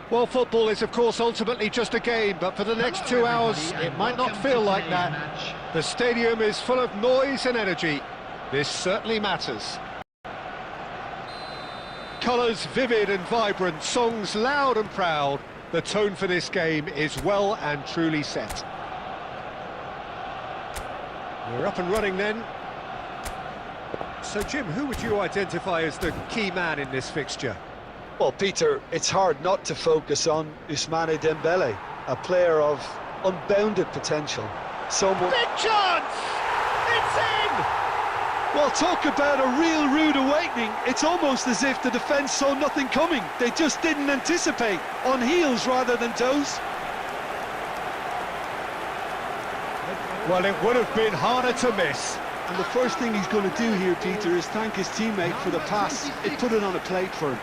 Well, football is, of course, ultimately just a game, but for the next 2 hours, it might not feel like that. The stadium is full of noise and energy. This certainly matters. Colours vivid and vibrant, songs loud and proud. The tone for this game is well and truly set. We're up and running then. So, Jim, who would you identify as the key man in this fixture? Well, Peter, it's hard not to focus on Ousmane Dembele, a player of unbounded potential. Someone... Big chance! It's in! Well, talk about a real rude awakening. It's almost as if the defence saw nothing coming. They just didn't anticipate, on heels rather than toes. Well, it would have been harder to miss. And the first thing he's going to do here, Peter, is thank his teammate for the pass. It put it on a plate for him.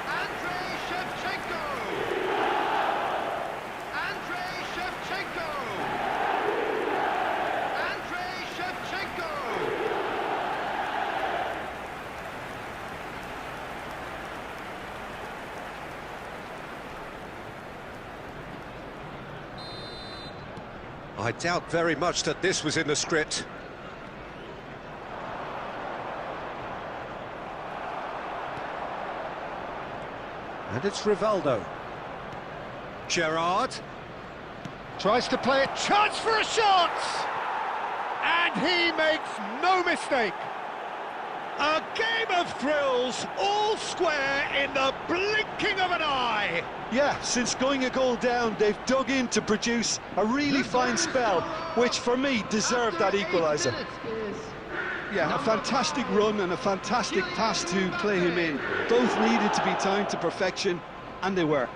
I doubt very much that this was in the script. And it's Rivaldo. Gerrard tries to play it, chance for a shot! And he makes no mistake. A game of thrills, all square in the blinking of an eye. Yeah, since going a goal down, they've dug in to produce a really fine spell, which for me deserved that equaliser. Yeah, a fantastic run and a fantastic pass to play him in. Both needed to be timed to perfection, and they were.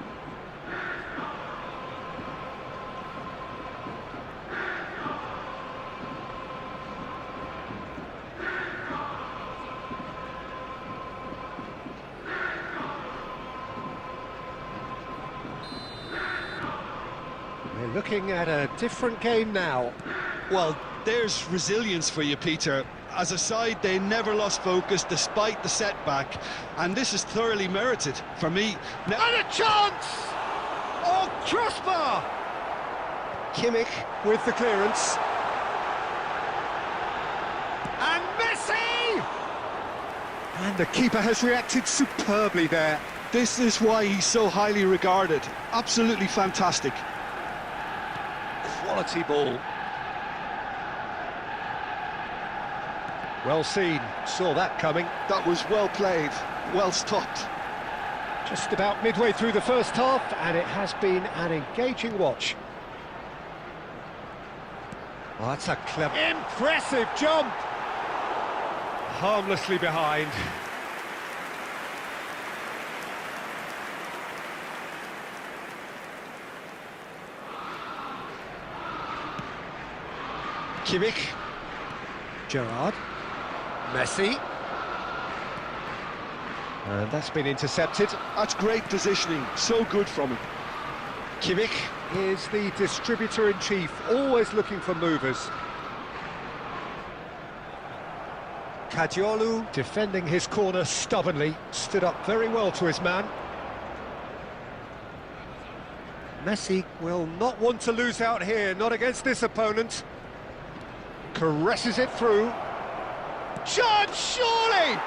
We're looking at a different game now. Well, there's resilience for you, Peter. As a side, they never lost focus despite the setback, and this is thoroughly merited for me. Now and a chance! Oh, crossbar! Kimmich with the clearance. And Messi! And the keeper has reacted superbly there. This is why he's so highly regarded. Absolutely fantastic. Quality ball. Well seen, saw that coming. That was well played, well stopped. Just about midway through the first half, and it has been an engaging watch. Oh, that's a clever... Impressive jump! Harmlessly behind. Kimmich. Gerrard. Messi. And that's been intercepted. That's great positioning, so good from him. Kimmich is the distributor-in-chief, always looking for movers. Kadiolu defending his corner stubbornly, stood up very well to his man. Messi will not want to lose out here, not against this opponent. Caresses it through. Chance, surely!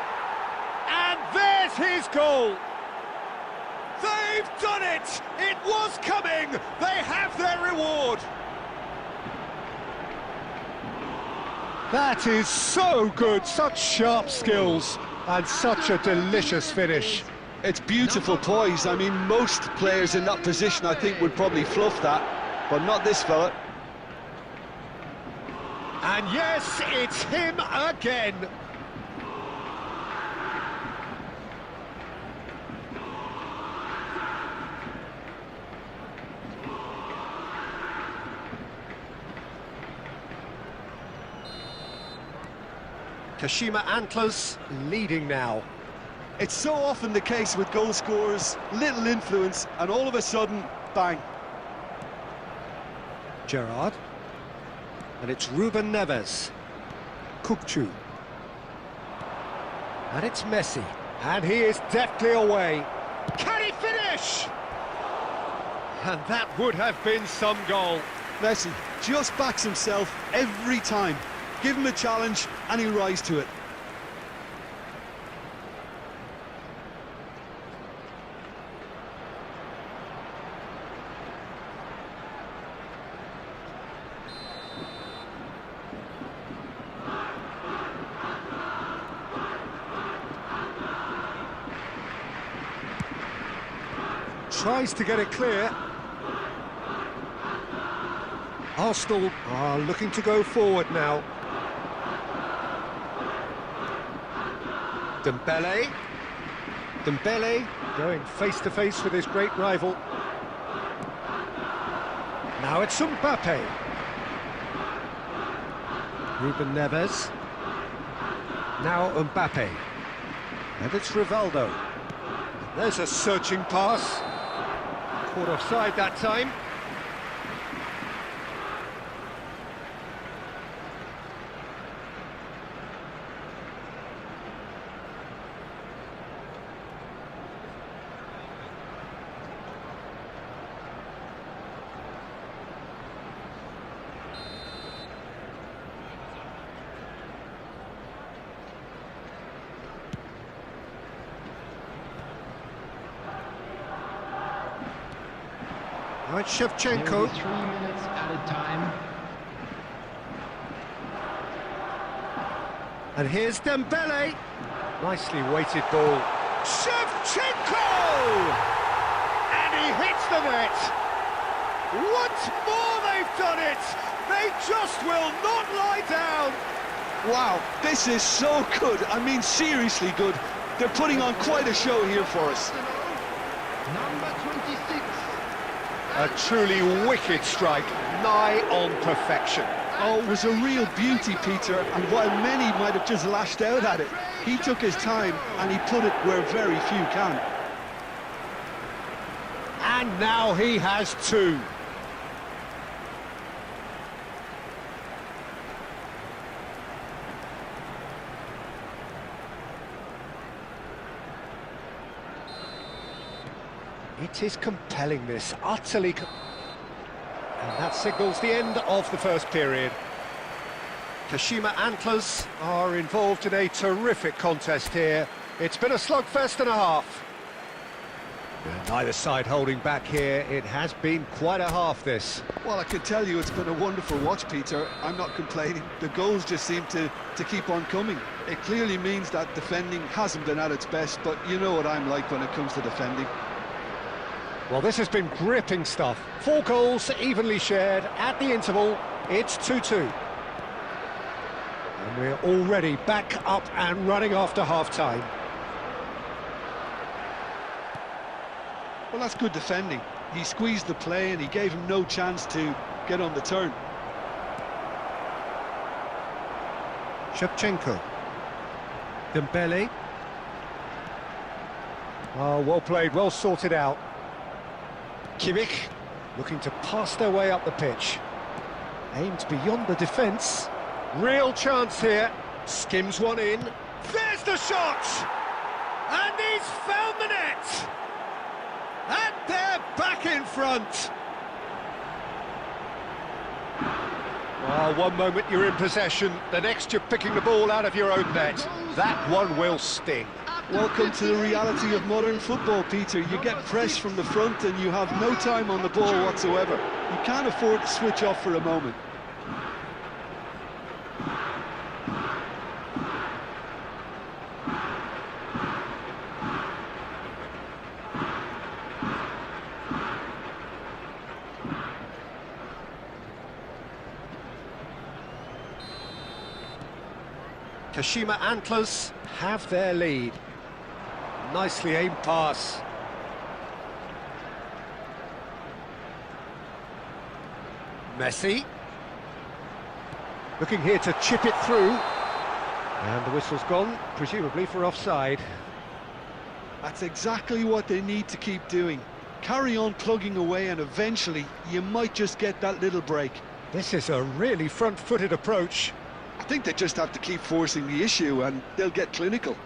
And there's his goal! They've done it! It was coming! They have their reward! That is so good, such sharp skills, and such a delicious finish. It's beautiful poise. I mean, most players in that position, I think, would probably fluff that, but not this fella. And yes, it's him again. Kashima Antlers leading now. It's so often the case with goal scorers, little influence, and all of a sudden, bang. Gerrard. And it's Ruben Neves. Kukçu. And it's Messi. And he is deftly away. Can he finish? And that would have been some goal. Messi just backs himself every time. Give him a challenge and he'll rise to it. Tries to get it clear. Arsenal are looking to go forward now. Dembele going face-to-face with his great rival. Now it's Mbappe. Ruben Neves. Now Mbappe. And it's Rivaldo. There's a searching pass. Caught offside that time. Right, Shevchenko. 3 minutes at a time. And here's Dembele. Nicely weighted ball. Shevchenko! And he hits the net. Once more they've done it. They just will not lie down. Wow, this is so good. I mean, seriously good. They're putting on quite a show here for us. Number 26. A truly wicked strike, nigh on perfection. Oh, it was a real beauty, Peter, and while many might have just lashed out at it, he took his time and he put it where very few can. And now he has two. It is compelling, this, utterly and that signals the end of the first period. Kashima Antlers are involved in a terrific contest here. It's been a slugfest and a half. Neither side holding back here. It has been quite a half, this. Well, I can tell you it's been a wonderful watch, Peter. I'm not complaining. The goals just seem to keep on coming. It clearly means that defending hasn't been at its best, but you know what I'm like when it comes to defending. Well, this has been gripping stuff. 4 goals evenly shared at the interval. It's 2-2. And we're already back up and running after half-time. Well, that's good defending. He squeezed the play and he gave him no chance to get on the turn. Shevchenko. Dembele. Oh, well played, well sorted out. Kimmich looking to pass their way up the pitch. Aimed beyond the defence. Real chance here. Skims one in. There's the shot! And he's found the net! And they're back in front! Well, one moment you're in possession, the next you're picking the ball out of your own net. That one will sting. Welcome to the reality of modern football, Peter. You get pressed from the front and you have no time on the ball whatsoever. You can't afford to switch off for a moment. Kashima Antlers have their lead. Nicely aimed pass. Messi. Looking here to chip it through. And the whistle's gone, presumably for offside. That's exactly what they need to keep doing. Carry on plugging away and eventually you might just get that little break. This is a really front-footed approach. I think they just have to keep forcing the issue and they'll get clinical.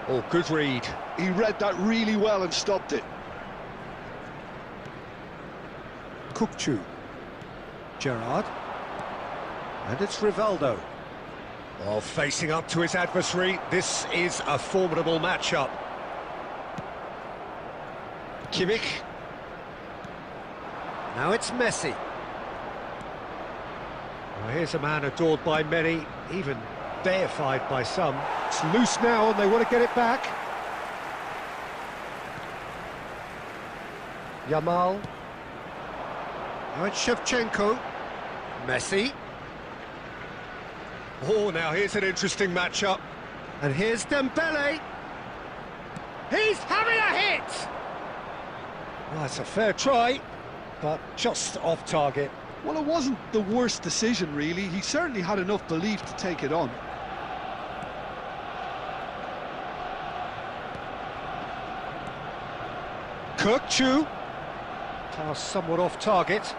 Oh, good read. He read that really well and stopped it. Kukçu. Gerrard. And it's Rivaldo. Well, facing up to his adversary, this is a formidable matchup. Kimmich. Now it's Messi. Well, here's a man adored by many, even deified by some. It's loose now and they want to get it back. Yamal. Now it's Shevchenko. Messi. Oh, now here's an interesting matchup. And here's Dembele. He's having a hit! Well, that's a fair try, but just off target. Well, it wasn't the worst decision, really. He certainly had enough belief to take it on. Kukçu. Pass somewhat off target.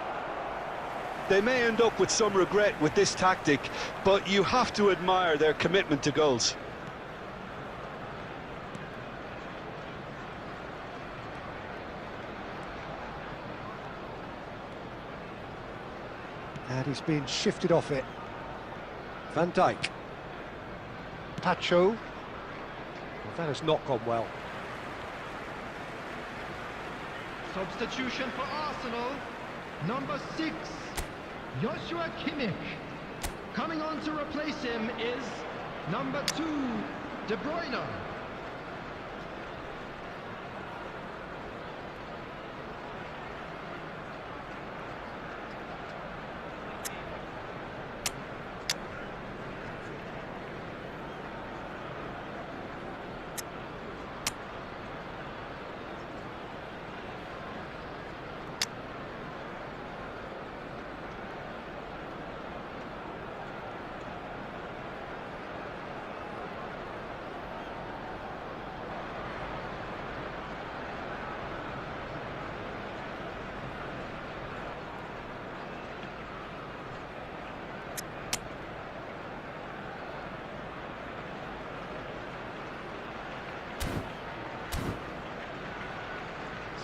They may end up with some regret with this tactic, but you have to admire their commitment to goals. And he's been shifted off it. Van Dijk. Pacho. Well, that has not gone well. Substitution for Arsenal. Number 6, Joshua Kimmich. Coming on to replace him is number 2, De Bruyne.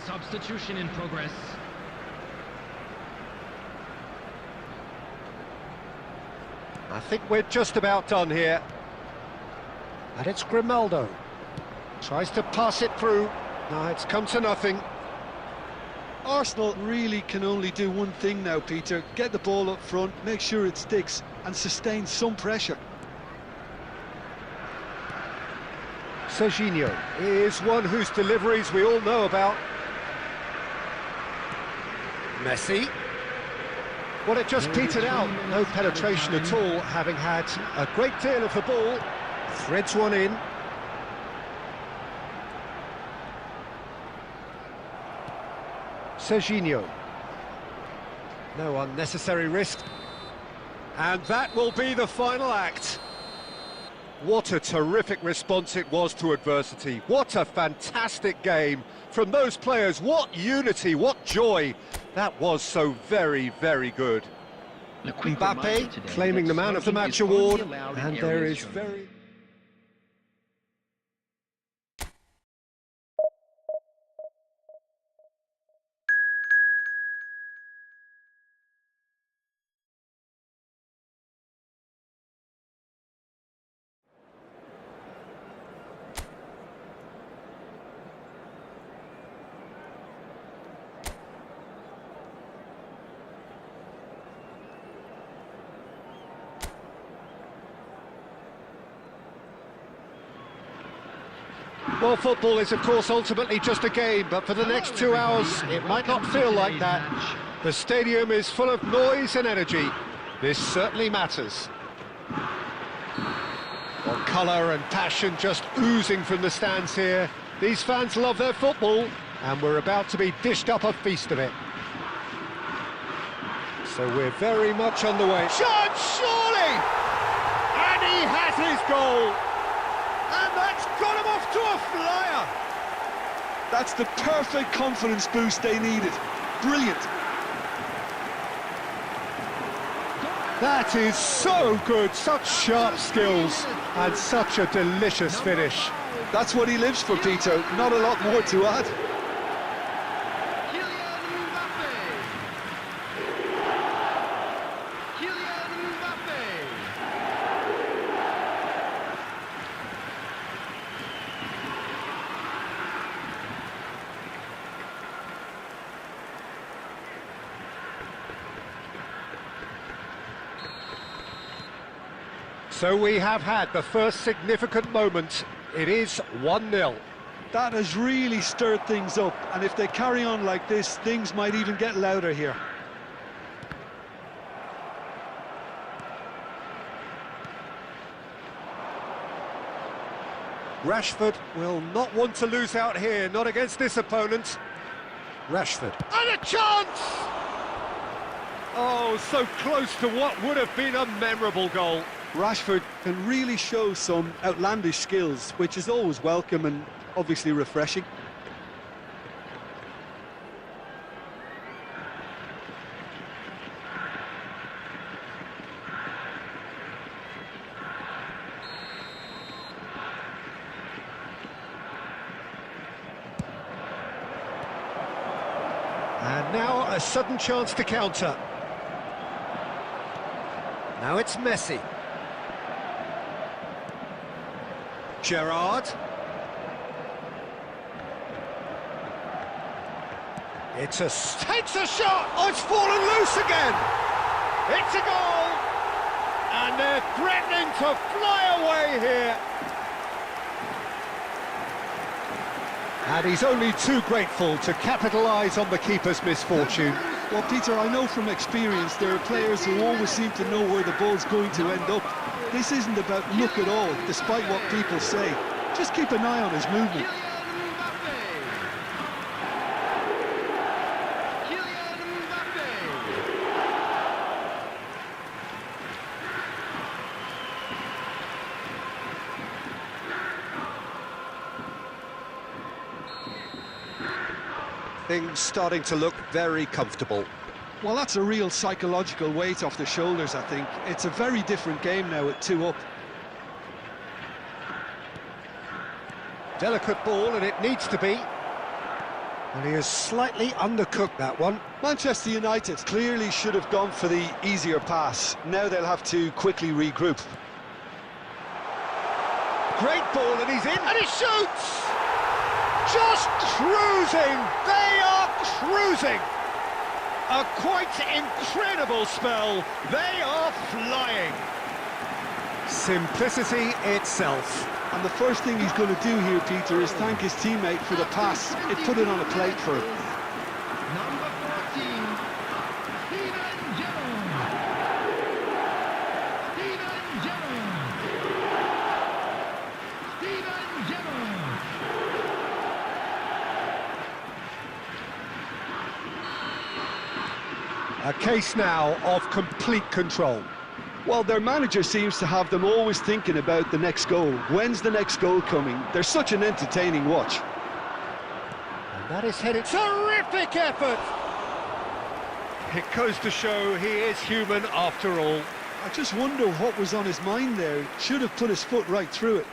Substitution in progress. I think we're just about done here. And it's Grimaldo. Tries to pass it through. No, it's come to nothing. Arsenal really can only do one thing now, Peter. Get the ball up front, make sure it sticks, and sustain some pressure. Serginho is one whose deliveries we all know about. Messi. Well, it just petered out. No penetration at all, having had a great deal of the ball. Threads one in. Serginho. No unnecessary risk. And that will be the final act. What a terrific response it was to adversity. What a fantastic game from those players. What unity, what joy. That was so very, very good. Mbappe claiming the man of the match award. And there is very... Well, football is, of course, ultimately just a game, but for the next 2 hours, it might not feel like that. The stadium is full of noise and energy. This certainly matters. Well, colour and passion just oozing from the stands here. These fans love their football, and we're about to be dished up a feast of it. So we're very much on the way. Shot, surely! And he has his goal! And that's got him off to a flyer! That's the perfect confidence boost they needed. Brilliant. That is so good, such sharp skills, and such a delicious finish. That's what he lives for, Peter. Not a lot more to add. Kylian Mbappe. Kylian Mbappe. So we have had the first significant moment. It is 1-0. That has really stirred things up, and if they carry on like this, things might even get louder here. Rashford will not want to lose out here, not against this opponent. Rashford. And a chance! Oh, so close to what would have been a memorable goal. Rashford can really show some outlandish skills, which is always welcome and obviously refreshing. And now a sudden chance to counter. Now it's Messi. Gerrard. Takes a shot! Oh, it's fallen loose again! It's a goal! And they're threatening to fly away here. And he's only too grateful to capitalise on the keeper's misfortune. Well, Peter, I know from experience there are players who always seem to know where the ball's going to end up. This isn't about luck at all, despite what people say. Just keep an eye on his movement. Kylian Mbappe. Things starting to look very comfortable. Well, that's a real psychological weight off the shoulders, I think. It's a very different game now at 2 up. Delicate ball, and it needs to be. And he has slightly undercooked that one. Manchester United clearly should have gone for the easier pass. Now they'll have to quickly regroup. Great ball, and he's in, and he shoots! Just cruising! They are cruising! A quite incredible spell. They are flying. Simplicity itself. And the first thing he's going to do here, Peter, is thank his teammate for the pass. It put it on a plate for him. Number 14, Steven Gerrard. Steven Gerrard. Steven Gerrard. A case now of complete control. Well, their manager seems to have them always thinking about the next goal. When's the next goal coming? They're such an entertaining watch. And that is headed... Terrific effort! It goes to show he is human after all. I just wonder what was on his mind there. Should have put his foot right through it.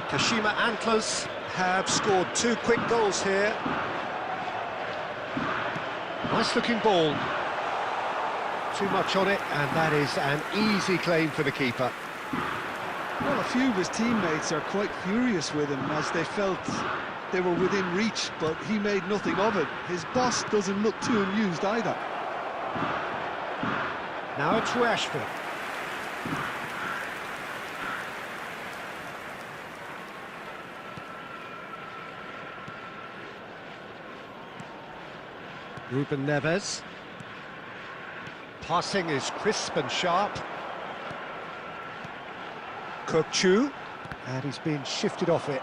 Kashima Antlers have scored 2 quick goals here. Nice looking ball. Too much on it, and that is an easy claim for the keeper. Well, a few of his teammates are quite furious with him as they felt they were within reach, but he made nothing of it. His boss doesn't look too amused either. Now it's Rashford. Ruben Neves. Passing is crisp and sharp. Kukçu, and he's been shifted off it.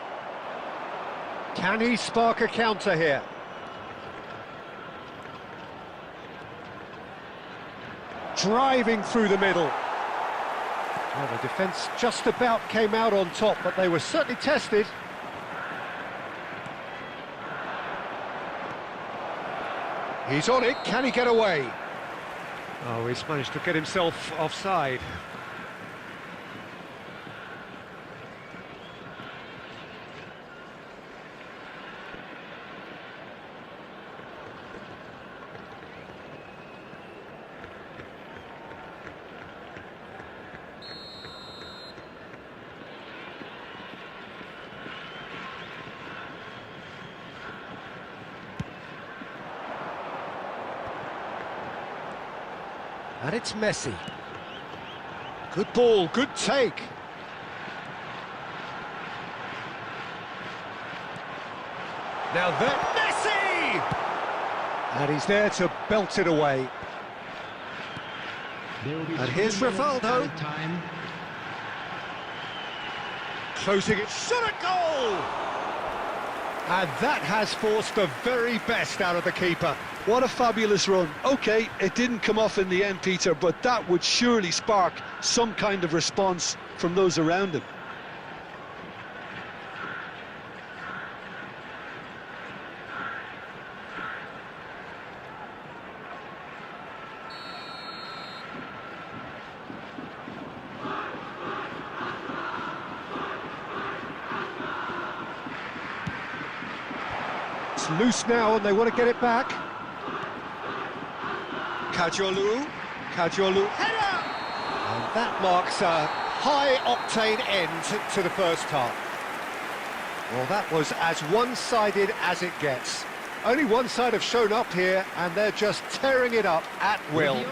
Can he spark a counter here? driving through the middle. Well, the defence just about came out on top, but they were certainly tested. He's on it, can he get away? Oh, he's managed to get himself offside. And it's Messi. Good ball, good take. Now there, Messi! And he's there to belt it away. And here's Rivaldo. Closing it, shot at goal! And that has forced the very best out of the keeper. What a fabulous run. OK, it didn't come off in the end, Peter, but that would surely spark some kind of response from those around him. It's loose now and they want to get it back. Kajolu, header! And that marks a high-octane end to the first half. Well, that was as one-sided as it gets. Only one side have shown up here, and they're just tearing it up at will.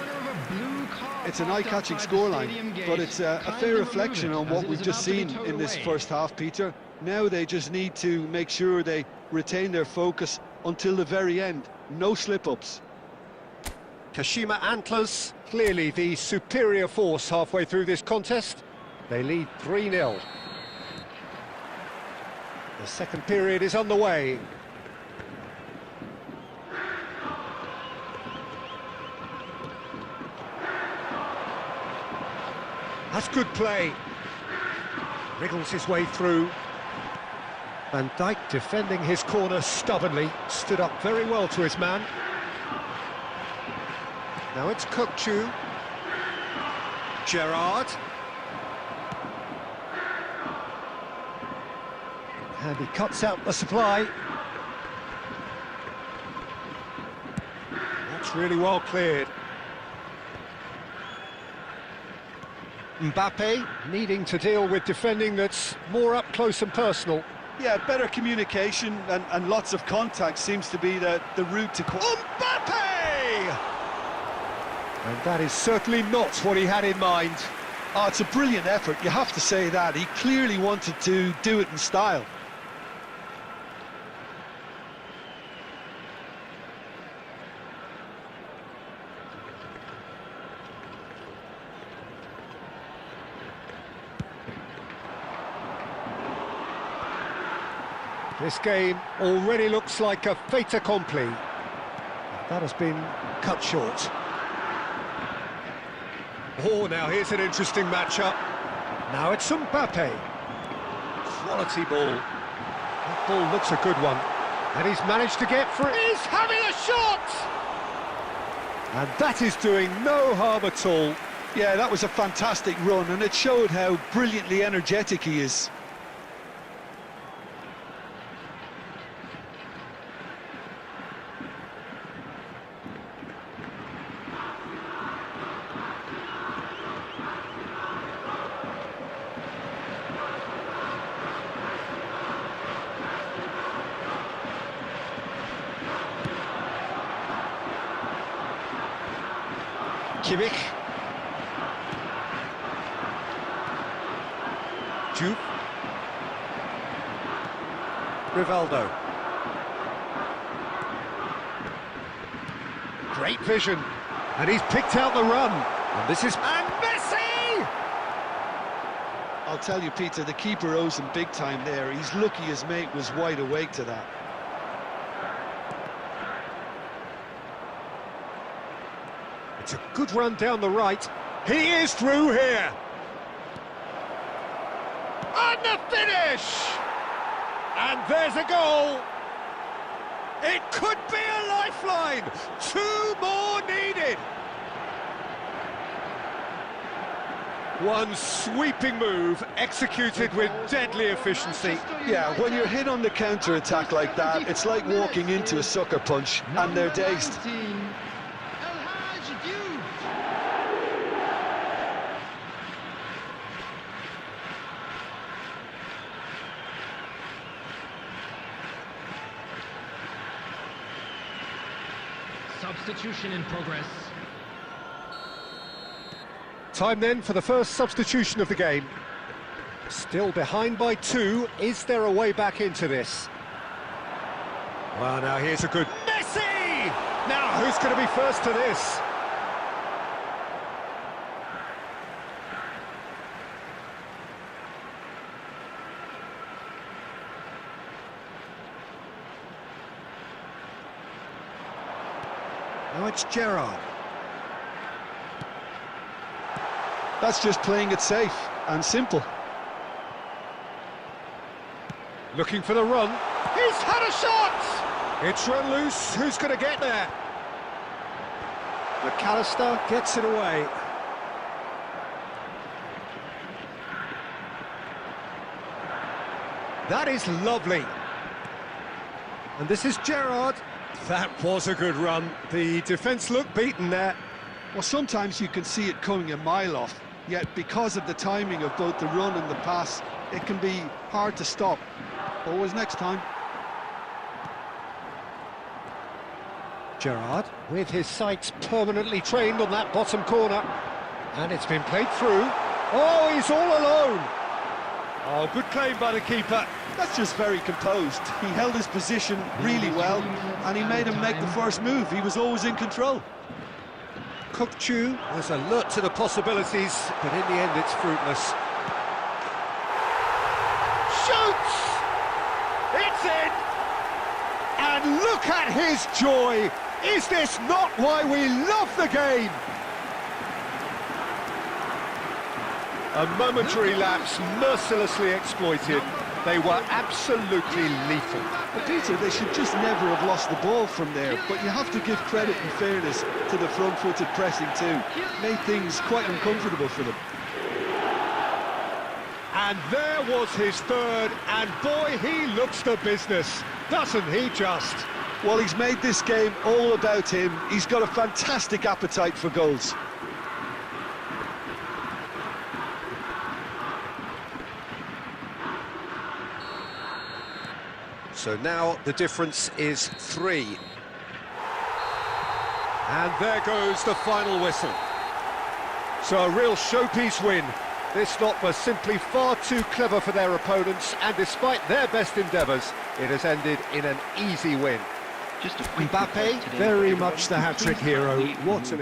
It's an eye-catching scoreline, but it's a fair reflection on what we've just seen in this first half, Peter. Now they just need to make sure they retain their focus until the very end. No slip-ups. Kashima Antlers, clearly the superior force halfway through this contest. They lead 3-0. The second period is underway. That's good play. Wriggles his way through. Van Dijk defending his corner stubbornly, stood up very well to his man. Now it's Kukçu. Gerrard. And he cuts out the supply. That's really well cleared. Mbappe needing to deal with defending that's more up close and personal. Yeah, better communication and lots of contact seems to be the route to... Mbappe! And that is certainly not what he had in mind. Oh, it's a brilliant effort, you have to say that. He clearly wanted to do it in style. This game already looks like a fait accompli. That has been cut short. Oh, now here's an interesting matchup. Now it's Mbappe. Quality ball. That ball looks a good one. And he's managed to get through. He's having a shot! And that is doing no harm at all. Yeah, that was a fantastic run, and it showed how brilliantly energetic he is. Kimmich. Jupe. Rivaldo. Great vision. And he's picked out the run. And this is... And Messi! I'll tell you, Peter, the keeper owes him big time there. He's lucky his mate was wide awake to that. It's a good run down the right. He is through here. And the finish! And there's a goal. It could be a lifeline. 2 more needed. One sweeping move, executed with deadly efficiency. Yeah, when you're hit on the counter-attack like that, it's like walking into a sucker punch, and they're dazed. Substitution in progress. Time then for the first substitution of the game. Still behind by 2. Is there a way back into this? Well, now here's a good Messi! Now, who's going to be first to this? Now it's Gerrard. That's just playing it safe and simple. Looking for the run. He's had a shot! It's run loose. Who's going to get there? McAllister gets it away. That is lovely. And this is Gerrard. That was a good run. The defence looked beaten there. Well, sometimes you can see it coming a mile off, yet because of the timing of both the run and the pass, it can be hard to stop. Always next time. Gerrard, with his sights permanently trained on that bottom corner. And it's been played through. Oh, he's all alone. Oh, good claim by the keeper. That's just very composed. He held his position really well, and he made him make the first move. He was always in control. Kukçu was alert to the possibilities, but in the end it's fruitless. Shoots! It's in! And look at his joy! Is this not why we love the game? A momentary lapse mercilessly exploited. They were absolutely lethal. But Peter, they should just never have lost the ball from there, but you have to give credit and fairness to the front-footed pressing too. Made things quite uncomfortable for them. And there was his third, and boy, he looks the business, doesn't he just? Well, he's made this game all about him. He's got a fantastic appetite for goals. So now the difference is 3. And there goes the final whistle. So a real showpiece win. This lot was simply far too clever for their opponents, and despite their best endeavours, it has ended in an easy win. Mbappe, very much the hat-trick hero. What an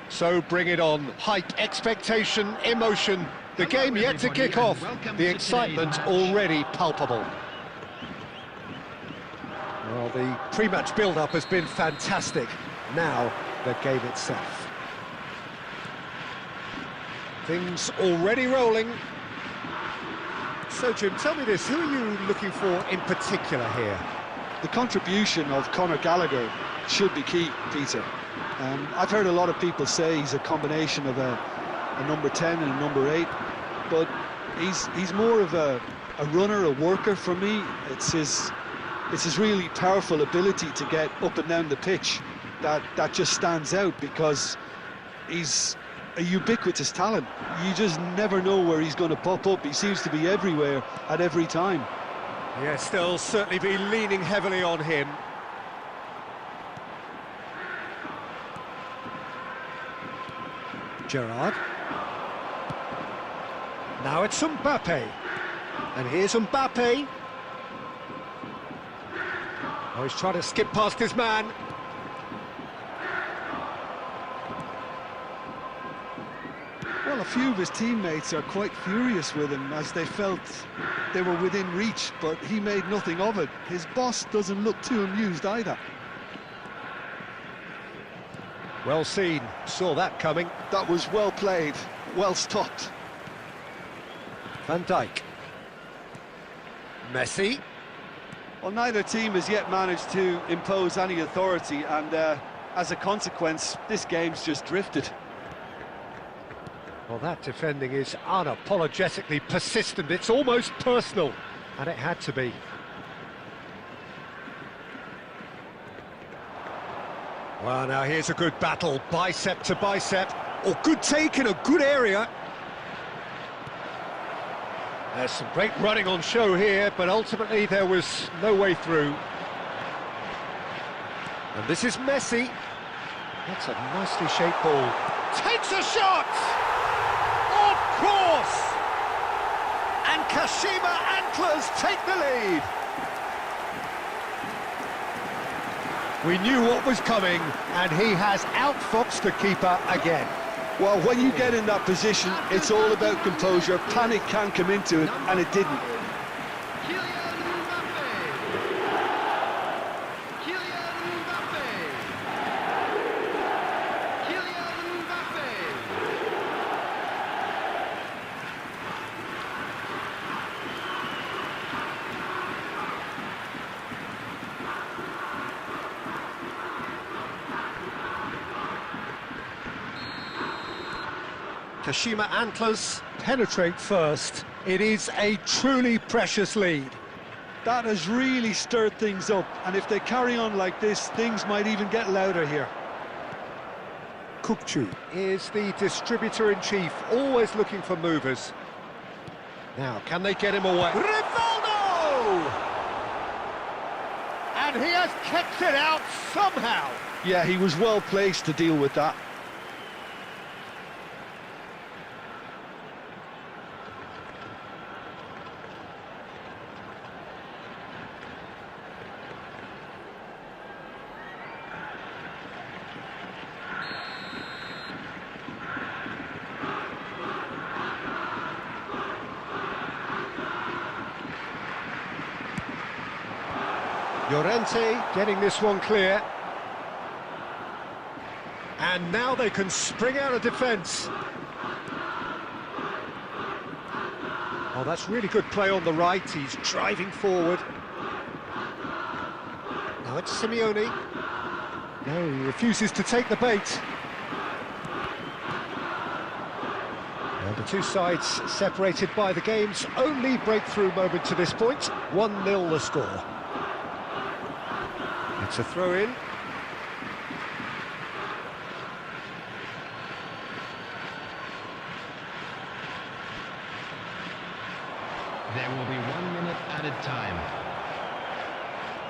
So bring it on. Hype, expectation, emotion. The game yet to kick off. The excitement already palpable. Well, the pre-match build-up has been fantastic. Now, the game itself. Things already rolling. So, Jim, tell me this. Who are you looking for in particular here? The contribution of Conor Gallagher should be key, Peter. I've heard a lot of people say he's a combination of a number 10 and a number 8, but he's more of a a runner, a worker for me. It's his really powerful ability to get up and down the pitch that just stands out, because he's a ubiquitous talent. You just never know where he's going to pop up. He seems to be everywhere at every time. Yes, they'll certainly be leaning heavily on him. Gerrard. Now it's Mbappe. And here's Mbappe. Oh, he's trying to skip past his man. Well, a few of his teammates are quite furious with him, as they felt they were within reach, but he made nothing of it. His boss doesn't look too amused either. Well seen, saw that coming. That was well played, well stopped. Van Dijk. Messi. Well, neither team has yet managed to impose any authority, and as a consequence, this game's just drifted. Well, that defending is unapologetically persistent. It's almost personal, and it had to be. Well, now here's a good battle, bicep to bicep. Oh, good take in a good area. There's some great running on show here, but ultimately there was no way through. And this is Messi. That's a nicely shaped ball. Takes a shot! Of course! And Kashima Antlers take the lead. We knew what was coming, and he has outfoxed the keeper again. Well, when you get in that position, it's all about composure. Panic can come into it, and it didn't. Kashima Antlers penetrate first. It is a truly precious lead. That has really stirred things up, and if they carry on like this, things might even get louder here. Kukcu is the distributor-in-chief, always looking for movers. Now, can they get him away? Rivaldo! And he has kept it out somehow. Yeah, he was well placed to deal with that. Llorente getting this one clear. And now they can spring out of defence. Oh, that's really good play on the right. He's driving forward. Now it's Simeone. No, he refuses to take the bait. And the two sides separated by the game's only breakthrough moment to this point. 1-0 the score. It's a throw-in. There will be 1 minute added time.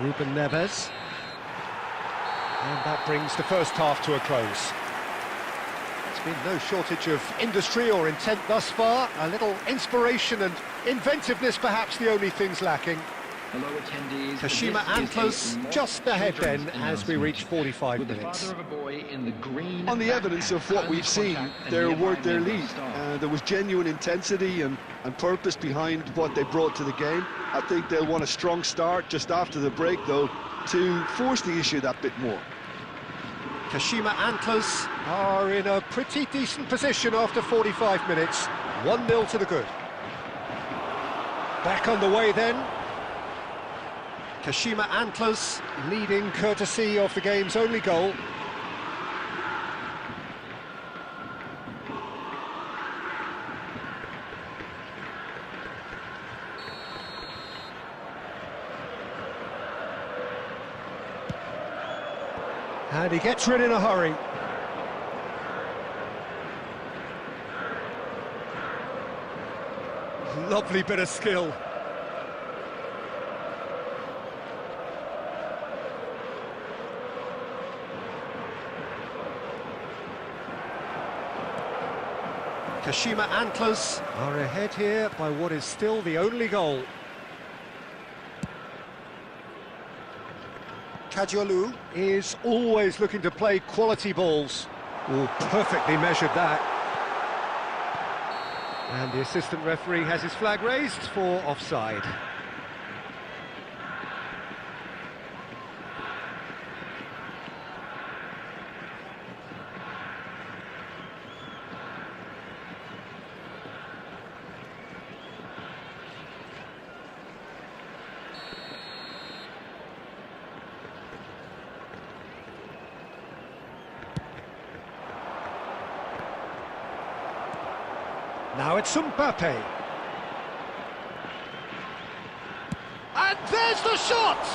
Ruben Neves. And that brings the first half to a close. There's been no shortage of industry or intent thus far. A little inspiration and inventiveness, perhaps the only things lacking. Hello, attendees. Kashima Antlers just ahead then as we reach 45 With the minutes. father of a boy in the green On the evidence of what we've seen, they're worth their lead. There was genuine intensity and purpose behind what they brought to the game. I think they'll want a strong start just after the break, though, to force the issue that bit more. Kashima Antlers are in a pretty decent position after 45 minutes. 1-0 to the good. Back on the way then. Kashima Antlers leading courtesy of the game's only goal. And he gets rid in a hurry. Lovely bit of skill. Kashima Antlers are ahead here by what is still the only goal. Kajolu is always looking to play quality balls. Oh, perfectly measured that. And the assistant referee has his flag raised for offside. Now it's Mbappe. And there's the shot!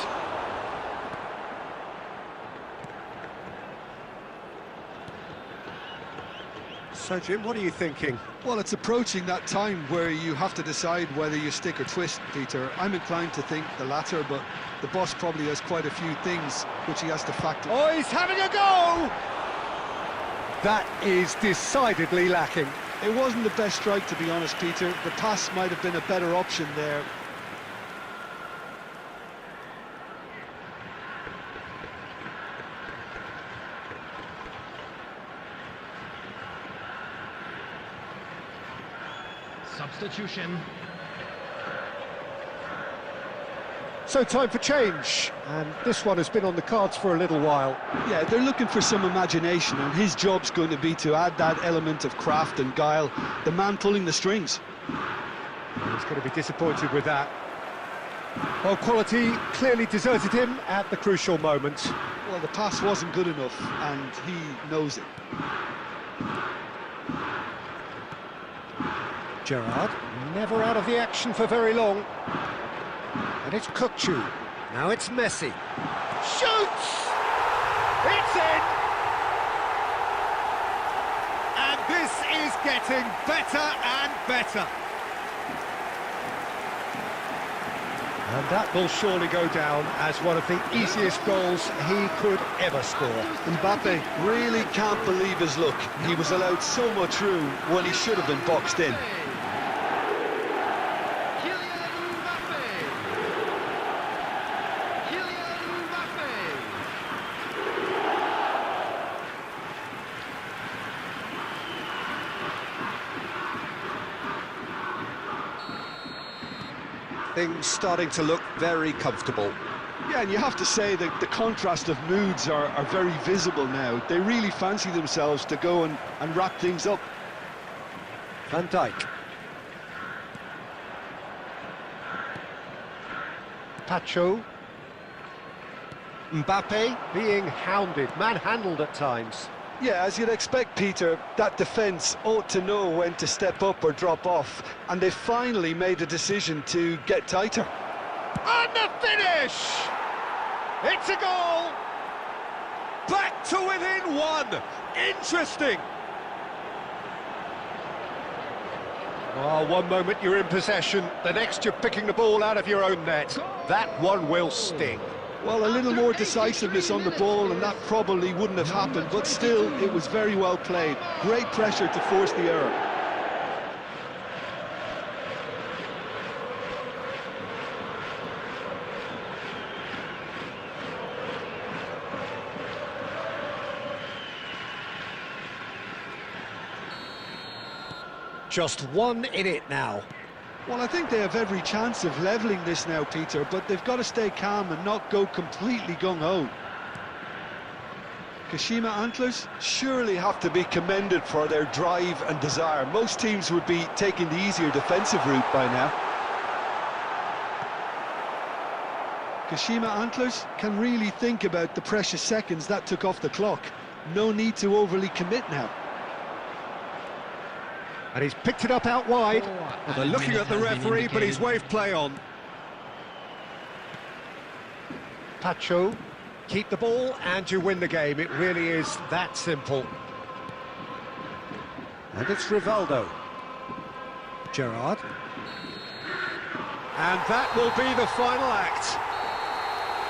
So, Jim, what are you thinking? Well, it's approaching that time where you have to decide whether you stick or twist, Peter. I'm inclined to think the latter, but the boss probably has quite a few things which he has to factor. Oh, he's having a go! That is decidedly lacking. It wasn't the best strike, to be honest, Peter. The pass might have been a better option there. Substitution. So time for change, and this one has been on the cards for a little while. Yeah, they're looking for some imagination, and his job's going to be to add that element of craft and guile, the man pulling the strings. He's going to be disappointed with that. Well, quality clearly deserted him at the crucial moment. Well, the pass wasn't good enough, and he knows it. Gerrard, never out of the action for very long. And it's Kukçu. Now it's Messi. Shoots! It's in! And this is getting better and better. And that will surely go down as one of the easiest goals he could ever score. Mbappe really can't believe his luck. He was allowed so much room when he should have been boxed in. Things starting to look very comfortable. Yeah, and you have to say that the contrast of moods are very visible now. They really fancy themselves to go and wrap things up. Van Dijk. Pacho. Mbappe being hounded, manhandled at times. Yeah, as you'd expect, Peter, that defence ought to know when to step up or drop off, and they finally made a decision to get tighter. And the finish! It's a goal! Back to within one! Interesting! Oh, one moment you're in possession, the next you're picking the ball out of your own net. That one will sting. Well, a little more decisiveness on the ball and that probably wouldn't have happened, but still, it was very well played. Great pressure to force the error. Just one in it now. Well, I think they have every chance of levelling this now, Peter, but they've got to stay calm and not go completely gung-ho. Kashima Antlers surely have to be commended for their drive and desire. Most teams would be taking the easier defensive route by now. Kashima Antlers can really think about the precious seconds that took off the clock. No need to overly commit now. And he's picked it up out wide. Well, they're looking at the referee, but he's waved play on. Pacho. Keep the ball and you win the game. It really is that simple. And it's Rivaldo. Gerrard. And that will be the final act.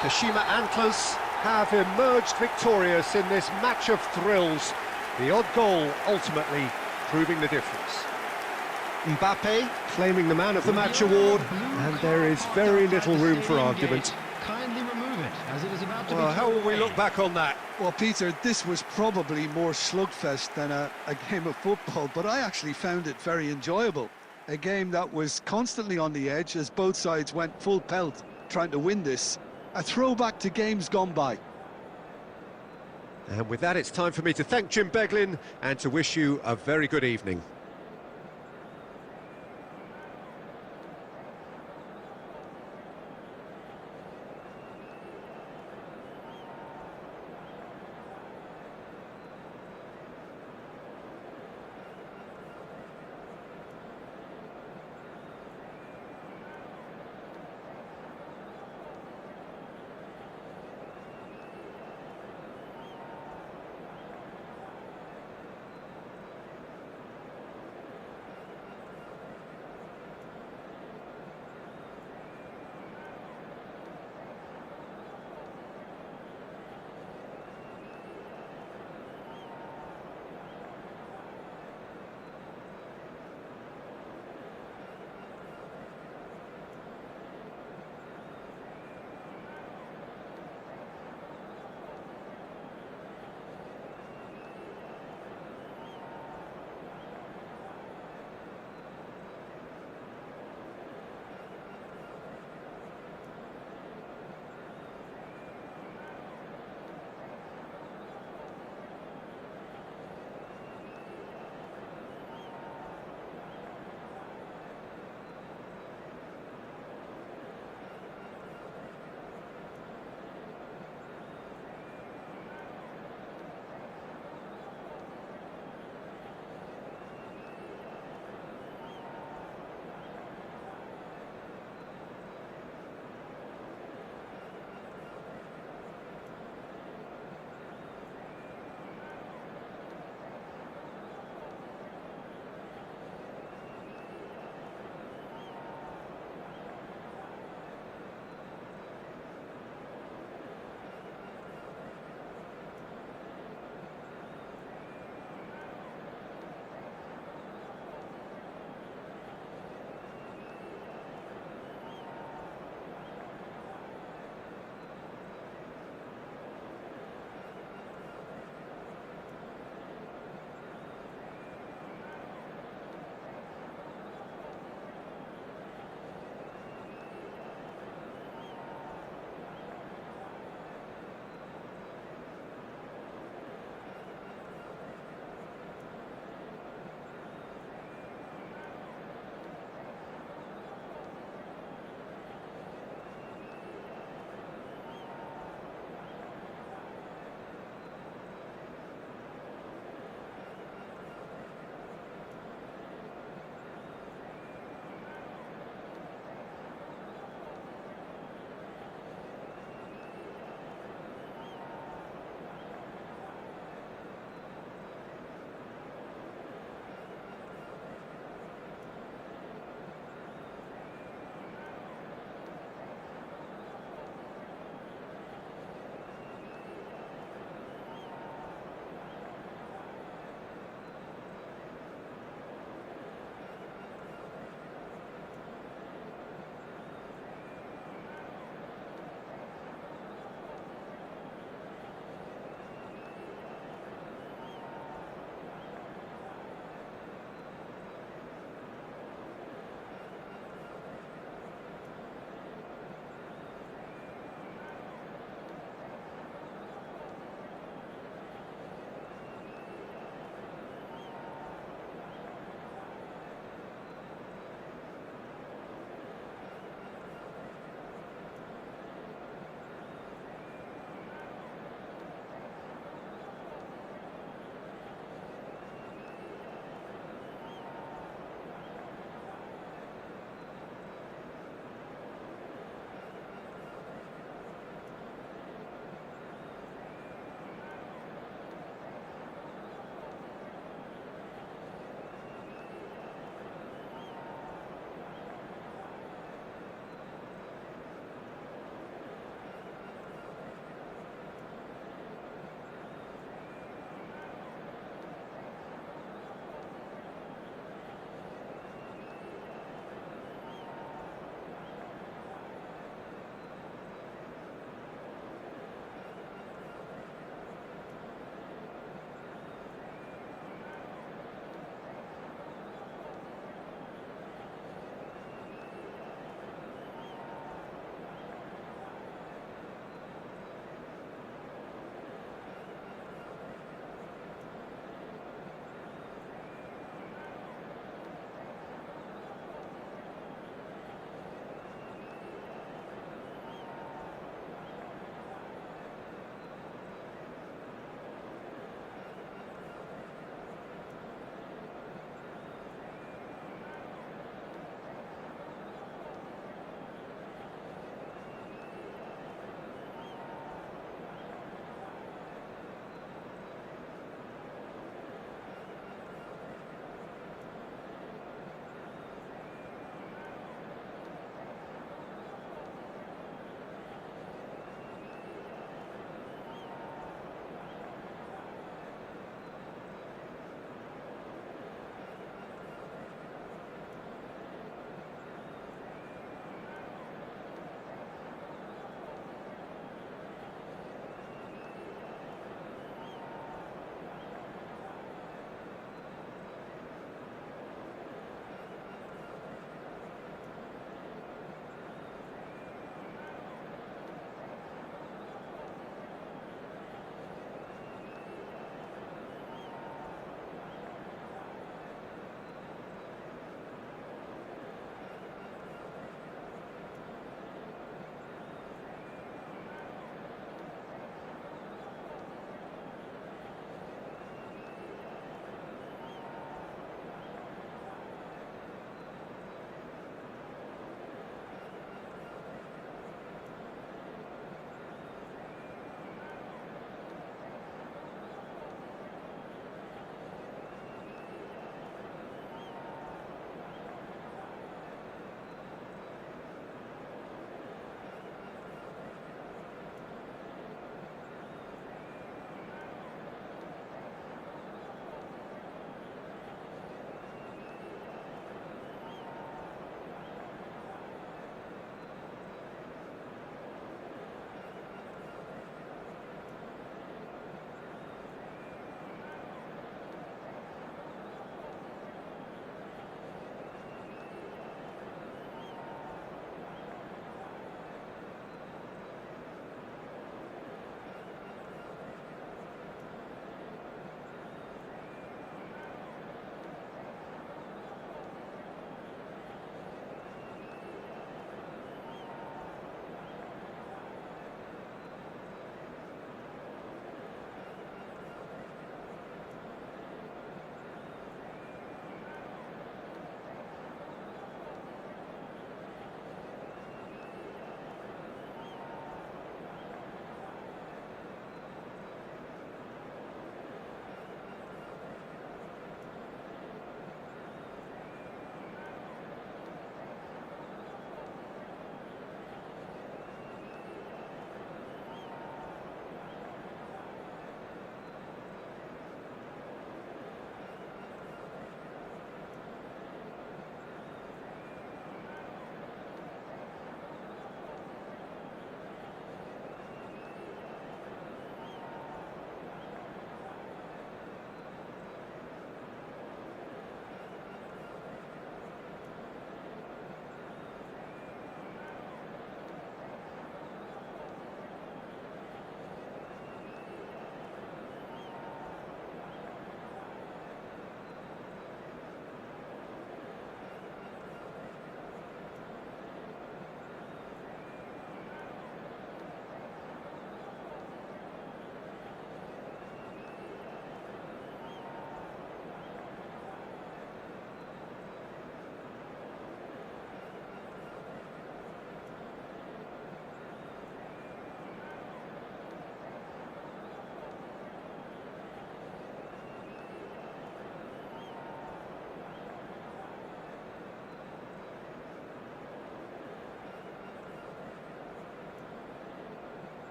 Kashima Antlers have emerged victorious in this match of thrills. The odd goal ultimately proving the difference. Mbappe claiming the Man of the Match award, and there is very little room for argument. Kindly remove it, as it is about to be. Well, how will we look back on that? Well, Peter, this was probably more slugfest than a game of football, but I actually found it very enjoyable. A game that was constantly on the edge as both sides went full pelt trying to win this. A throwback to games gone by. And with that, it's time for me to thank Jim Beglin and to wish you a very good evening.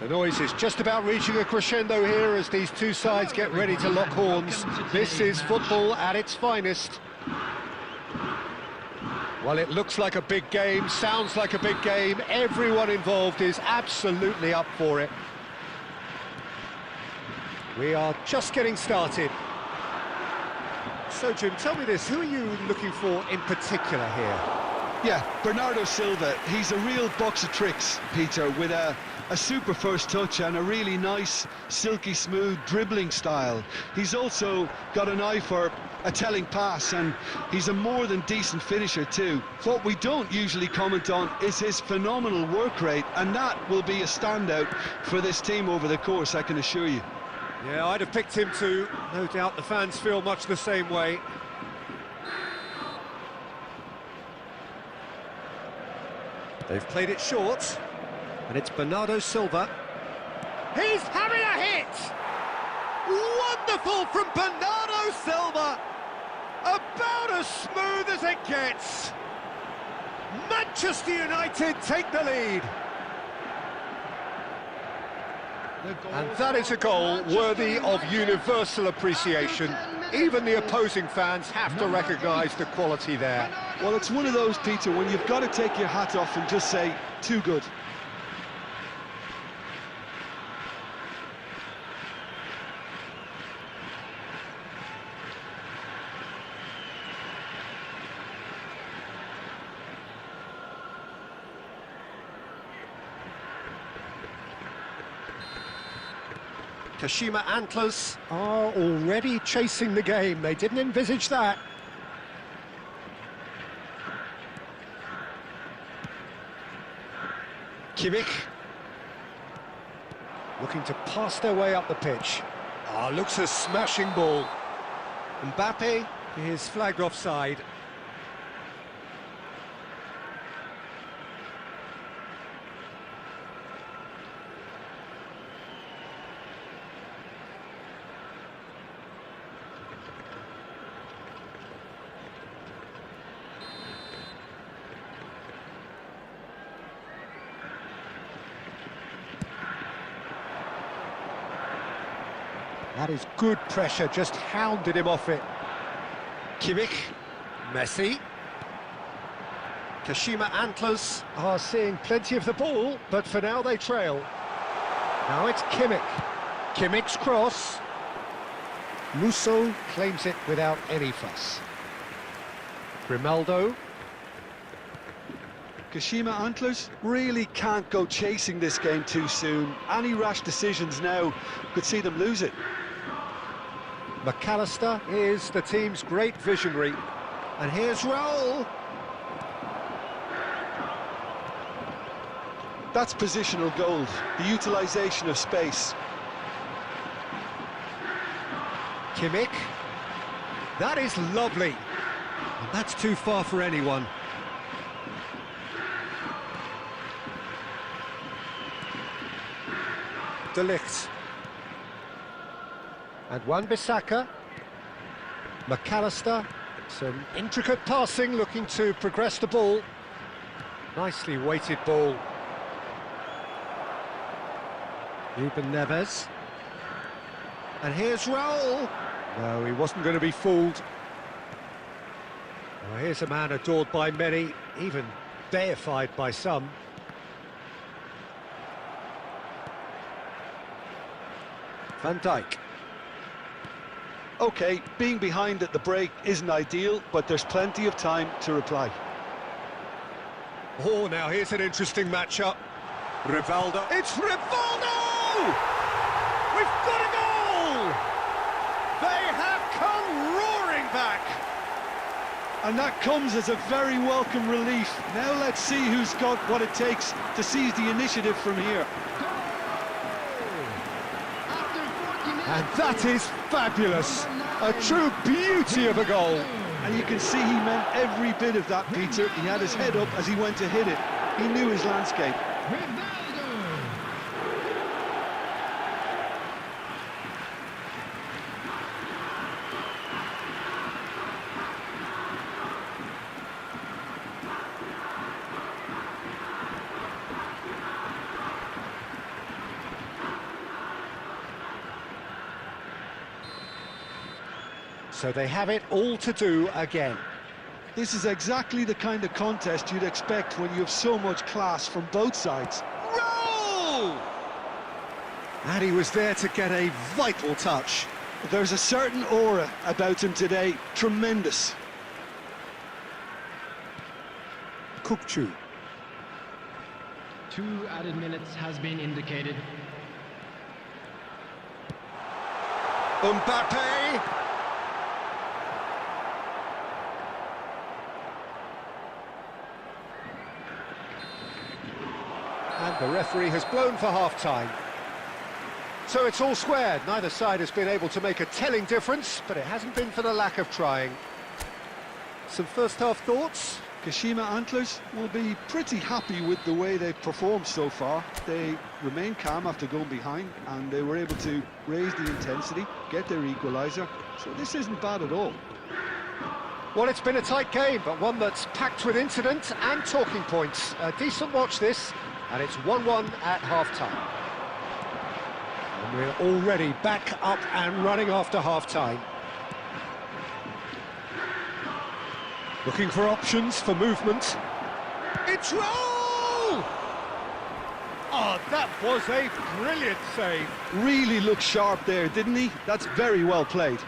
The noise is just about reaching a crescendo here as these two sides get ready to lock horns. This is football at its finest. Well, it looks like a big game, sounds like a big game. Everyone involved is absolutely up for it. We are just getting started. So, Jim, tell me this, who are you looking for in particular here? Yeah, Bernardo Silva. He's a real box of tricks, Peter, with a super first touch and a really nice, silky smooth dribbling style. He's also got an eye for a telling pass, and he's a more than decent finisher too. What we don't usually comment on is his phenomenal work rate, and that will be a standout for this team over the course, I can assure you. Yeah, I'd have picked him too. No doubt the fans feel much the same way. They've played it short, and it's Bernardo Silva. He's having a hit! Wonderful from Bernardo Silva! About as smooth as it gets. Manchester United take the lead. And that is a goal worthy of universal appreciation. Even the opposing fans have to recognise the quality there. Well, it's one of those, Peter, when you've got to take your hat off and just say, too good. Kashima Antlers are already chasing the game. They didn't envisage that. Kimmich. Looking to pass their way up the pitch. Looks a smashing ball. Mbappe is flagged offside. That is good pressure, just hounded him off it. Kimmich, Messi. Kashima Antlers are seeing plenty of the ball, but for now they trail. Now it's Kimmich. Kimmich's cross. Musso claims it without any fuss. Grimaldo. Kashima Antlers really can't go chasing this game too soon. Any rash decisions now could see them lose it. McAllister is the team's great visionary. And here's Raul. That's positional gold, the utilisation of space. Kimmich. That is lovely. And that's too far for anyone. De Ligt. And Wan-Bissaka. McAllister. Some intricate passing, looking to progress the ball. Nicely weighted ball. Ruben Neves. And here's Raul. No, he wasn't going to be fooled. Well, here's a man adored by many, even deified by some. Van Dijk. OK, being behind at the break isn't ideal, but there's plenty of time to reply. Oh, now here's an interesting matchup. Rivaldo. It's Rivaldo! We've got a goal! They have come roaring back! And that comes as a very welcome relief. Now let's see who's got what it takes to seize the initiative from here. And that is fabulous. A true beauty of a goal. And you can see he meant every bit of that, Peter. He had his head up as he went to hit it. He knew his landscape. So they have it all to do again. This is exactly the kind of contest you'd expect when you have so much class from both sides. Roll! And he was there to get a vital touch. There's a certain aura about him today. Tremendous. Kukçu. 2 added minutes has been indicated. Mbappe! And the referee has blown for half-time. So it's all squared. Neither side has been able to make a telling difference, but it hasn't been for the lack of trying. Some first-half thoughts? Kashima Antlers will be pretty happy with the way they've performed so far. They remained calm after going behind, and they were able to raise the intensity, get their equaliser. So this isn't bad at all. Well, it's been a tight game, but one that's packed with incident and talking points. A decent watch this, and it's 1-1 at half-time. And we're already back up and running after half-time. Looking for options for movement. It's roll! Oh, that was a brilliant save. Really looked sharp there, didn't he? That's very well played.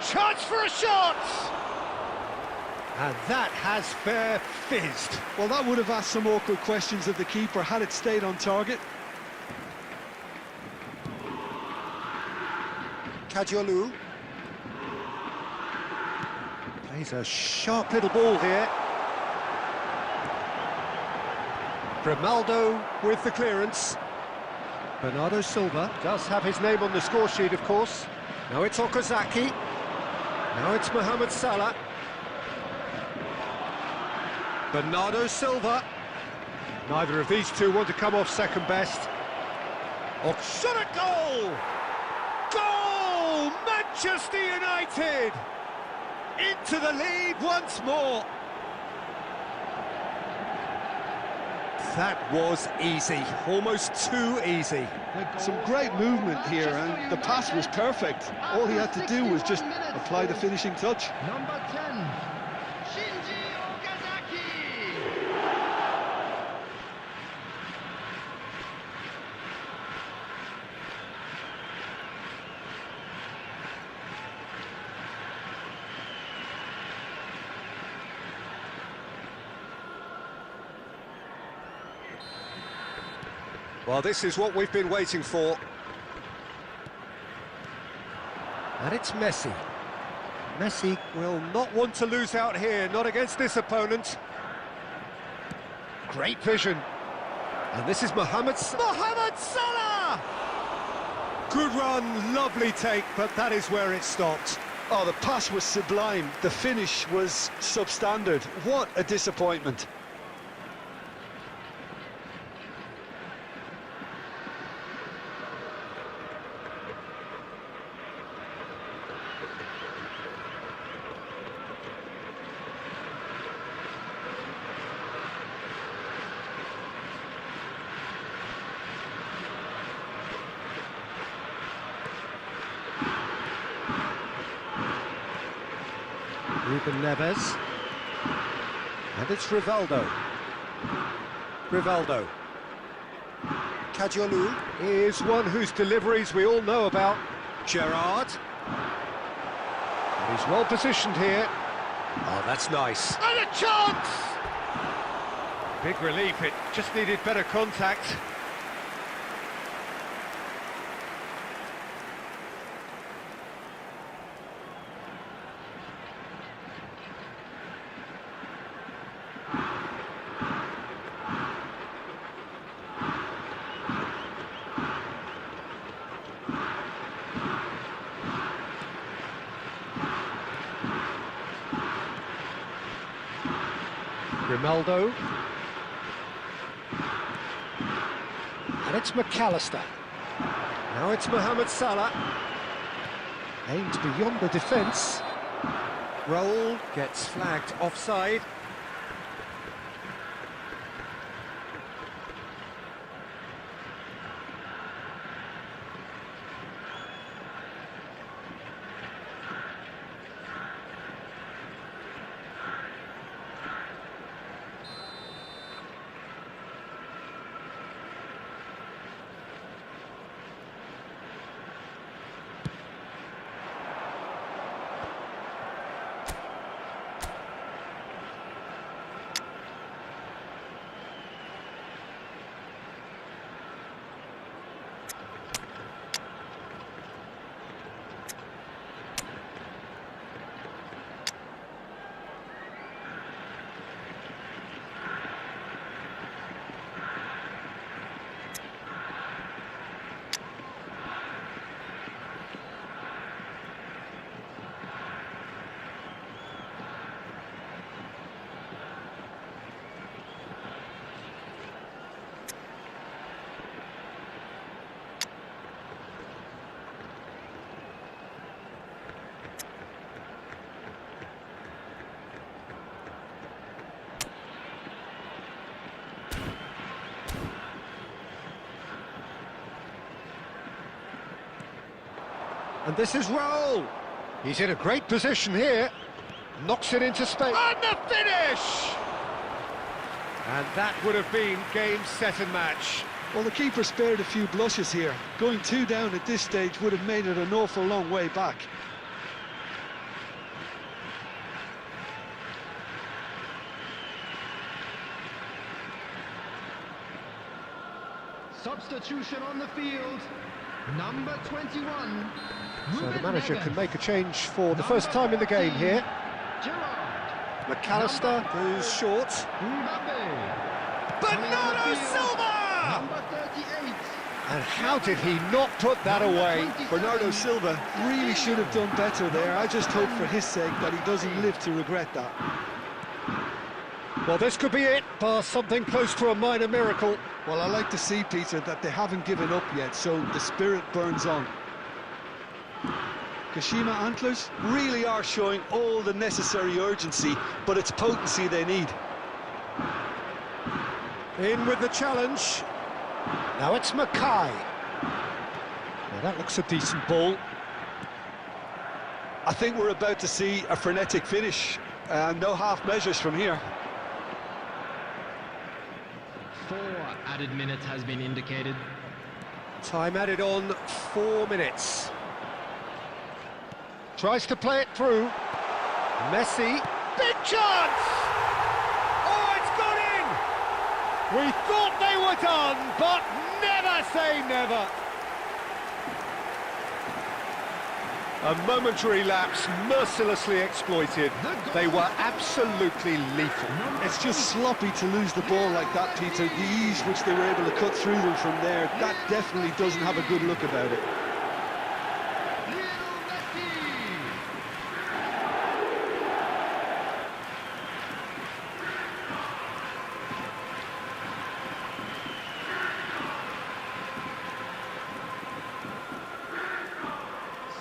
Chance for a shot! And that has fair fizzed. Well, that would have asked some awkward questions of the keeper had it stayed on target. Kadiolu plays a sharp little ball here. Grimaldo with the clearance. Bernardo Silva does have his name on the score sheet, of course. Now it's Okazaki. Now it's Mohamed Salah. Bernardo Silva. Neither of these two want to come off second best. Oh, shot at goal! Goal! Manchester United! Into the lead once more. That was easy, almost too easy. Some great movement here, and the pass was perfect. All he had to do was just apply the finishing touch. Number 10, Shinji Okazaki. Well, this is what we've been waiting for. And it's Messi. Messi will not want to lose out here, not against this opponent. Great vision. And this is Mohamed Salah! Good run, lovely take, but that is where it stopped. Oh, the pass was sublime. The finish was substandard. What a disappointment. Ruben Neves. And it's Rivaldo. Kadiolu is one whose deliveries we all know about. Gerrard. And he's well positioned here. Oh, that's nice. And a chance! Big relief, it just needed better contact. Grimaldo. And it's McAllister. Now it's Mohamed Salah. Aimed beyond the defence. Roll gets flagged offside. And this is Raul. He's in a great position here. Knocks it into space. And the finish! And that would have been game, set and match. Well, the keeper spared a few blushes here. Going 2 down at this stage would have made it an awful long way back. Substitution on the field. Number 21. So the manager can make a change for the first time in the game here. McAllister goes short. Bernardo Silva! Number 38. And how did he not put that away? Bernardo Silva really should have done better there. I just hope for his sake that he doesn't live to regret that. Well, this could be it, bar something close to a minor miracle. Well, I like to see, Peter, that they haven't given up yet, so the spirit burns on. Kashima Antlers really are showing all the necessary urgency, but it's potency they need. In with the challenge. Now it's MAKAAY. Now that looks a decent ball. I think we're about to see a frenetic finish, and no half measures from here. 4 added minutes has been indicated. Time added on 4 minutes. Tries to play it through. Messi. Big chance! Oh, it's gone in! We thought they were done, but never say never. A momentary lapse, mercilessly exploited. They were absolutely lethal. It's just sloppy to lose the ball like that, Peter. The ease which they were able to cut through them from there, that definitely doesn't have a good look about it.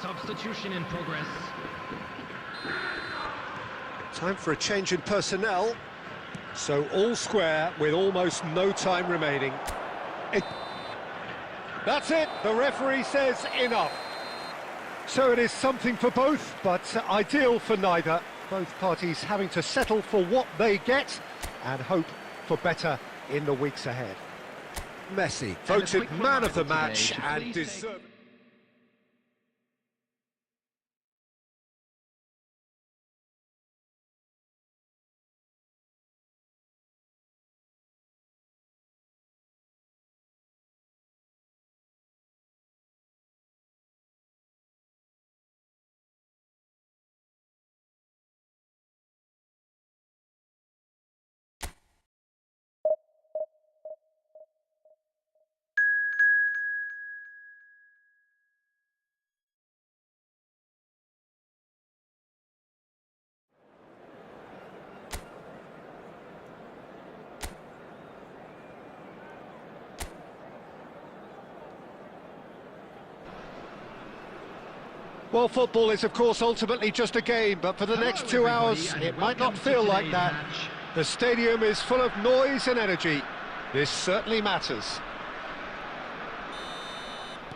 Substitution in progress. Time for a change in personnel. So all square with almost no time remaining. That's it, the referee says enough. So it is something for both, but ideal for neither. Both parties having to settle for what they get and hope for better in the weeks ahead. Messi voted man of the match and deserved. Well, football is, of course, ultimately just a game, but for the next 2 hours, it might not feel like that. The stadium is full of noise and energy. This certainly matters.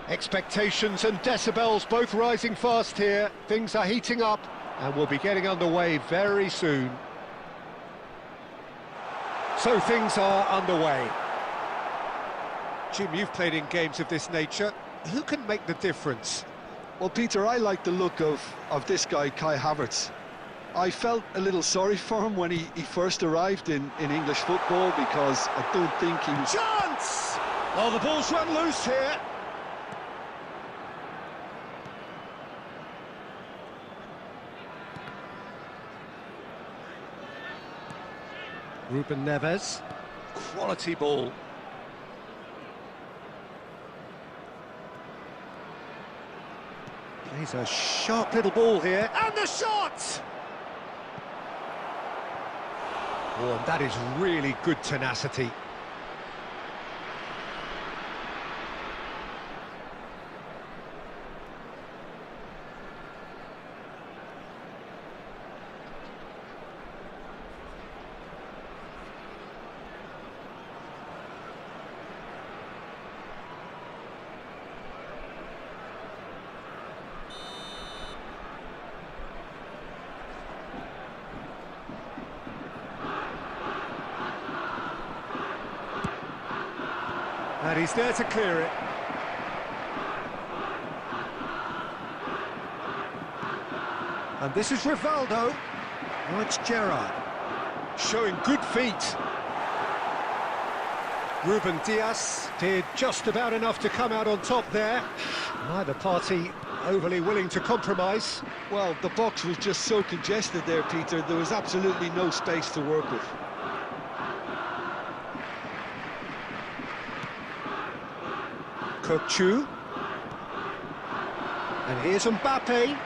Expectations and decibels both rising fast here. Things are heating up, and we'll be getting underway very soon. So things are underway. Jim, you've played in games of this nature. Who can make the difference? Well, Peter, I like the look of this guy, Kai Havertz. I felt a little sorry for him when he first arrived in English football, because I don't think he was... Chance! Oh, the ball's run loose here. Ruben Neves. Quality ball. Plays a sharp little ball here, and the shot! Oh, and that is really good tenacity. And he's there to clear it. And this is Rivaldo. Now it's Gerrard. Showing good feet. Ruben Dias did just about enough to come out on top there. Neither party overly willing to compromise. Well, the box was just so congested there, Peter. There was absolutely no space to work with. Kokchu. And here's Mbappe.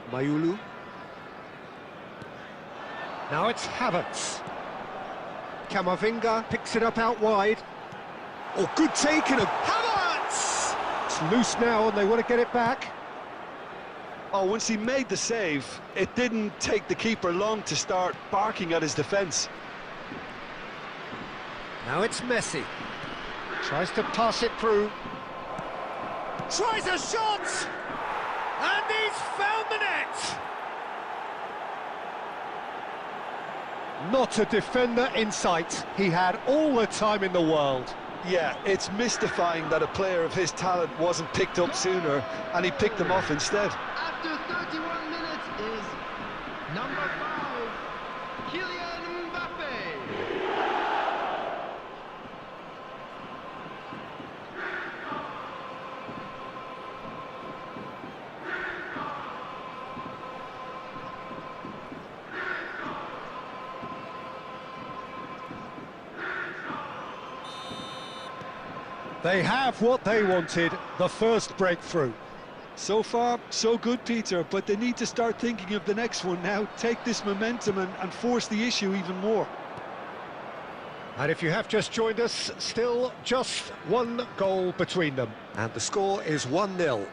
Mayulu. Now it's Havertz. Camavinga picks it up out wide. Oh, good taking of Havertz! It's loose now and they want to get it back. Oh, once he made the save, it didn't take the keeper long to start barking at his defence. Now it's Messi. Tries to pass it through. Tries a shot! And he's found the net! Not a defender in sight. He had all the time in the world. Yeah, it's mystifying that a player of his talent wasn't picked up sooner, and he picked them off instead. After 31 minutes is number 5, Kylian Mbappe. They have what they wanted, the first breakthrough. So far, so good, Peter, but they need to start thinking of the next one now. Take this momentum and force the issue even more. And if you have just joined us, still just one goal between them. And the score is 1-0.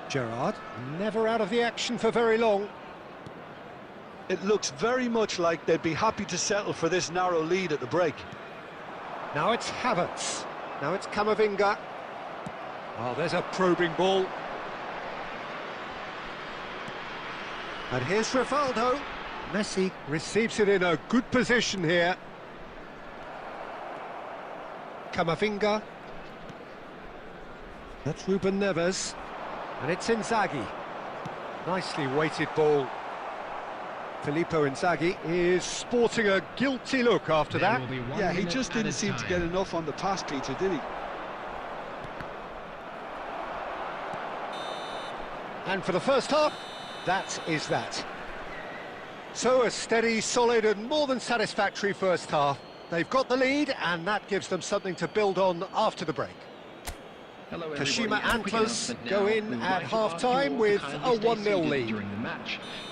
Gerrard, never out of the action for very long. It looks very much like they'd be happy to settle for this narrow lead at the break. Now it's Havertz. Now it's Camavinga. Oh, there's a probing ball. And here's Rivaldo. Messi receives it in a good position here. Camavinga. That's Ruben Neves. And it's Inzaghi. Nicely weighted ball. Filippo Inzaghi is sporting a guilty look after that. Yeah, he just didn't seem to get enough on the pass, Peter, did he? And for the first half, that is that. So a steady, solid and more than satisfactory first half. They've got the lead and that gives them something to build on after the break. Kashima Antlers go in at half-time with a 1-0 lead.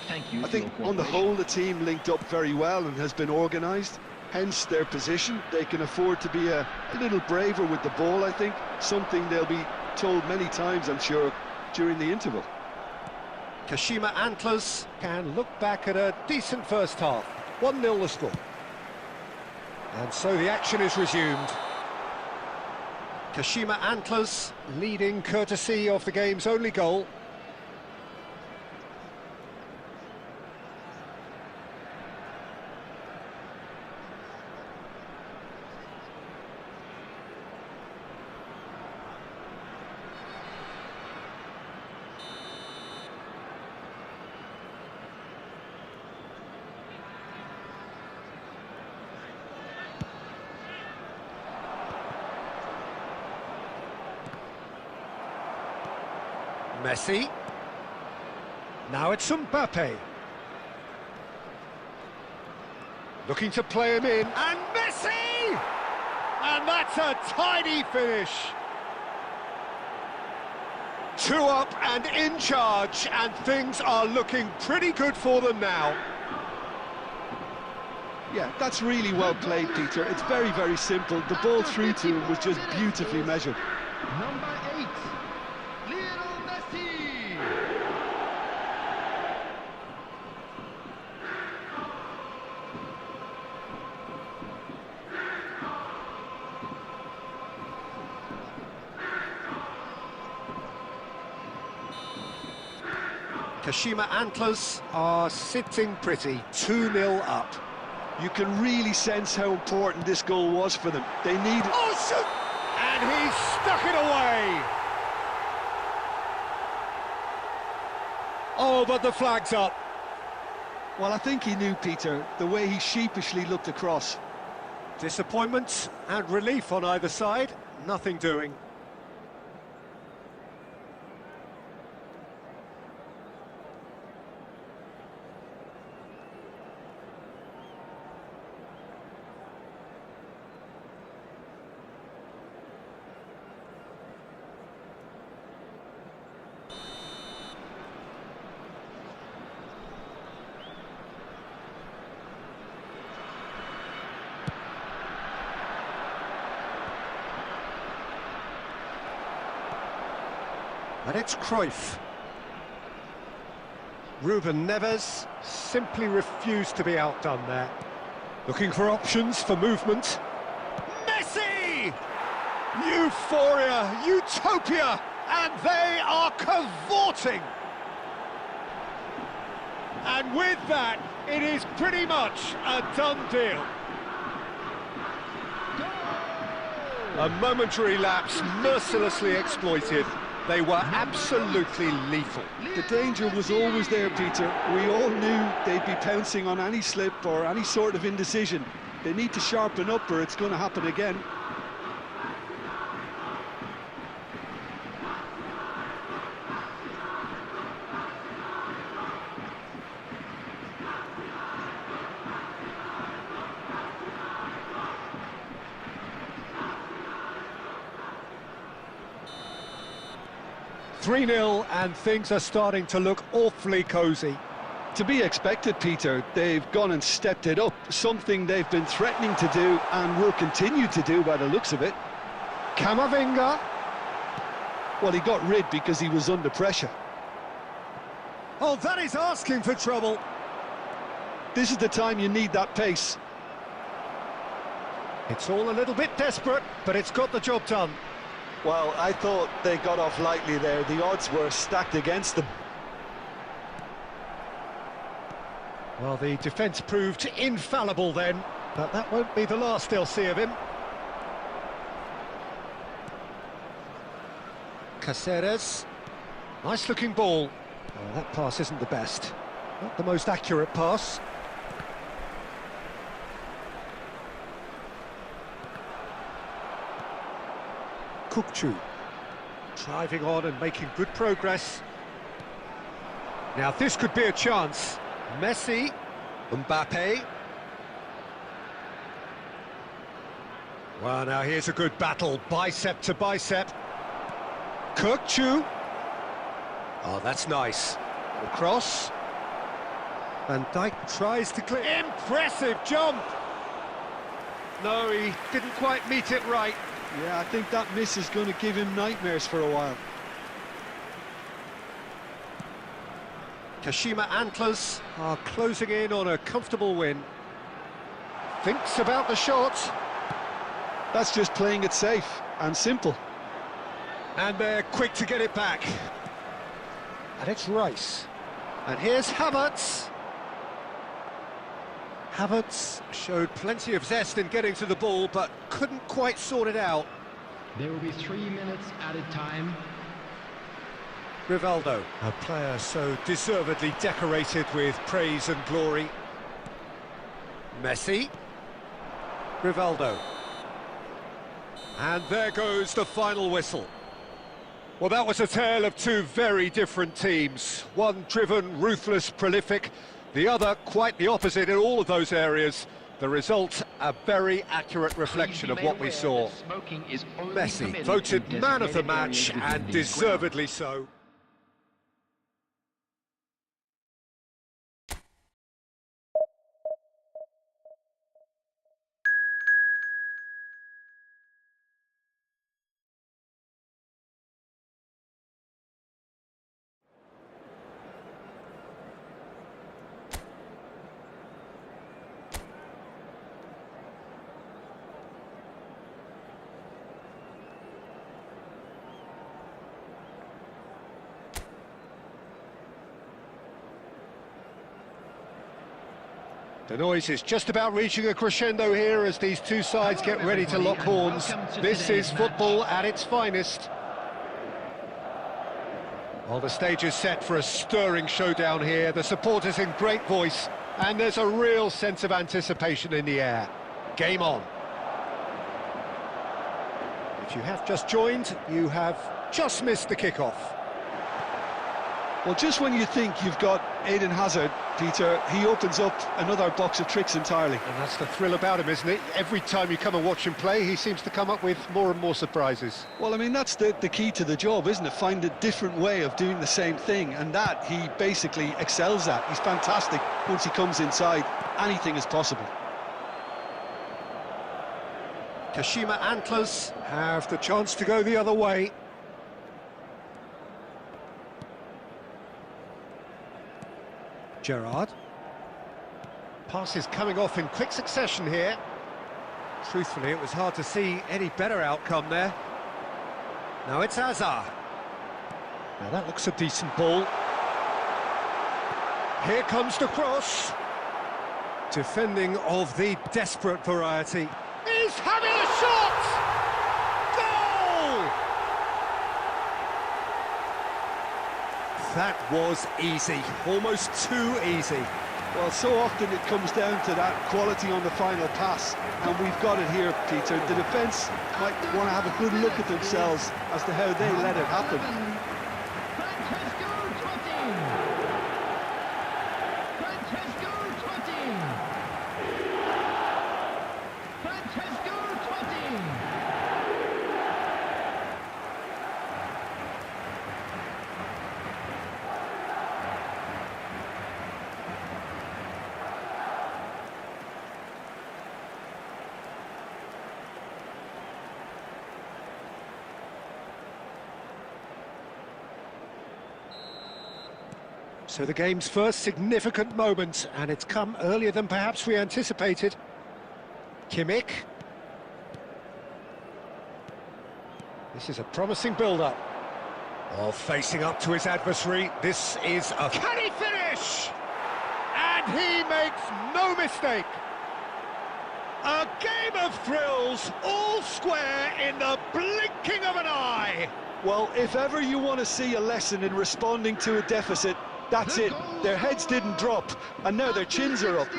I think on the whole the team linked up very well and has been organised. hence their position. They can afford to be a little braver with the ball, I think. Something they'll be told many times, I'm sure, during the interval. Kashima Antlers can look back at a decent first half. 1-0 the score. And so the action is resumed. Kashima Antlers leading courtesy of the game's only goal. Messi. Now it's Mbappe. Looking to play him in. And Messi! And that's a tidy finish. 2 up and in charge, and things are looking pretty good for them now. Yeah, that's really well played, Peter. It's very, very simple. The ball through to him was just beautifully measured. Number 8, Lionel Messi. Kashima Antlers are sitting pretty, 2-0 up. You can really sense how important this goal was for them. They need... Oh, shoot! And he's stuck it away! Oh, but the flag's up. Well, I think he knew, Peter, the way he sheepishly looked across. Disappointment and relief on either side, nothing doing. And it's Cruyff. Ruben Neves simply refused to be outdone there. Looking for options for movement. Messi! Euphoria, utopia, and they are cavorting. And with that, it is pretty much a done deal. A momentary lapse mercilessly exploited. They were absolutely lethal. The danger was always there, Peter. We all knew they'd be pouncing on any slip or any sort of indecision. They need to sharpen up or it's going to happen again. .3-0 and things are starting to look awfully cosy. To be expected, Peter. They've gone and stepped it up, something they've been threatening to do and will continue to do by the looks of it. Camavinga. Well, he got rid because he was under pressure. Oh, that is asking for trouble. This is the time you need that pace. It's all a little bit desperate, but it's got the job done. Well, I thought they got off lightly there. The odds were stacked against them. Well, the defence proved infallible then, but that won't be the last they'll see of him. Caceres. Nice-looking ball. Oh, that pass isn't the best. Not the most accurate pass. Kukçu driving on and making good progress. Now this could be a chance. Messi, Mbappe. Well, now here's a good battle, bicep to bicep. Kukçu. Oh, that's nice. The cross. Van Dijk tries to clear. Impressive jump. No, he didn't quite meet it right. Yeah, I think that miss is going to give him nightmares for a while. Kashima Antlers are closing in on a comfortable win. Thinks about the shot. That's just playing it safe and simple. And they're quick to get it back. And it's Rice. And here's Havertz. Havertz showed plenty of zest in getting to the ball, but couldn't quite sort it out. There will be 3 minutes added time. Rivaldo, a player so deservedly decorated with praise and glory. Messi. Rivaldo. And there goes the final whistle. Well, that was a tale of two very different teams. One driven, ruthless, prolific. The other quite the opposite in all of those areas. The result, a very accurate reflection of what we saw. Messi voted man of the match, and deservedly so. The noise is just about reaching a crescendo here as these two sides get ready to lock horns. This is football at its finest. Well, the stage is set for a stirring showdown here. The supporters in great voice, and there's a real sense of anticipation in the air. Game on. If you have just joined, you have just missed the kickoff. Well, just when you think you've got Eden Hazard, Peter, he opens up another box of tricks entirely. And that's the thrill about him, isn't it? Every time you come and watch him play, he seems to come up with more and more surprises. Well, I mean, that's the key to the job, isn't it? Find a different way of doing the same thing, and that he basically excels at. He's fantastic. Once he comes inside, anything is possible. Kashima Antlers have the chance to go the other way. Gerrard. Pass is coming off in quick succession here. Truthfully, it was hard to see any better outcome there. Now it's Azar. Now that looks a decent ball. Here comes the cross. Defending of the desperate variety. He's having a shot! Goal! That was easy, almost too easy. Well, so often it comes down to that quality on the final pass, and we've got it here, Peter. The defence might want to have a good look at themselves as to how they let it happen. So the game's first significant moment, and it's come earlier than perhaps we anticipated. Kimmich. This is a promising build-up. Oh, facing up to his adversary, this is a... Can he finish? And he makes no mistake. A game of thrills, all square in the blinking of an eye. Well, if ever you want to see a lesson in responding to a deficit, that's it. Their heads didn't drop, and now their chins are up.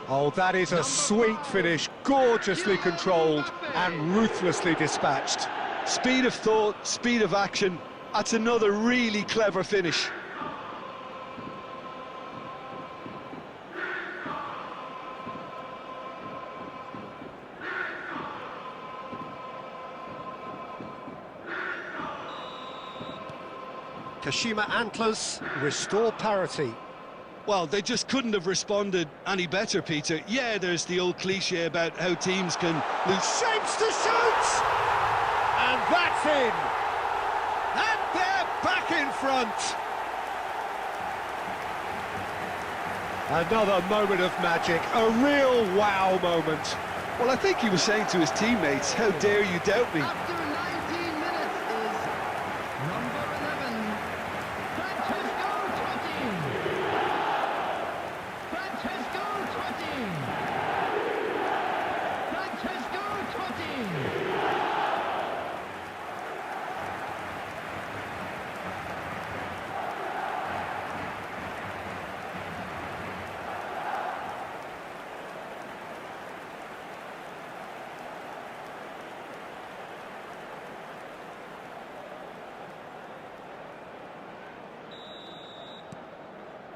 Oh, that is a sweet finish, gorgeously controlled and ruthlessly dispatched. Speed of thought, speed of action. That's another really clever finish. Kashima Antlers restore parity. Well, they just couldn't have responded any better, Peter. Yeah, there's the old cliche about how teams can lose. Shapes to shoot! And that's in! And they're back in front! Another moment of magic, a real wow moment. Well, I think he was saying to his teammates, how dare you doubt me? After 19 minutes is number 11, Francesco Totti. Francesco Totti. Francesco Totti.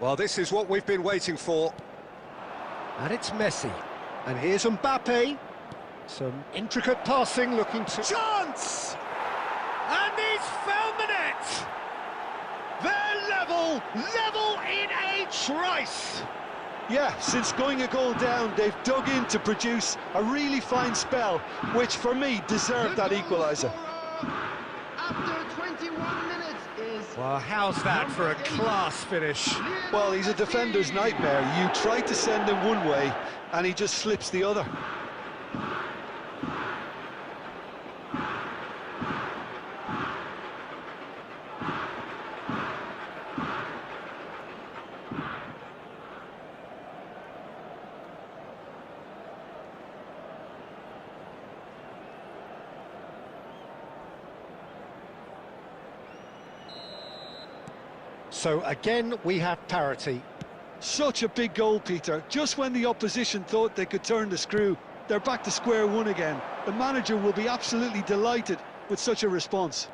Well, this is what we've been waiting for. And it's Messi. And here's Mbappe. Some intricate passing looking to... Chance! And he's found the net! They're level in a trice! Yeah, since going a goal down, they've dug in to produce a really fine spell, which for me deserved that equaliser. After 21 minutes is... Well, how's that for a class finish? Well, he's a defender's nightmare. You try to send him one way, and he just slips the other. So again, we have parity. Such a big goal, Peter. Just when the opposition thought they could turn the screw, they're back to square one again. The manager will be absolutely delighted with such a response.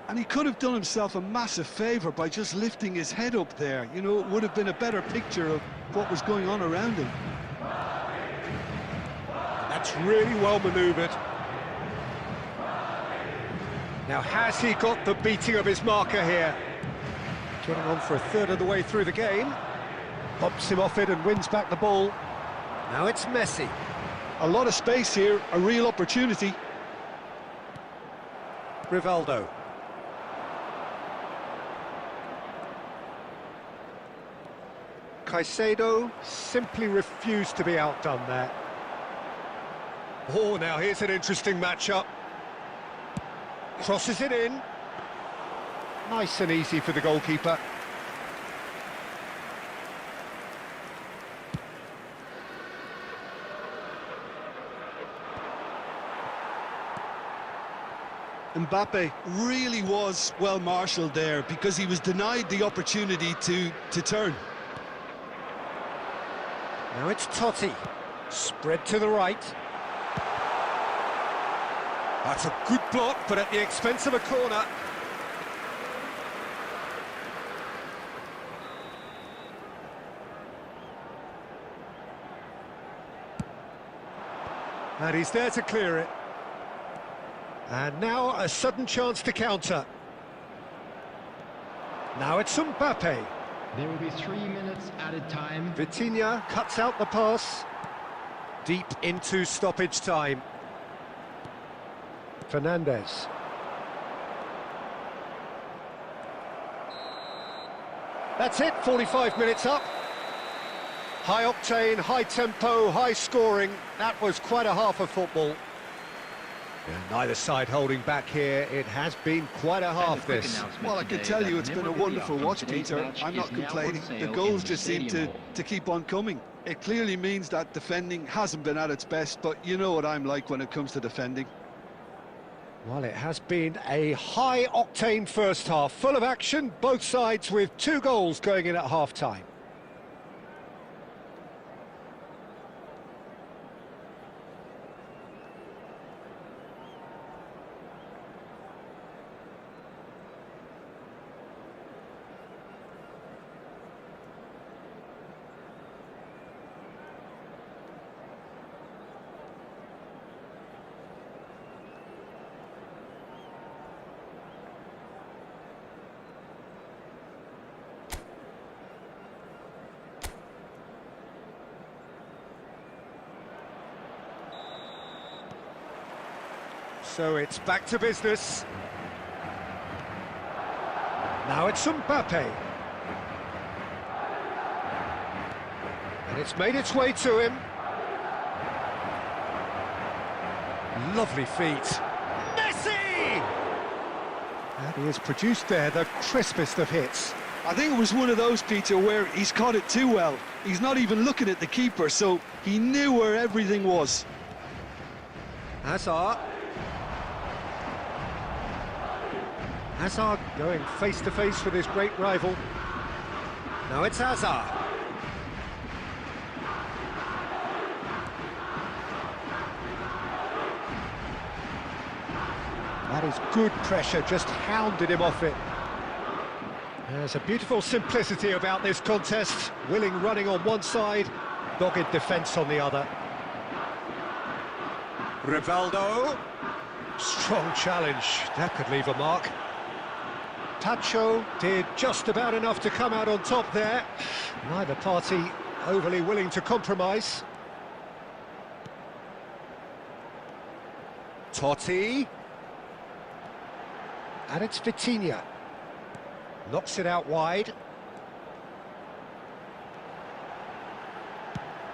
And he could have done himself a massive favour by just lifting his head up there. You know, it would have been a better picture of what was going on around him. That's really well manoeuvred. Now, has he got the beating of his marker here? Getting on for a third of the way through the game. Bumps him off it and wins back the ball. Now it's Messi. A lot of space here, a real opportunity. Rivaldo. Caicedo simply refused to be outdone there. Oh, now here's an interesting matchup. Crosses it in. Nice and easy for the goalkeeper. Mbappe really was well marshalled there because he was denied the opportunity to turn. Now it's Totti. Spread to the right. That's a good block, but at the expense of a corner. And he's there to clear it. And now a sudden chance to counter. Now it's Mbappe. There will be 3 minutes added time. Vitinha cuts out the pass. Deep into stoppage time. Fernandez. That's it, 45 minutes up. High octane, high tempo, high scoring. That was quite a half of football. And neither side holding back here. It has been quite a half, this. Well, I can tell you it's been a wonderful watch, Peter. I'm not complaining. The goals just seem to keep on coming. It clearly means that defending hasn't been at its best, but you know what I'm like when it comes to defending. Well, it has been a high-octane first half, full of action, both sides with 2 goals going in at half-time. So it's back to business. Now it's MAKAAY. And it's made its way to him. Lovely feet. Messi! And he has produced there the crispest of hits. I think it was one of those, Peter, where he's caught it too well. He's not even looking at the keeper, so he knew where everything was. Hazard. Hazard going face-to-face with his great rival. Now it's Hazard. That is good pressure, just hounded him off it. There's a beautiful simplicity about this contest. Willing running on one side, dogged defence on the other. Rivaldo. Strong challenge, that could leave a mark. Tacho did just about enough to come out on top there. Neither party overly willing to compromise. Totti. And it's Vitinha. Knocks it out wide.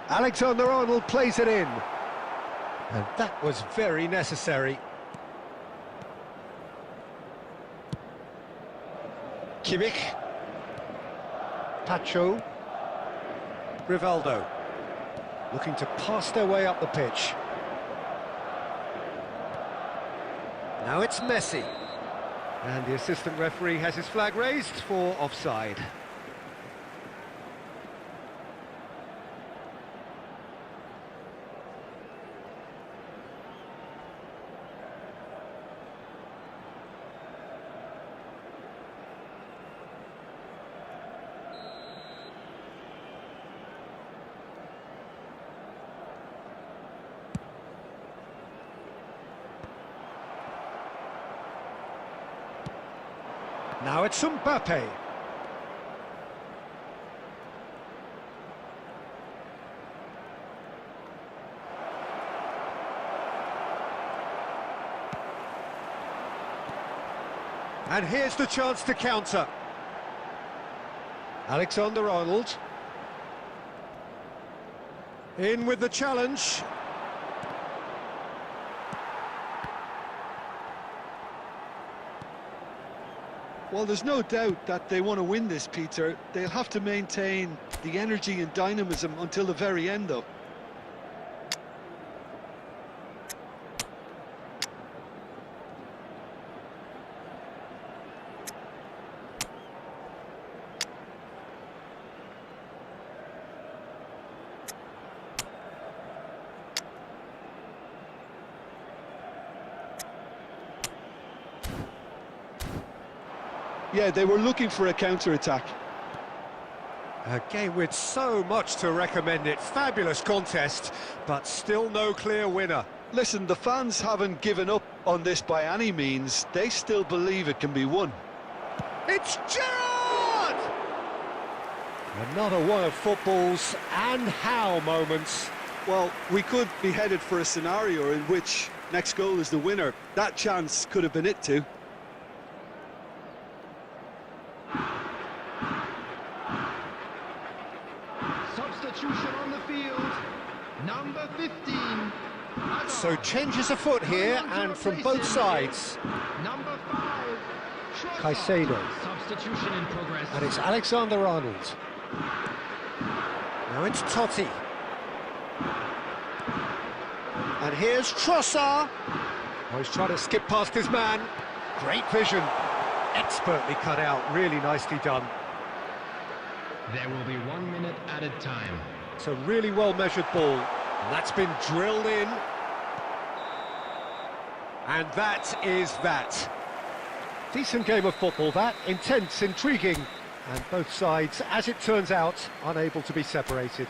Alexander-Arnold plays it in. And that was very necessary. Kimmich. Tacho. Rivaldo. Looking to pass their way up the pitch. Now it's Messi. And the assistant referee has his flag raised for offside. Now it's MAKAAY. And here's the chance to counter. Alexander-Arnold. In with the challenge. Well, there's no doubt that they want to win this, Peter. They'll have to maintain the energy and dynamism until the very end, though. Yeah, they were looking for a counter-attack. A game with so much to recommend it. Fabulous contest, but still no clear winner. Listen, the fans haven't given up on this by any means. They still believe it can be won. It's Gerrard! Another one of football's and how moments. Well, we could be headed for a scenario in which next goal is the winner. That chance could have been it too. Substitution on the field. Number 15. So changes afoot here and from both sides. Number 5. Caicedo. Substitution in progress. And it's Alexander-Arnold. Now it's Totti. And here's Trossard. Oh, he's trying to skip past his man. Great vision. Expertly cut out. Really nicely done. There will be 1 minute added time. It's a really well-measured ball. And that's been drilled in. And that is that. Decent game of football, that. Intense, intriguing. And both sides, as it turns out, unable to be separated.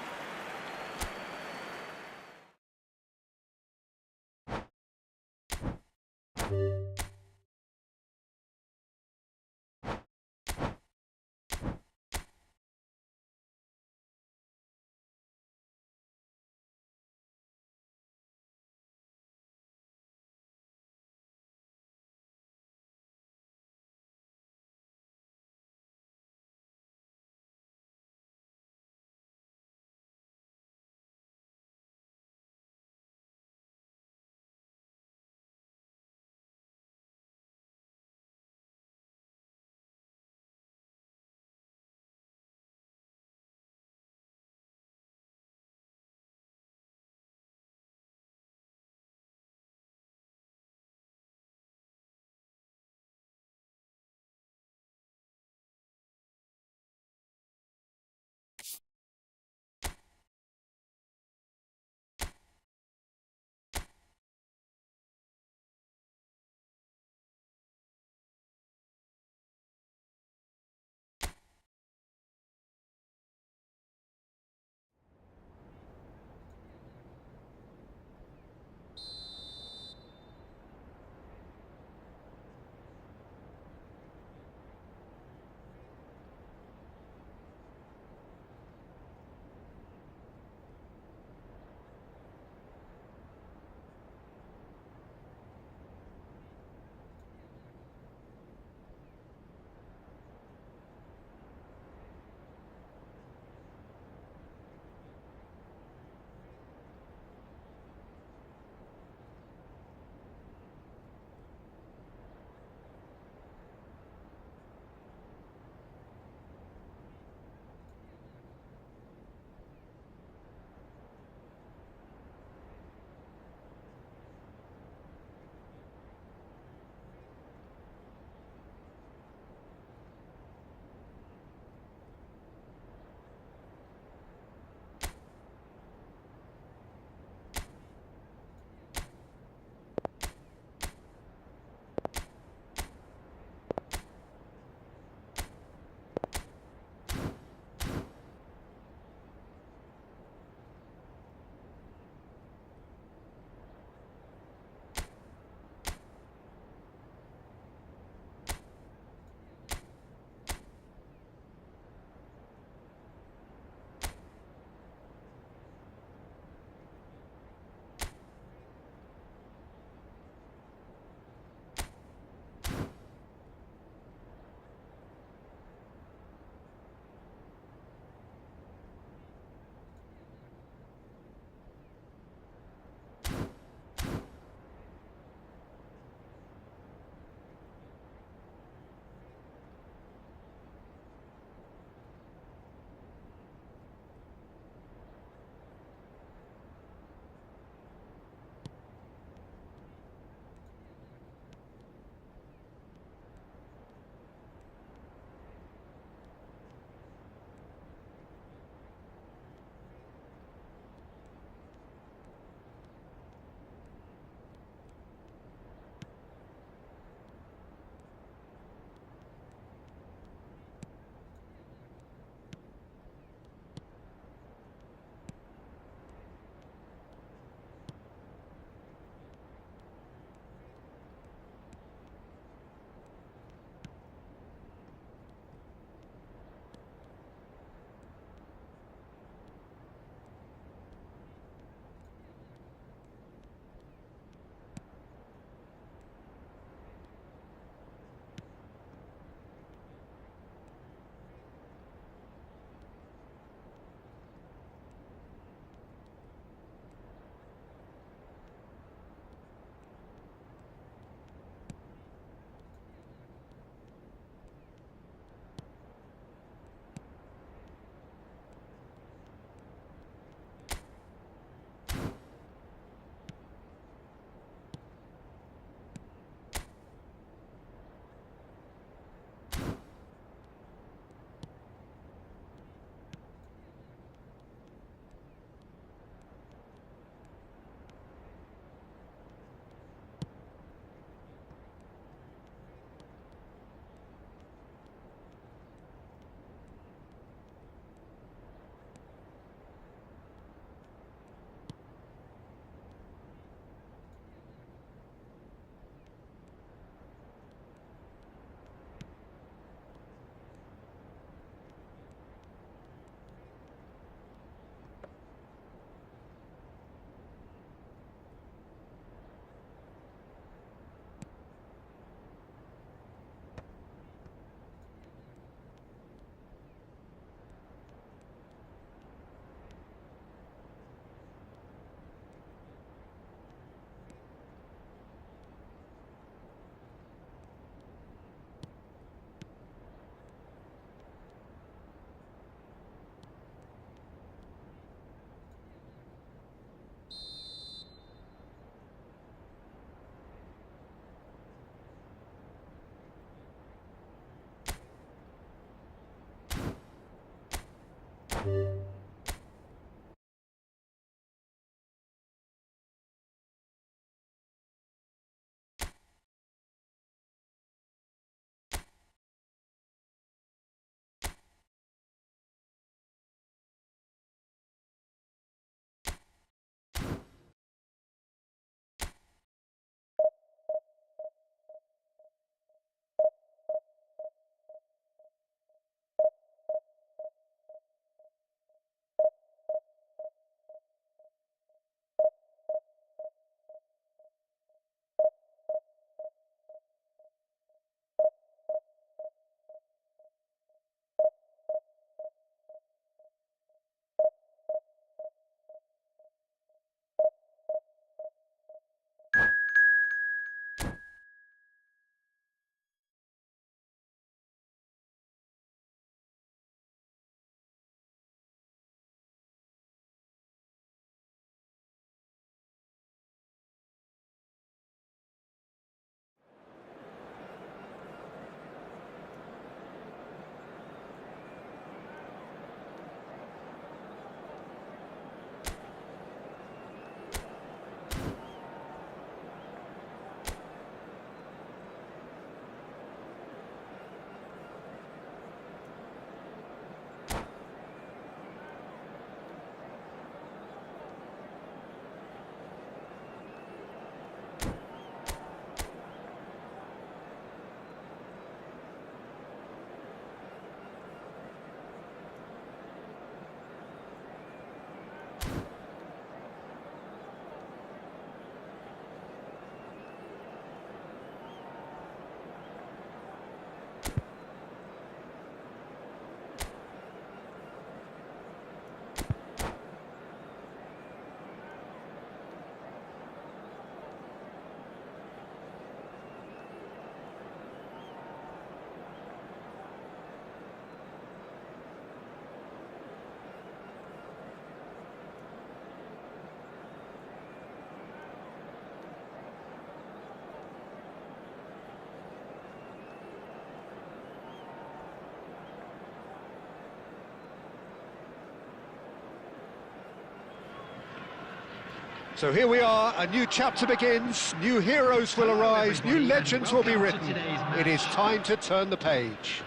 So here we are, a new chapter begins, new heroes will arise, new legends will be written. It is time to turn the page.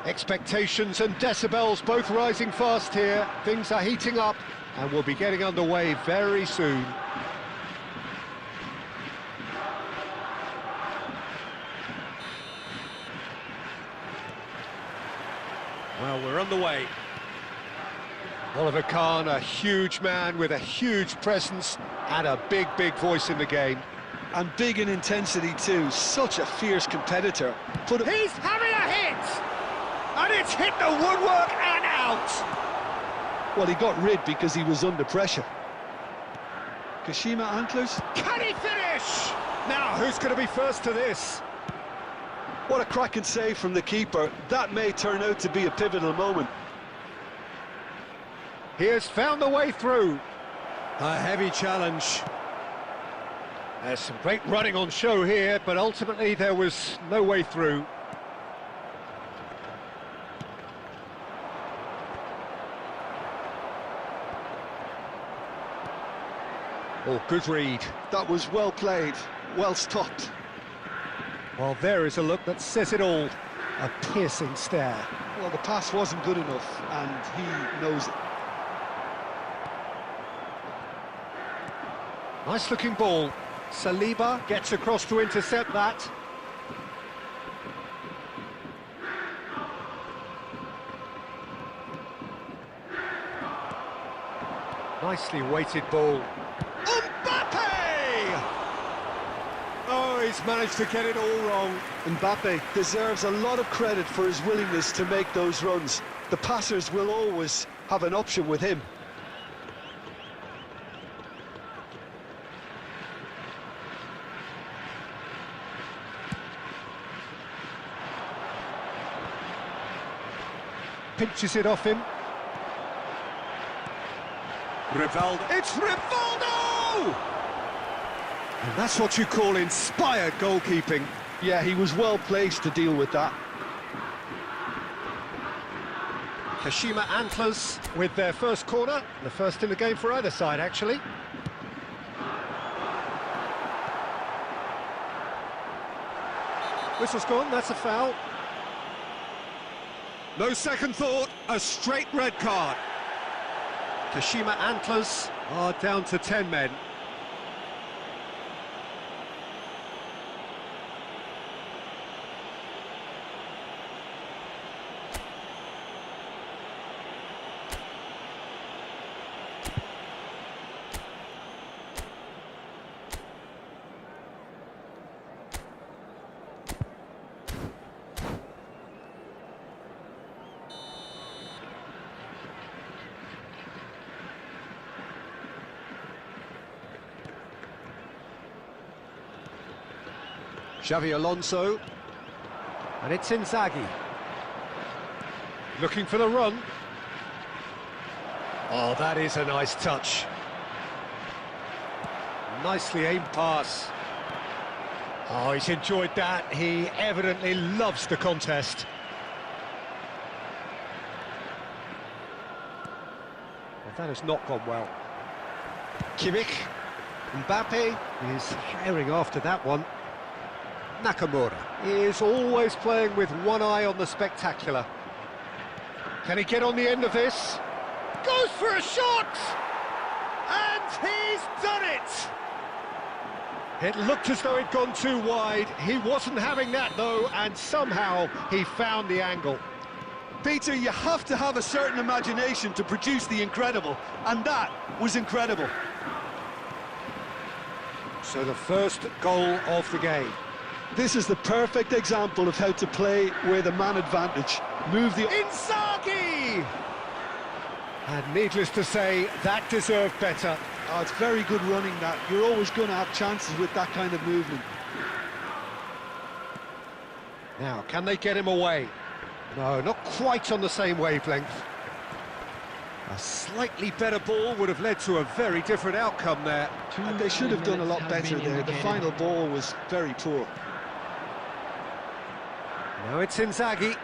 Expectations and decibels both rising fast here. Things are heating up and we'll be getting underway very soon. Well, we're on the way. Oliver Kahn, a huge man with a huge presence and a big, big voice in the game. And big in intensity too, such a fierce competitor. He's having a hit! And it's hit the woodwork and out! Well, he got rid because he was under pressure. Kashima Antlers. Can he finish? Now, who's going to be first to this? What a cracking save from the keeper. That may turn out to be a pivotal moment. He has found the way through. A heavy challenge. There's some great running on show here, but ultimately there was no way through. Oh, good read. That was well played, well stopped. Well, there is a look that says it all. A piercing stare. Well, the pass wasn't good enough, and he knows it. Nice-looking ball. Saliba gets across to intercept that. Nicely weighted ball. Mbappe! Oh, he's managed to get it all wrong. Mbappe deserves a lot of credit for his willingness to make those runs. The passers will always have an option with him. Pinches it off him. Rivaldo. It's Rivaldo! And that's what you call inspired goalkeeping. Yeah, he was well placed to deal with that. Kashima Antlers with their first corner, the first in the game for either side, actually. Whistle's gone, that's a foul. No second thought, a straight red card. Kashima Antlers are down to 10 men. Xavi Alonso, and it's Inzaghi, looking for the run. Oh, that is a nice touch. Nicely aimed pass. Oh, he's enjoyed that. He evidently loves the contest. Well, that has not gone well. Kimmich, Mbappe is firing after that one. Nakamura is always playing with one eye on the spectacular. Can he get on the end of this? Goes for a shot! And he's done it! It looked as though it'd gone too wide. He wasn't having that, though, and somehow he found the angle. Peter, you have to have a certain imagination to produce the incredible, and that was incredible. So the first goal of the game. This is the perfect example of how to play with a man advantage. Move the... Inzaghi! And needless to say, that deserved better. Oh, it's very good running, that. You're always going to have chances with that kind of movement. Now, can they get him away? No, not quite on the same wavelength. A slightly better ball would have led to a very different outcome there. They should have done a lot better there. The final ball was very poor. Now it's Inzaghi.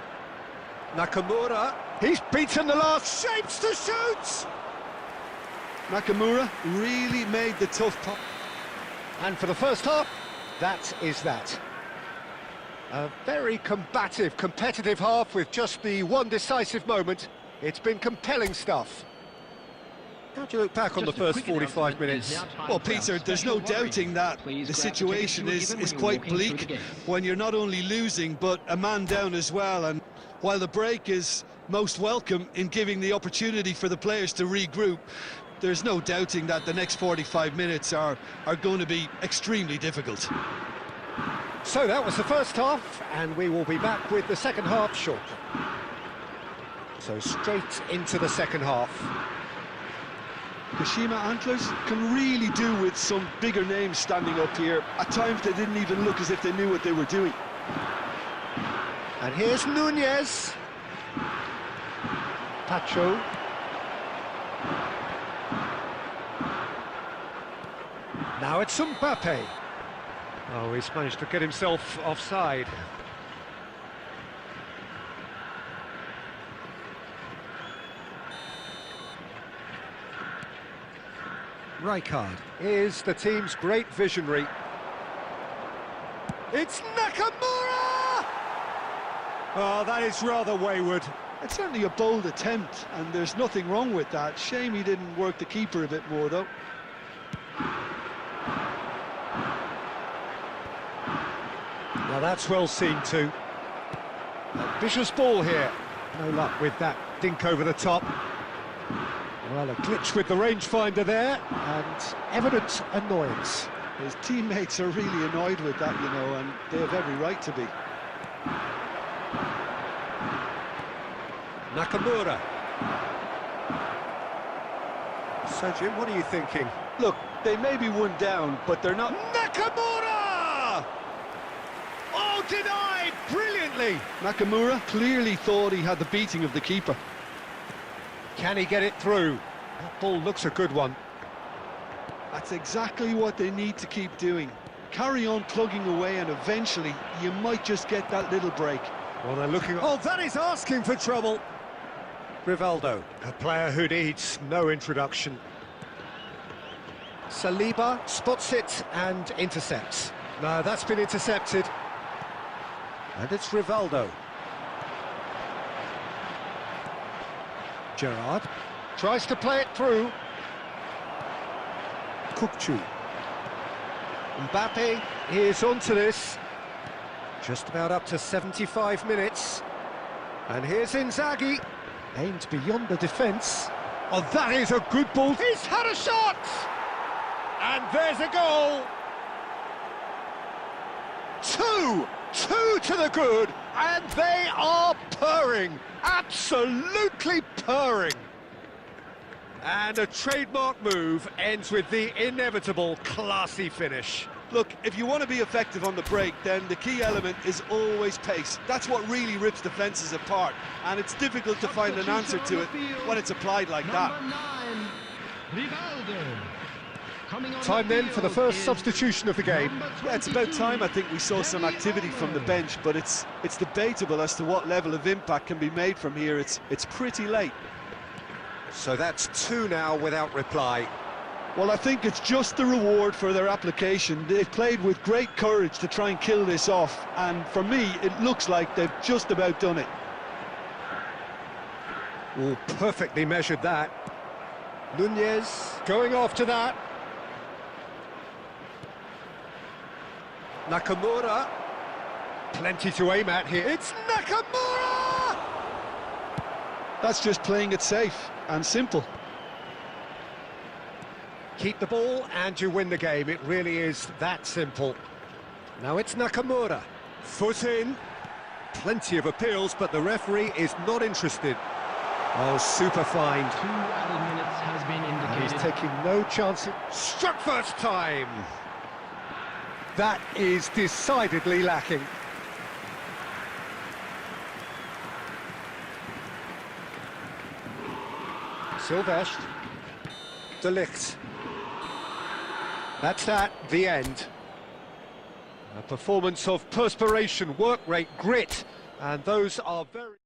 Nakamura. He's beaten the last shapes to shoot! Nakamura really made the tough part. And for the first half, that is that. A very combative, competitive half with just the one decisive moment. It's been compelling stuff. How do you look back on the first 45 minutes? Well, Peter, there's no doubting that the situation is quite bleak when you're not only losing, but a man down as well. And while the break is most welcome in giving the opportunity for the players to regroup, there's no doubting that the next 45 minutes are going to be extremely difficult. So that was the first half, and we will be back with the second half shortly. So straight into the second half. Kashima Antlers can really do with some bigger names standing up here. At times they didn't even look as if they knew what they were doing. And here's Nunez. Pacho. Now it's Mbappe. Oh, he's managed to get himself offside. Rijkaard is the team's great visionary. It's Nakamura! Oh, that is rather wayward. It's certainly a bold attempt, and there's nothing wrong with that. Shame he didn't work the keeper a bit more, though. Now that's well seen too. A vicious ball here. No luck with that dink over the top. Well, a glitch with the rangefinder there, and evident annoyance. His teammates are really annoyed with that, you know, and they have every right to be. Nakamura. So, Jim, what are you thinking? Look, they may be one down, but they're not... Nakamura! Oh, denied brilliantly! Nakamura clearly thought he had the beating of the keeper. Can he get it through? That ball looks a good one. That's exactly what they need to keep doing. Carry on plugging away, and eventually you might just get that little break. Well, they're looking... Oh, that is asking for trouble! Rivaldo, a player who needs no introduction. Saliba spots it and intercepts. No, that's been intercepted. And it's Rivaldo. Gerrard tries to play it through. Kukçu. Mbappe is onto this. Just about up to 75 minutes. And here's Inzaghi. Aimed beyond the defence. Oh, that is a good ball. He's had a shot! And there's a goal. Two to the good, and they are purring, absolutely purring. And a trademark move ends with the inevitable classy finish. Look, if you want to be effective on the break, then the key element is always pace. That's what really rips defences apart, and it's difficult to find an answer to it when it's applied like that. Time then for the first substitution of the game. Yeah, it's about time I think we saw some activity from the bench, but it's debatable as to what level of impact can be made from here. It's pretty late. So that's two now without reply. Well, I think it's just the reward for their application. They've played with great courage to try and kill this off, and for me, it looks like they've just about done it. Oh, perfectly measured that. Nunez going after that. Nakamura. Plenty to aim at here. It's Nakamura! That's just playing it safe and simple. Keep the ball and you win the game. It really is that simple. Now it's Nakamura. Foot in. Plenty of appeals, but the referee is not interested. Oh, super find. 2 added minutes has been indicated. He's taking no chances. Struck first time. That is decidedly lacking. Silvestre. De Ligt. That's that, the end. A performance of perspiration, work rate, grit, and those are very...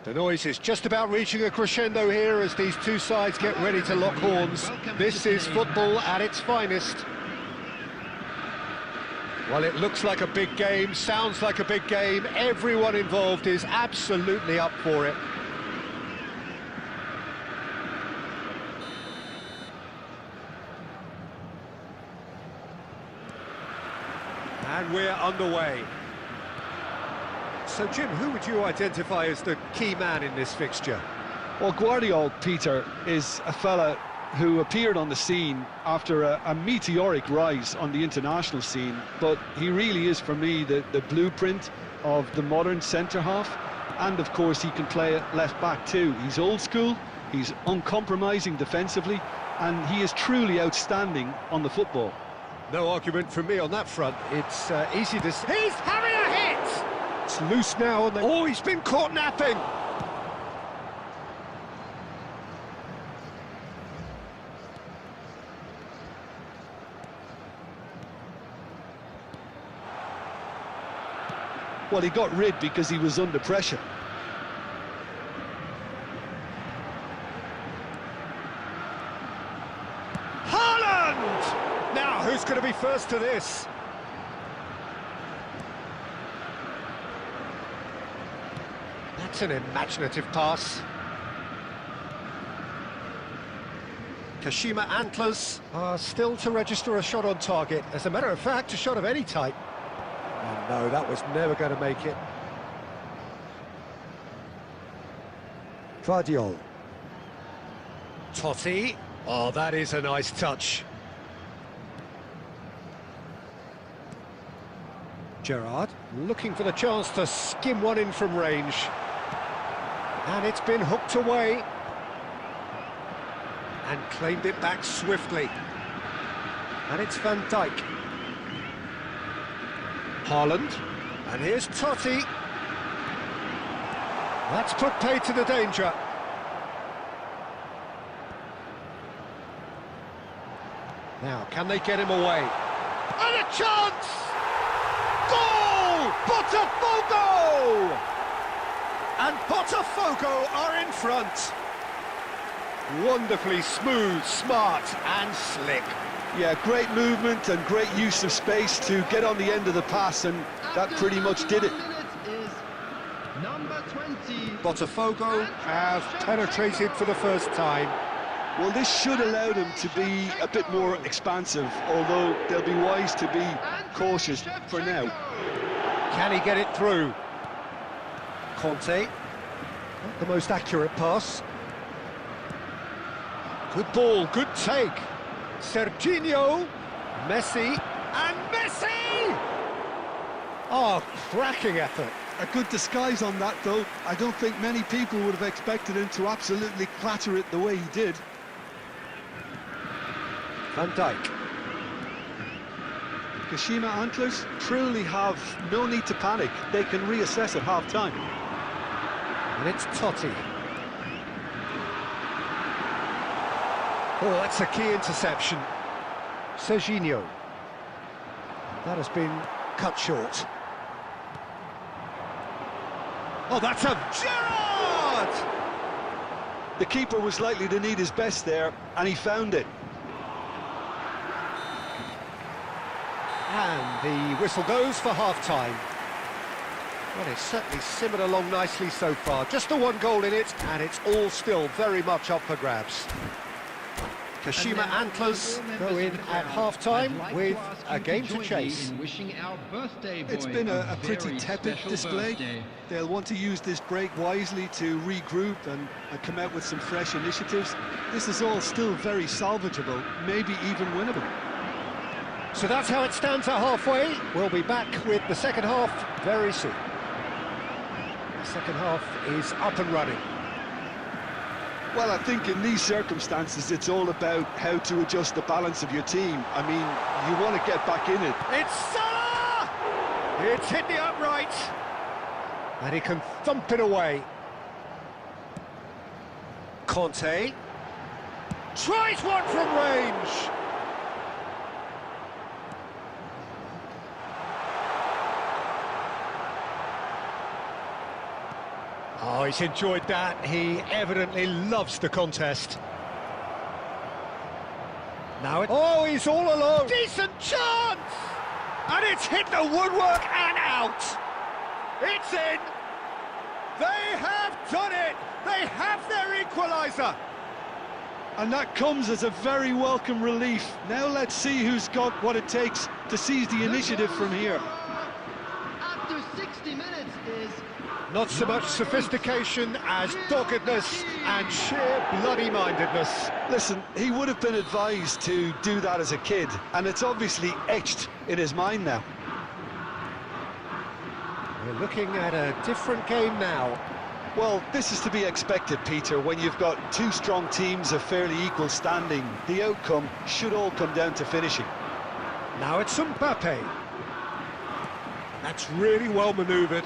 The noise is just about reaching a crescendo here as these two sides get ready to lock horns. This is football at its finest. Well, it looks like a big game, sounds like a big game. Everyone involved is absolutely up for it. And we're underway. So, Jim, who would you identify as the key man in this fixture? Well, Guardiola, Peter, is a fella who appeared on the scene after a meteoric rise on the international scene, but he really is, for me, the blueprint of the modern centre-half, and of course he can play at left-back too. He's old school, he's uncompromising defensively, and he is truly outstanding on the football. No argument from me on that front. It's easy to see. He's having a hit! It's loose now, and oh, he's been caught napping! Well, he got rid because he was under pressure. Haaland! Now, who's going to be first to this? That's an imaginative pass. Kashima Antlers are still to register a shot on target. As a matter of fact, a shot of any type. Oh no, that was never going to make it. Guardiola. Totti. Oh, that is a nice touch. Gerrard looking for the chance to skim one in from range. And it's been hooked away. And claimed it back swiftly. And it's Van Dijk. Haaland, and here's Totti. That's put paid to the danger. Now, can they get him away? And a chance! Goal! Botafogo! And Botafogo are in front. Wonderfully smooth, smart and slick. Yeah, great movement and great use of space to get on the end of the pass, and that pretty much did it. Number 20. Botafogo have penetrated for the first time. Well, this should allow them to be a bit more expansive, although they'll be wise to be cautious for now. Can he get it through? Conte, not the most accurate pass. Good ball, good take. Serginho, Messi, and Messi! Oh, cracking effort. A good disguise on that, though. I don't think many people would have expected him to absolutely clatter it the way he did. Van Dijk. Kashima Antlers truly have no need to panic. They can reassess at half-time. And it's Totti. Oh, that's a key interception. Serginho. That has been cut short. Oh, that's a Gerrard! The keeper was likely to need his best there, and he found it. And the whistle goes for half-time. Well, it's certainly simmered along nicely so far. Just the one goal in it, and it's all still very much up for grabs. Kashima Antlers go in at half-time with a game to chase. It's been a pretty tepid display. They'll want to use this break wisely to regroup and come out with some fresh initiatives. This is all still very salvageable, maybe even winnable. So that's how it stands at halfway. We'll be back with the second half very soon. The second half is up and running. Well, I think in these circumstances, it's all about how to adjust the balance of your team. I mean, you want to get back in it. It's Salah! It's hit the upright. And he can thump it away. Conte. Tries one from range. Oh, he's enjoyed that. He evidently loves the contest. Now it... Oh, he's all alone. Decent chance! And it's hit the woodwork and out. It's in. They have done it. They have their equaliser. And that comes as a very welcome relief. Now let's see who's got what it takes to seize the initiative from here. After 60 minutes is... Not so much sophistication as doggedness and sheer bloody-mindedness. Listen, he would have been advised to do that as a kid, and it's obviously etched in his mind now. We're looking at a different game now. Well, this is to be expected, Peter. When you've got two strong teams of fairly equal standing, the outcome should all come down to finishing. Now it's MAKAAY. That's really well manoeuvred.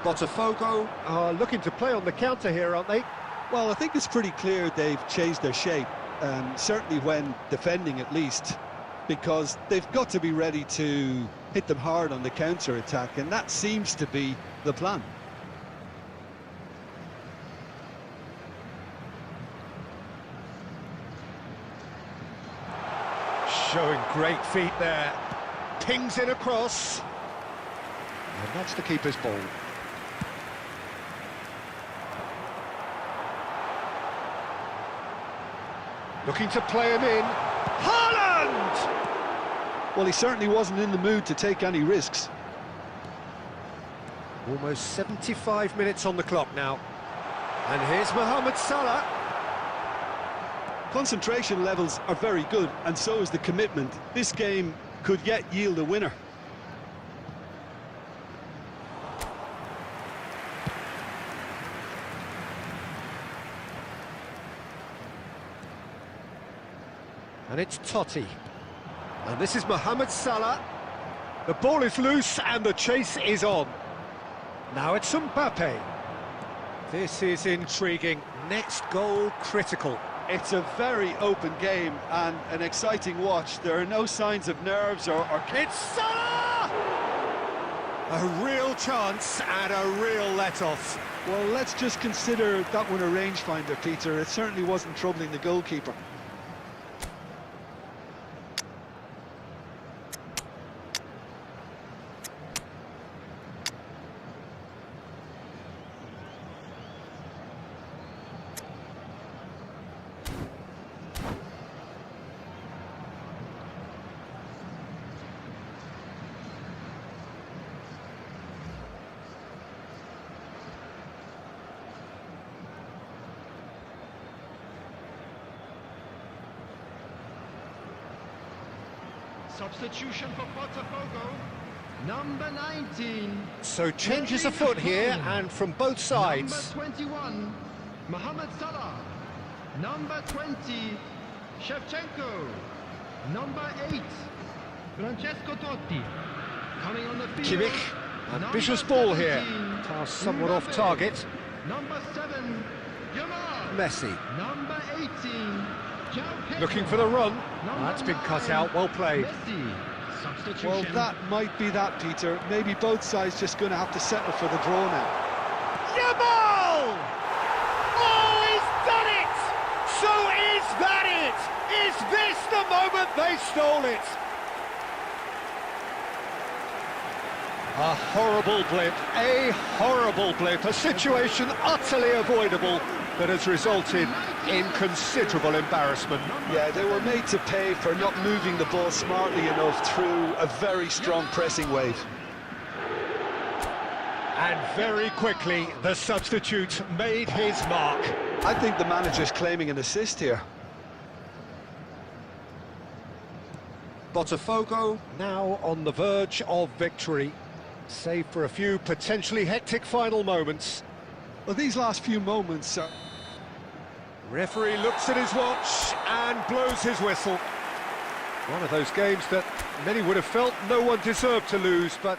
Botafogo are looking to play on the counter here, aren't they? Well, I think it's pretty clear they've changed their shape, certainly when defending at least, because they've got to be ready to hit them hard on the counter-attack, and that seems to be the plan. Showing great feet there. Pings it across. And that's the keeper's ball. Looking to play him in. Haaland! Well, he certainly wasn't in the mood to take any risks. Almost 75 minutes on the clock now. And here's Mohamed Salah. Concentration levels are very good, and so is the commitment. This game could yet yield a winner. And it's Totti. And this is Mohamed Salah. The ball is loose and the chase is on. Now it's MAKAAY. This is intriguing. Next goal critical. It's a very open game and an exciting watch. There are no signs of nerves or... It's Salah! A real chance and a real let-off. Well, let's just consider that one a rangefinder, Peter. It certainly wasn't troubling the goalkeeper. Substitution for Botafogo. Number 19. So changes afoot here and from both sides. Number 21, Mohamed Salah. Number 20, Shevchenko. Number 8, Francesco Totti. Coming on the field. Kimmich, ambitious ball here. Pass somewhat off target. Number 7, Yamal. Messi. Number 18, João Pedro. Looking for the run. Number That's been cut 9, out, well played. Messi. Substitution. Well, that might be that, Peter. Maybe both sides just going to have to settle for the draw now. Yamal! Oh, he's done it! So is that it? Is this the moment they stole it? A horrible blip, a situation utterly avoidable that has resulted in considerable embarrassment. Yeah, they were made to pay for not moving the ball smartly enough through a very strong pressing wave. And very quickly, the substitute made his mark. I think the manager's claiming an assist here. Botafogo now on the verge of victory, save for a few potentially hectic final moments. Well, these last few moments are... Referee looks at his watch and blows his whistle. One of those games that many would have felt no one deserved to lose, but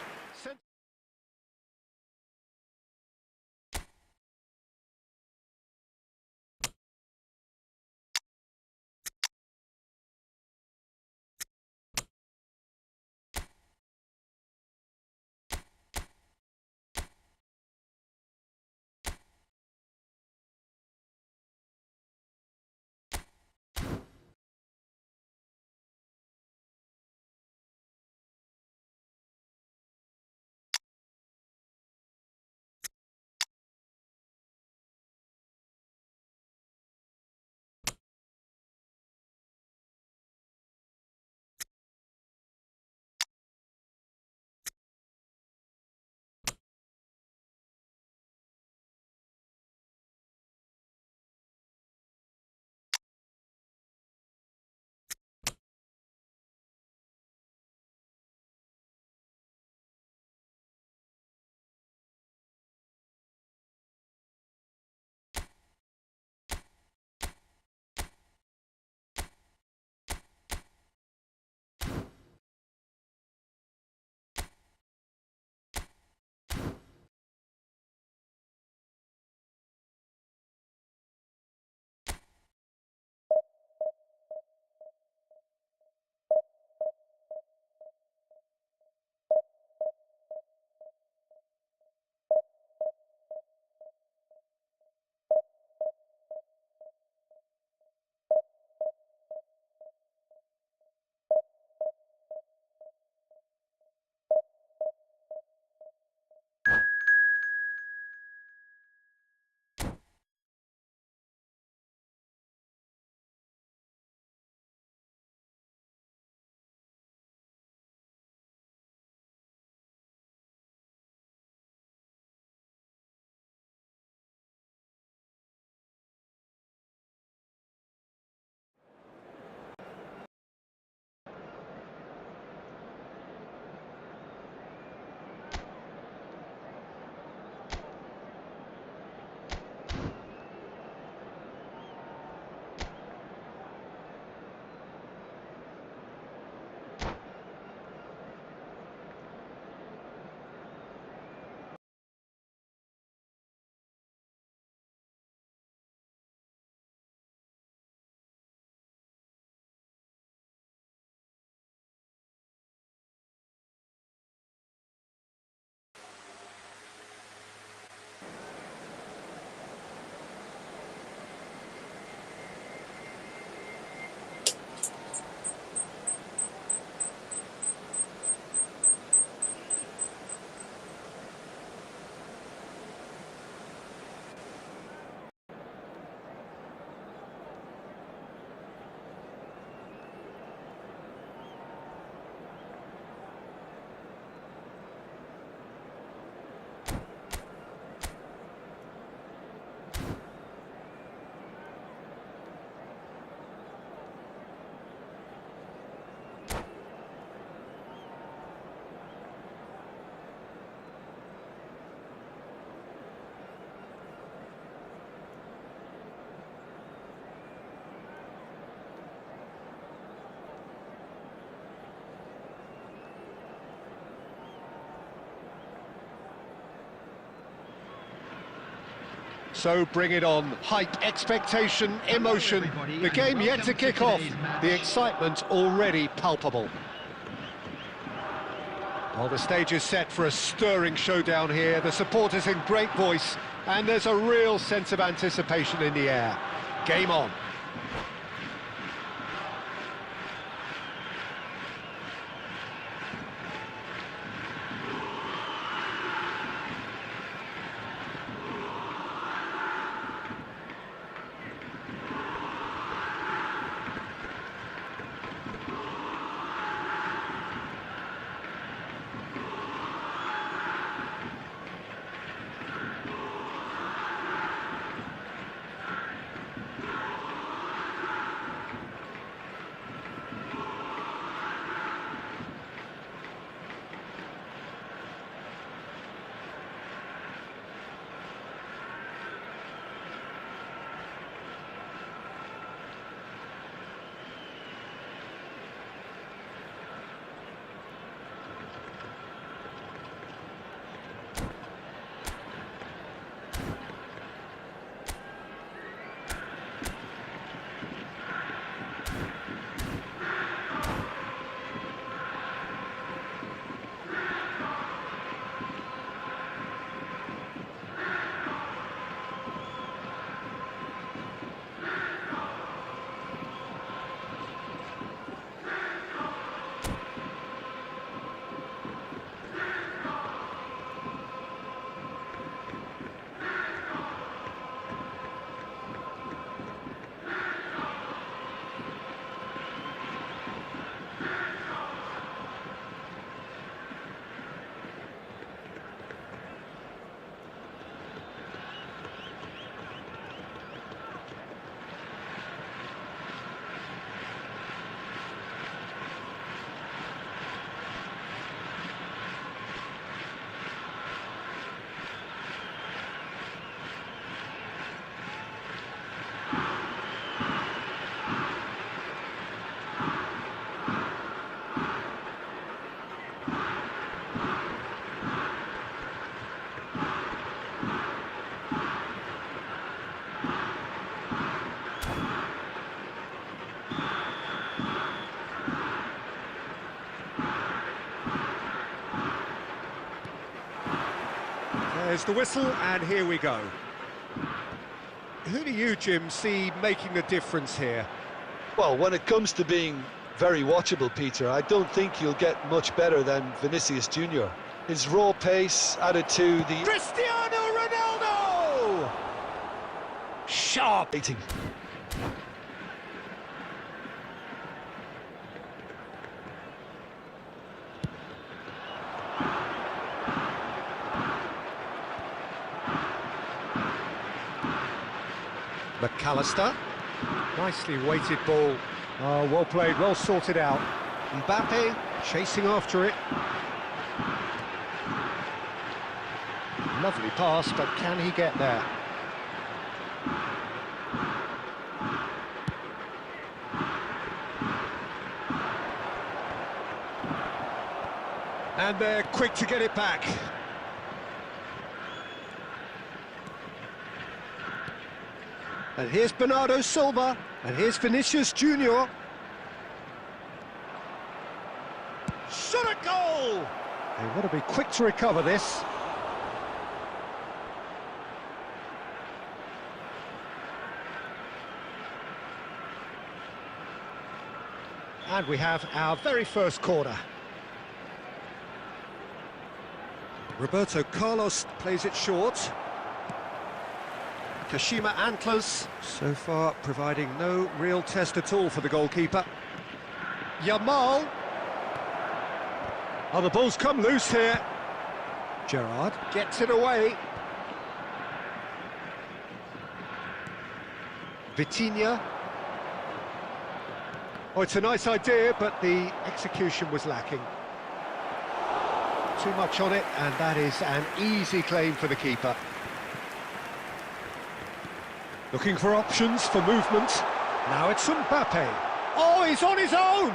So bring it on. Hype, expectation, emotion. The game yet to kick off. The excitement already palpable. Well, the stage is set for a stirring showdown here. The supporters in great voice, and there's a real sense of anticipation in the air. Game on. There's the whistle, and here we go. Who do you, Jim, see making the difference here? Well, when it comes to being very watchable, Peter, I don't think you'll get much better than Vinicius Junior. His raw pace added to the... Cristiano Ronaldo! Sharp! McAllister, nicely weighted ball. Oh, well played, well sorted out. Mbappe chasing after it. Lovely pass, but can he get there? And they're quick to get it back. And here's Bernardo Silva, and here's Vinicius Junior. Shot a goal! They've got to be quick to recover this. And we have our very first corner. Roberto Carlos plays it short. Kashima Antlers, so far providing no real test at all for the goalkeeper. Yamal. Oh, the ball's come loose here. Gerrard gets it away. Vitinha. Oh, it's a nice idea, but the execution was lacking. Too much on it, and that is an easy claim for the keeper. Looking for options for movement. Now it's Mbappe. Oh, he's on his own!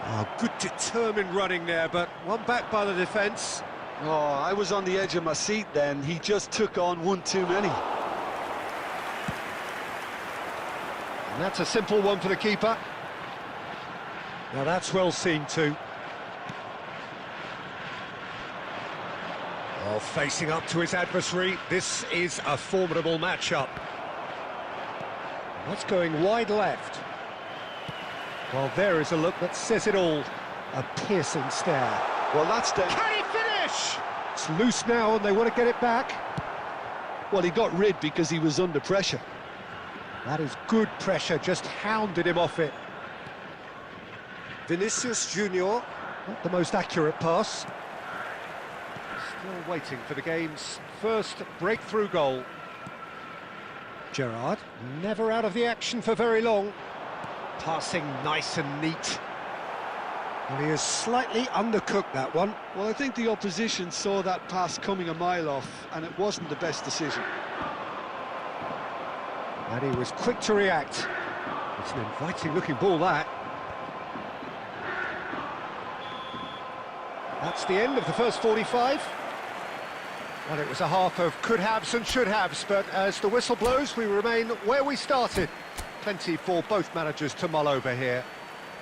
Oh, good determined running there, but one back by the defence. Oh, I was on the edge of my seat then. He just took on one too many. And that's a simple one for the keeper. Now that's well seen too. Oh, facing up to his adversary, this is a formidable matchup. That's going wide left. Well, there is a look that says it all. A piercing stare. Well, that's done. Can he finish? It's loose now and they want to get it back. Well, he got rid because he was under pressure. That is good pressure, just hounded him off it. Vinicius Junior, not the most accurate pass. Still waiting for the game's first breakthrough goal. Gerrard, never out of the action for very long. Passing nice and neat. Well, he has slightly undercooked that one. Well, I think the opposition saw that pass coming a mile off, and it wasn't the best decision. And he was quick to react. It's an inviting-looking ball, that. That's the end of the first 45. Well, it was a half of could-haves and should-haves, but as the whistle blows, we remain where we started. Plenty for both managers to mull over here.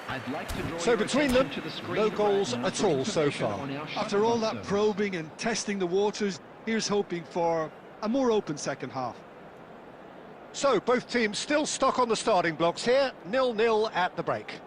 I'd like to draw So your between attention them, to the screen no goals right now at for all so information far. on our After all that shuttle probing and testing the waters, here's hoping for a more open second half. So, both teams still stuck on the starting blocks here, 0-0 at the break.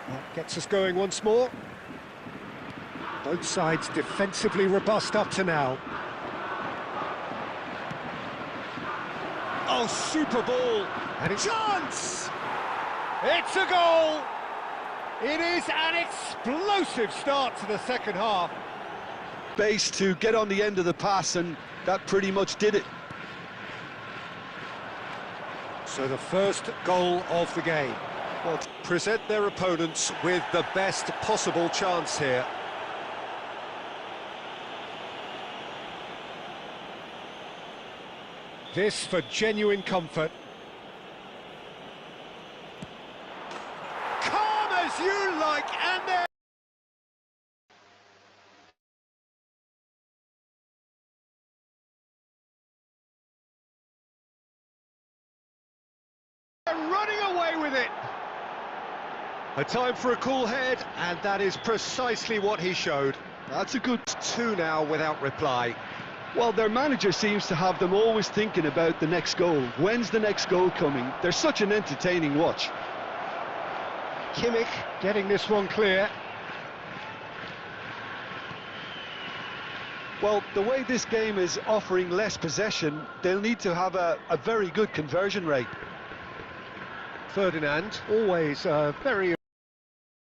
That gets us going once more. Both sides defensively robust up to now. Oh, super ball! And it's chance! It's a goal! It is an explosive start to the second half. Base to get on the end of the pass, and that pretty much did it. So the first goal of the game. Well, present their opponents with the best possible chance here. This for genuine comfort. Calm as you like, and there. They're running away with it. A time for a cool head, and that is precisely what he showed. That's a good... 2 now without reply. Well, their manager seems to have them always thinking about the next goal. When's the next goal coming? They're such an entertaining watch. Kimmich getting this one clear. Well, the way this game is offering less possession, they'll need to have a very good conversion rate. Ferdinand, always a very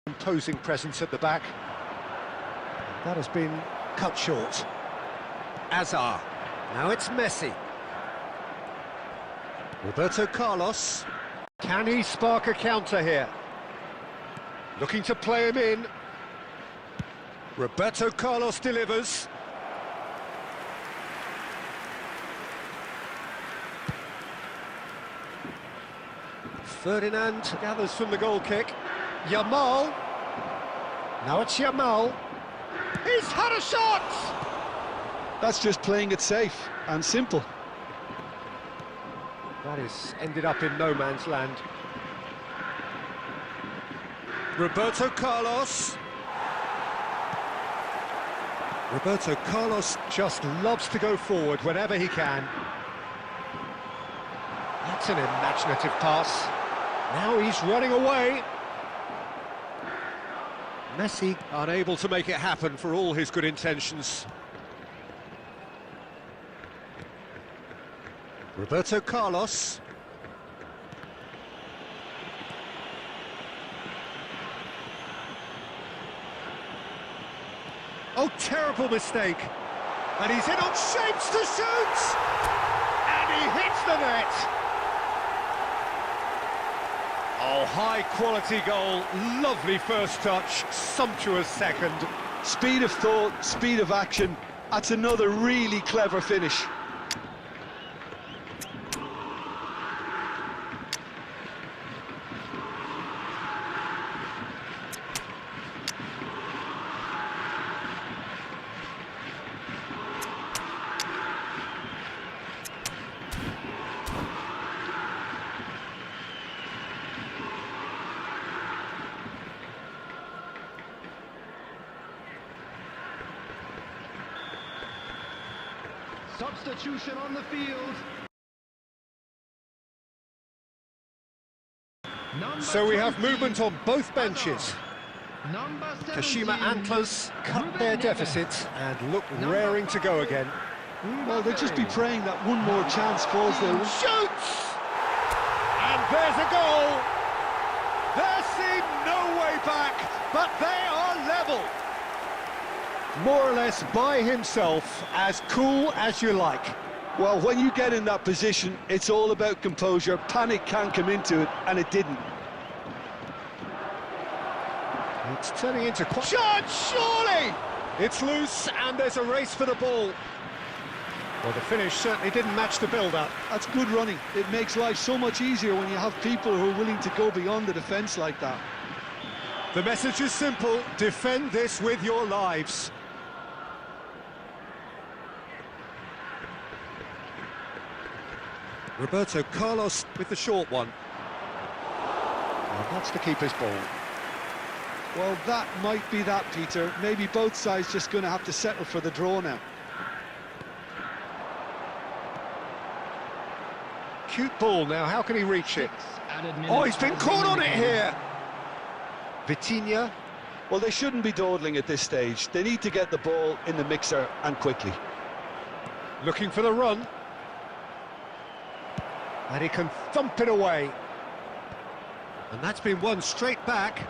imposing presence at the back. That has been cut short. Azar. Now it's Messi. Roberto Carlos. Can he spark a counter here? Looking to play him in. Roberto Carlos delivers. Ferdinand gathers from the goal kick. Yamal. Now it's Yamal. He's had a shot! That's just playing it safe and simple. That is ended up in no man's land. Roberto Carlos. Roberto Carlos just loves to go forward whenever he can. That's an imaginative pass. Now he's running away. Messi unable to make it happen for all his good intentions. Roberto Carlos. Oh, terrible mistake. And he's in on shapes to shoot! And he hits the net! Oh, high-quality goal. Lovely first touch, sumptuous second. Speed of thought, speed of action. That's another really clever finish. Substitution on the field. So we have movement on both benches. Number 17, Kashima Antlers cut their deficit and look raring to go again. Well, they'll just be praying that one more chance falls their way. Shoots! And there's a goal! There seemed no way back, but they are level. More or less by himself, as cool as you like. Well, when you get in that position, it's all about composure. Panic can come into it, and it didn't. It's turning into quite... Shot, surely! It's loose, and there's a race for the ball. Well, the finish certainly didn't match the build-up. That's good running. It makes life so much easier when you have people who are willing to go beyond the defence like that. The message is simple: defend this with your lives. Roberto Carlos with the short one. And that's the keeper's ball. Well, that might be that, Peter. Maybe both sides just going to have to settle for the draw now. Cute ball now, how can he reach it? Oh, he's been caught on it here! Vitinha. Well, they shouldn't be dawdling at this stage. They need to get the ball in the mixer, and quickly. Looking for the run. And he can thump it away. And that's been won straight back.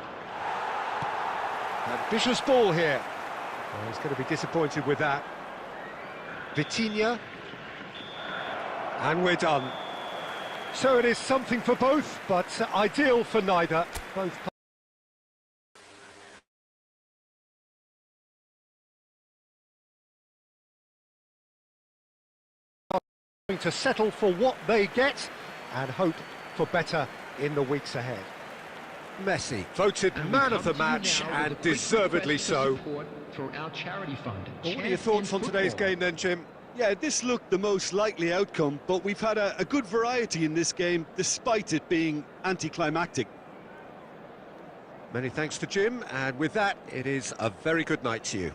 Ambitious ball here. Oh, he's going to be disappointed with that. Vitinha. And we're done. So it is something for both, but ideal for neither. Both going to settle for what they get and hope for better in the weeks ahead. Messi voted man of the match, and deservedly so. For our charity fund. Well, what are your thoughts on today's game then, Jim? Yeah, this looked the most likely outcome, but we've had a good variety in this game, despite it being anticlimactic. Many thanks to Jim, and with that, it is a very good night to you.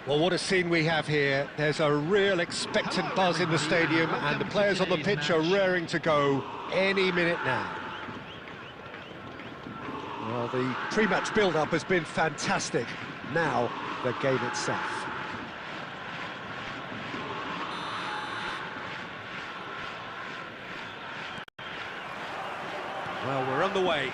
Well, what a scene we have here. There's a real expectant buzz in the stadium, and the players on the pitch are raring to go any minute now. Well, the pre-match build-up has been fantastic. Now, the game itself. Well, we're on the way.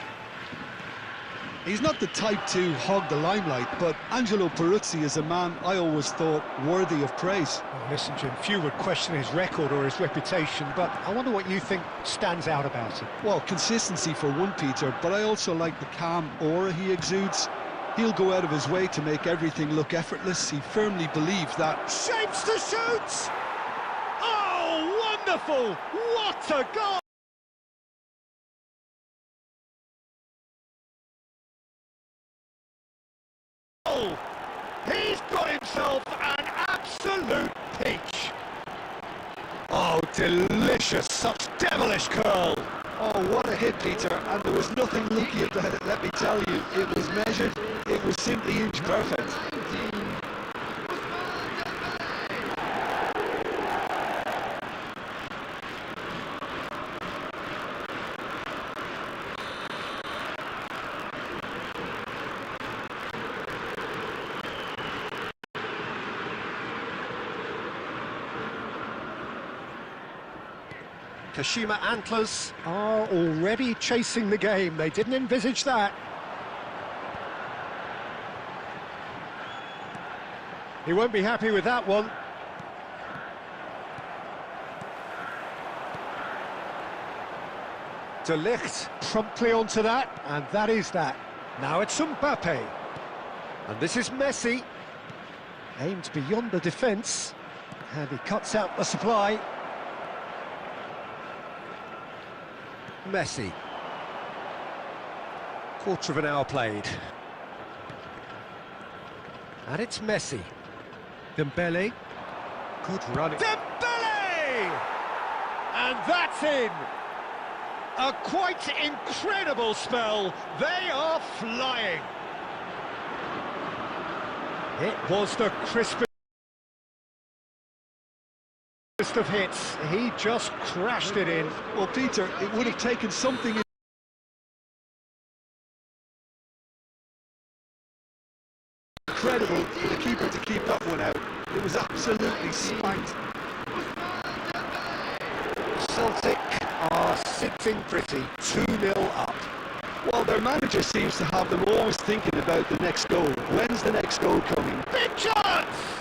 He's not the type to hog the limelight, but Angelo Peruzzi is a man I always thought worthy of praise. Well, listen, Jim, few would question his record or his reputation, but I wonder what you think stands out about him. Well, consistency for one, Peter, but I also like the calm aura he exudes. He'll go out of his way to make everything look effortless. He firmly believes that. Shapes to shoot! Oh, wonderful! What a goal! He's got himself an absolute peach. Oh, delicious, such devilish curl. Oh, what a hit, Peter, and there was nothing lucky about it, let me tell you. It was measured, it was simply inch perfect. Kashima Antlers are already chasing the game. They didn't envisage that. He won't be happy with that one. De Ligt promptly onto that, and that is that. Now it's Mbappe. And this is Messi. Aimed beyond the defence, and he cuts out the supply. Messi. Quarter of an hour played. And it's Messi. Dembele. Good running. Dembele! And that's in! A quite incredible spell. They are flying. It was the crispest of hits. He just crashed it in. Well, Peter, it would have taken something incredible for the keeper to keep that one out. It was absolutely spanked. Celtic are sitting pretty, 2-0 up. Well, their manager seems to have them always thinking about the next goal. When's the next goal coming? Big chance!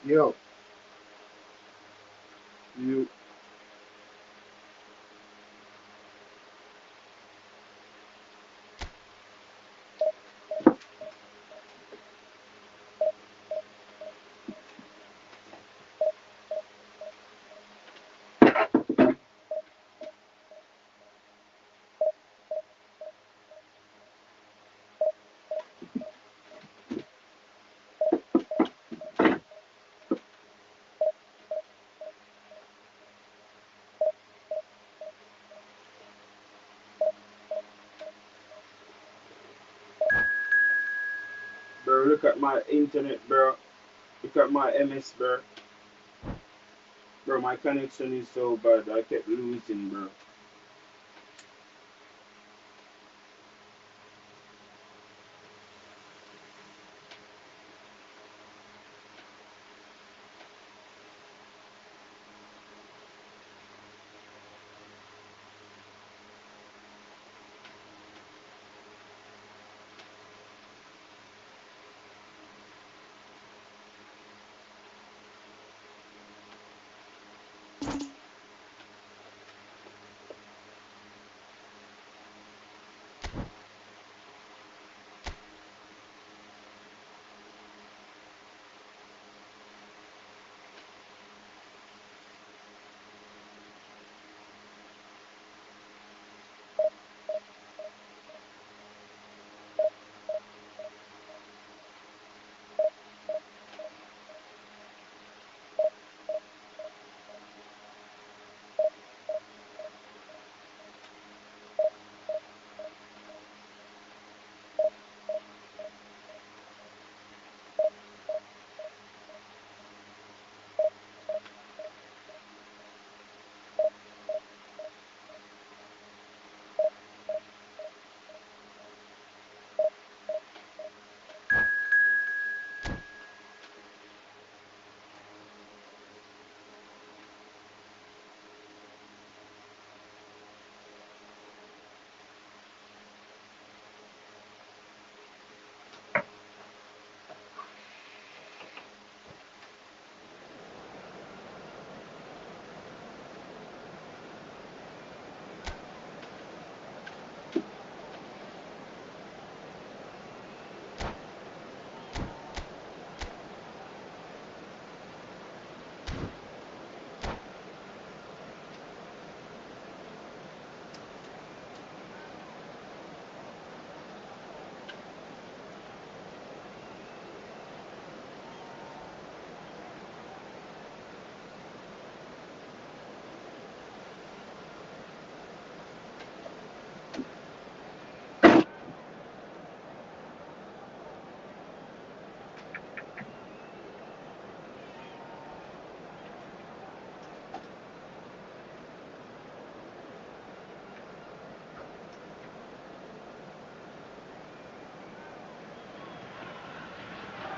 Yo, you. Bro, look at my internet, bro. Look at my MS, bro. Bro, my connection is so bad. I kept losing, bro.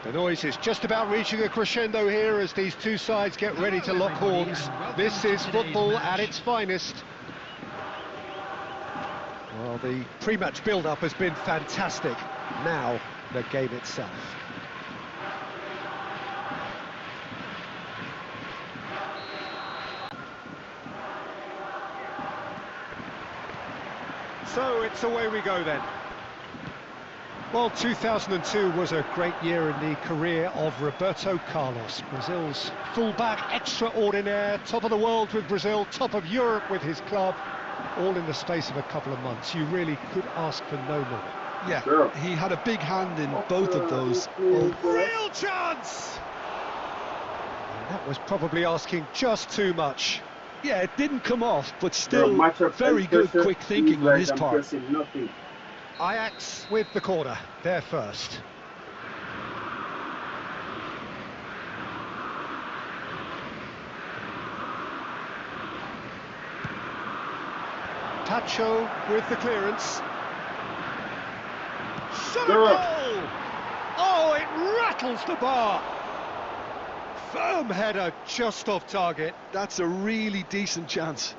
The noise is just about reaching a crescendo here as these two sides get ready to lock horns. This is football at its finest. Well, the pre-match build-up has been fantastic. Now, the game itself. So it's away we go then. Well, 2002 was a great year in the career of Roberto Carlos, Brazil's fullback extraordinaire, top of the world with Brazil, top of Europe with his club, all in the space of a couple of months. You really could ask for no more. Yeah, he had a big hand in both of those. Real chance! And that was probably asking just too much. Yeah, it didn't come off, but still very good quick thinking on his part. Ajax with the corner, there first. Tacho with the clearance. Shot a goal! Oh, it rattles the bar! Firm header just off target. That's a really decent chance.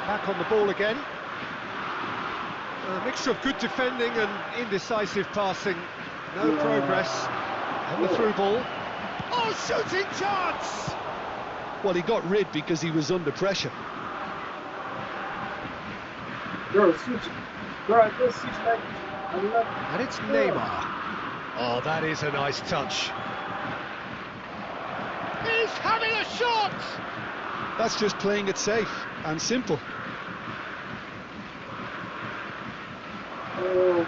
Back on the ball again. A mixture of good defending and indecisive passing. No progress on the through ball. Oh, shooting chance! Well, he got rid because he was under pressure. Bro, switch. Bro, just switch like I'm not. And it's Neymar. Oh, that is a nice touch. He's having a shot! That's just playing it safe and simple. Oh,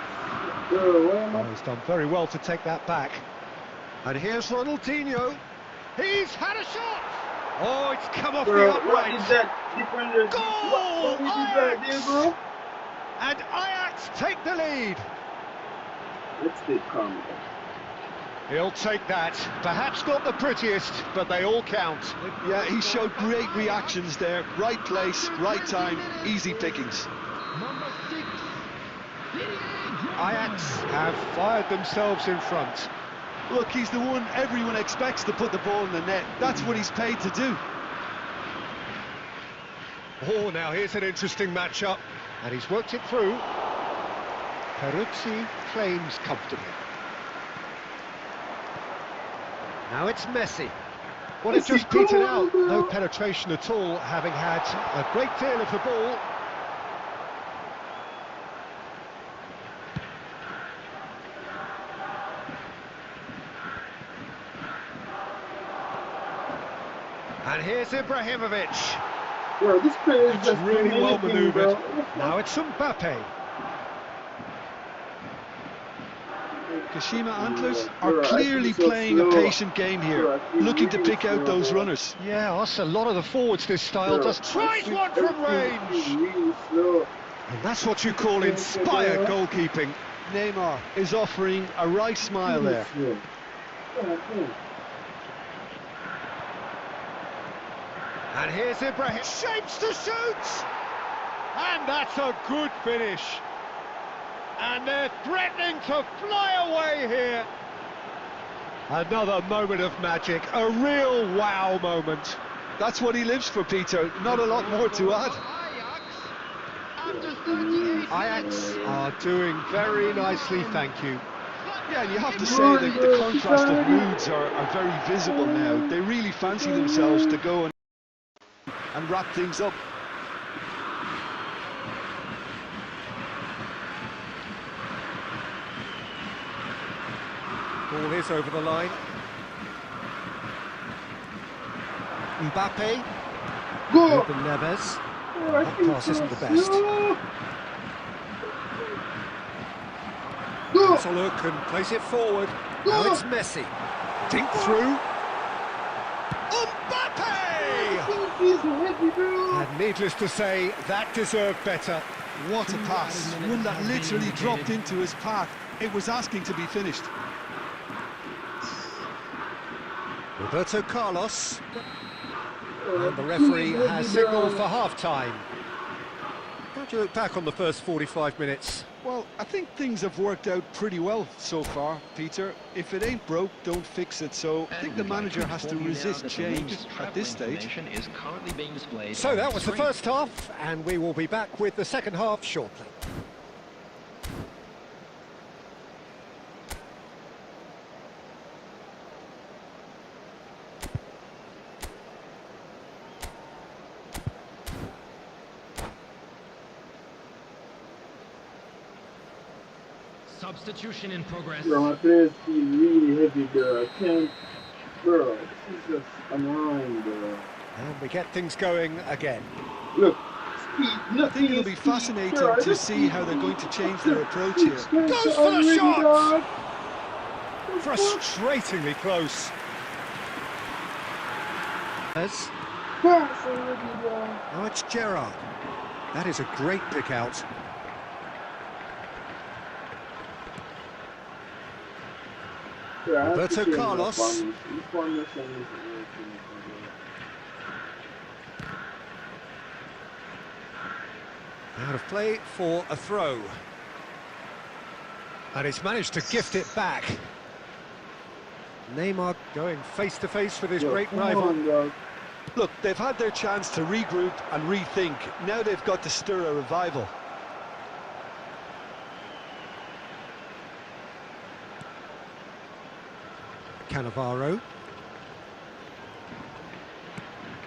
bro, why am Oh, I? he's done very well to take that back. And here's Ronaldinho. He's had a shot! Oh, it's come off Bro, the what upright. is that? Defenders. Goal! What is that there, bro? And Ajax take the lead. Let's stay calm. He'll take that. Perhaps not the prettiest, but they all count. Yeah, he showed great reactions there. Right place, right time, easy pickings. Number 6. Ajax have fired themselves in front. Look, he's the one everyone expects to put the ball in the net. That's what he's paid to do. Oh, now here's an interesting matchup. And he's worked it through. Peruzzi claims comfortably. Now it's Messi. Well, it just petered out. No penetration at all, having had a great deal of the ball. And here's Ibrahimovic. Bro, this player is It's just really doing well anything, manoeuvred. bro. Now it's Mbappe. Kashima Antlers Bro, are I clearly feel so playing slow. a patient game here, Bro, I feel looking to really pick out slow, those bro. runners. Yeah, that's a lot of the forwards this style Bro, does. Tries one from everything is range. really slow. And that's what you call inspired goalkeeping. Neymar is offering a right smile there. Slow. Yeah, yeah. And here's Ibrahim. Shapes to shoot! And that's a good finish. And they're threatening to fly away here. Another moment of magic, a real wow moment. That's what he lives for, Peter. Not a lot more to add. Ajax. After 38 Ajax are doing very nicely, thank you. Yeah, and you have to say that the contrast of moods are very visible now. They really fancy themselves to go and wrap things up. Ball is over the line. Mbappe. Go! Open Neves. Oh, I That feel pass so isn't the best. slow. Go! Let's look and place it forward. Now it's Messi. Dink through. Mbappe! He's heavy, bro. And needless to say, that deserved better. What a pass. One that literally dropped into his path. It was asking to be finished. Roberto Carlos. And the referee has signalled for half-time. How do you look back on the first 45 minutes? Well, I think things have worked out pretty well so far, Peter. If it ain't broke, don't fix it. So I think the manager has to resist change at this stage. Is currently being displayed So on that was the screen. first half, and we will be back with the second half shortly. Substitution in progress. Bro, my players feel really heavy, bro. I can't. Bro, this is just annoying, bro. And we get things going again. Look, speed, I think it'll be fascinating to see how they're going to change their approach here. Goes for the shot! Frustratingly close. As now it's Gerrard. That is a great pick out. Roberto Carlos. Out of play for a throw. And he's managed to gift it back. Neymar going face to face with his great rival. Look, they've had their chance to regroup and rethink. Now they've got to stir a revival. Cannavaro.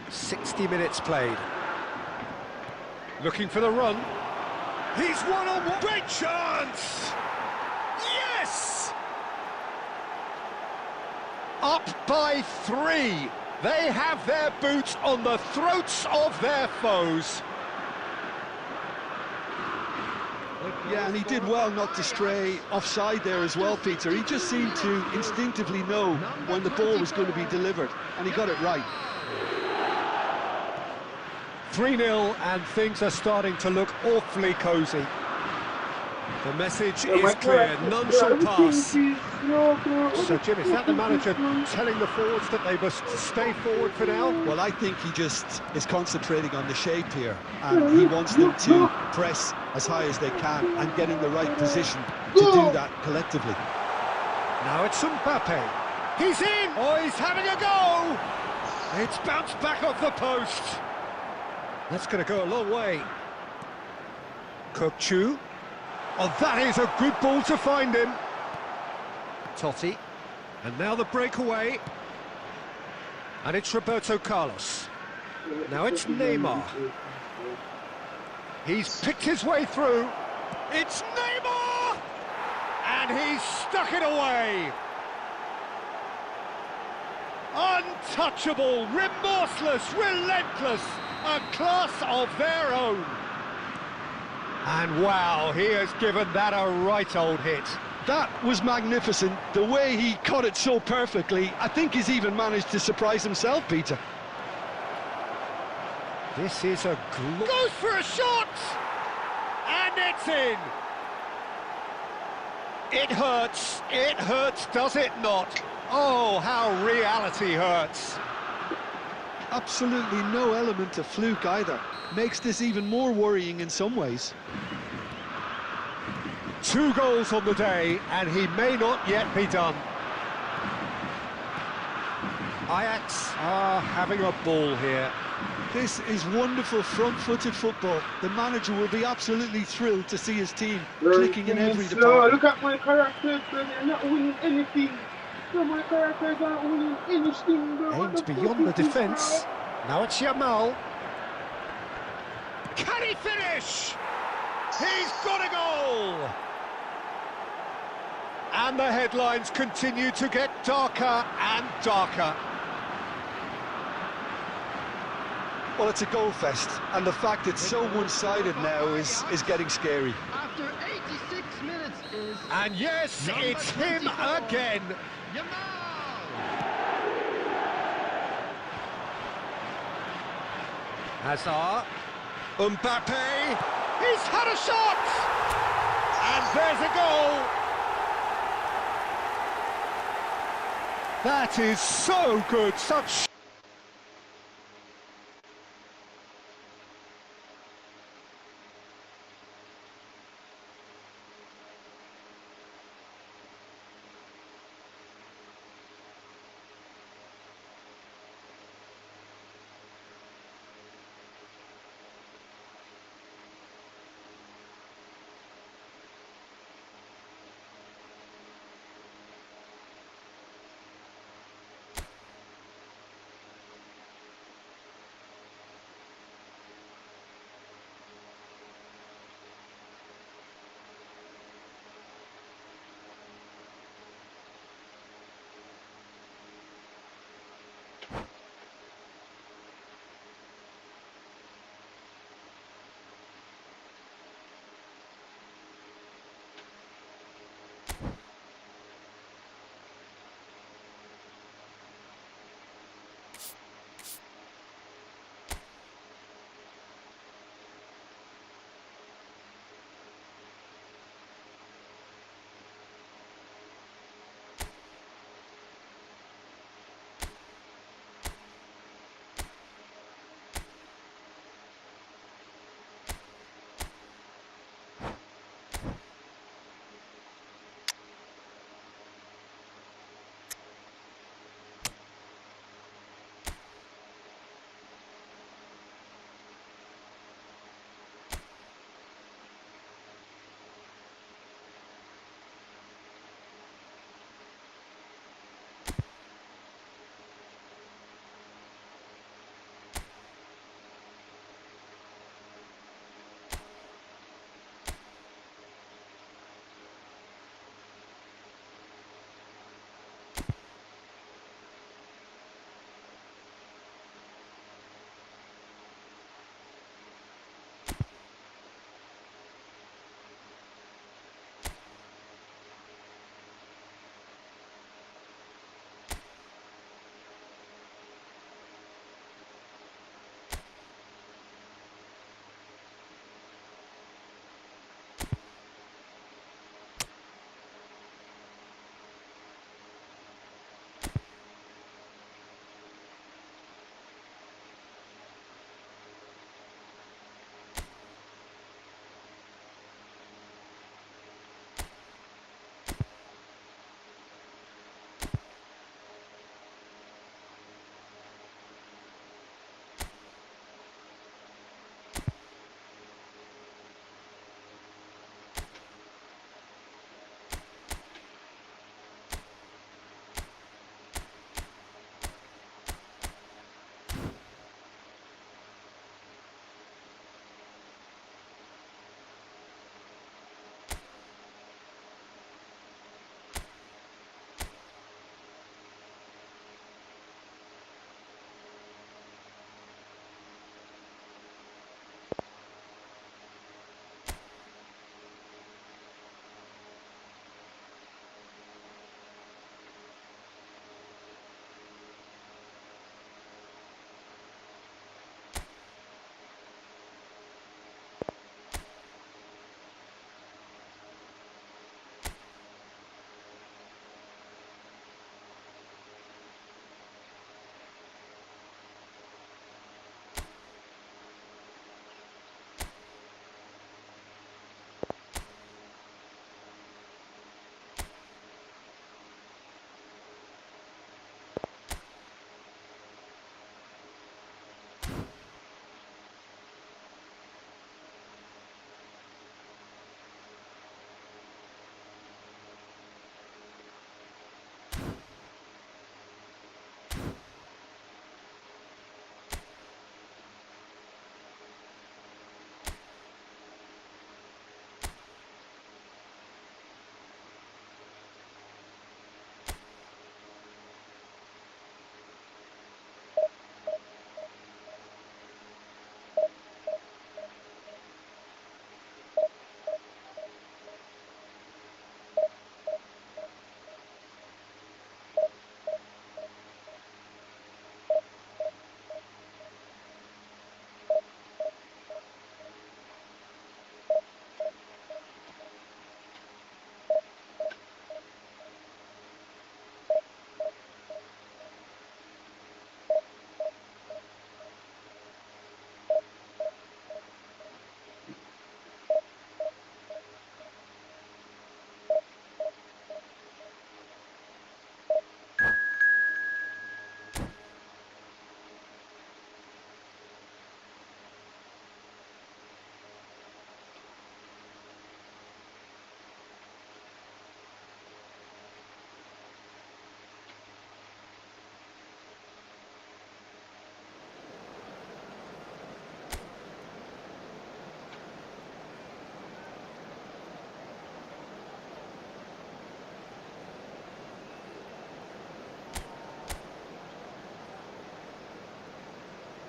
60 minutes played. Looking for the run. He's one-on-one. Great chance! Yes! Up by 3. They have their boots on the throats of their foes. Yeah, and he did well not to stray offside there as well, Peter. He just seemed to instinctively know when the ball was going to be delivered, and he got it right. 3-0, and things are starting to look awfully cosy. The message is clear, none shall pass. So, Jim, is that the manager telling the forwards that they must stay forward for now? Well, I think he just is concentrating on the shape here, and he wants them to press as high as they can and get in the right position to do that collectively. Now it's Mbappe. He's in! Oh, he's having a go! It's bounced back off the post. That's going to go a long way. Kokchu. Oh, that is a good ball to find him. Totti. And now the breakaway. And it's Roberto Carlos. Now it's Neymar. He's picked his way through. It's Neymar! And he's stuck it away. Untouchable, remorseless, relentless. A class of their own. And wow, he has given that a right old hit. That was magnificent. The way he caught it so perfectly, I think he's even managed to surprise himself, Peter. This is a goes for a shot! And it's in! It hurts, does it not? Oh, how reality hurts. Absolutely no element of fluke either. Makes this even more worrying in some ways. 2 goals on the day, and he may not yet be done. Ajax are having a ball here. This is wonderful front-footed football. The manager will be absolutely thrilled to see his team clicking in every department. Look at my characters, they're not winning anything. So my characters aren't winning anything, bro. Aimed beyond the defence. Now it's Yamal. Can he finish? He's got a goal! And the headlines continue to get darker and darker. Well, it's a goal fest, and the fact it's so one-sided now is getting scary. After 86 minutes is... And yes, it's him again. Hazard. Mbappe. He's had a shot! And there's a goal! That is so good, such...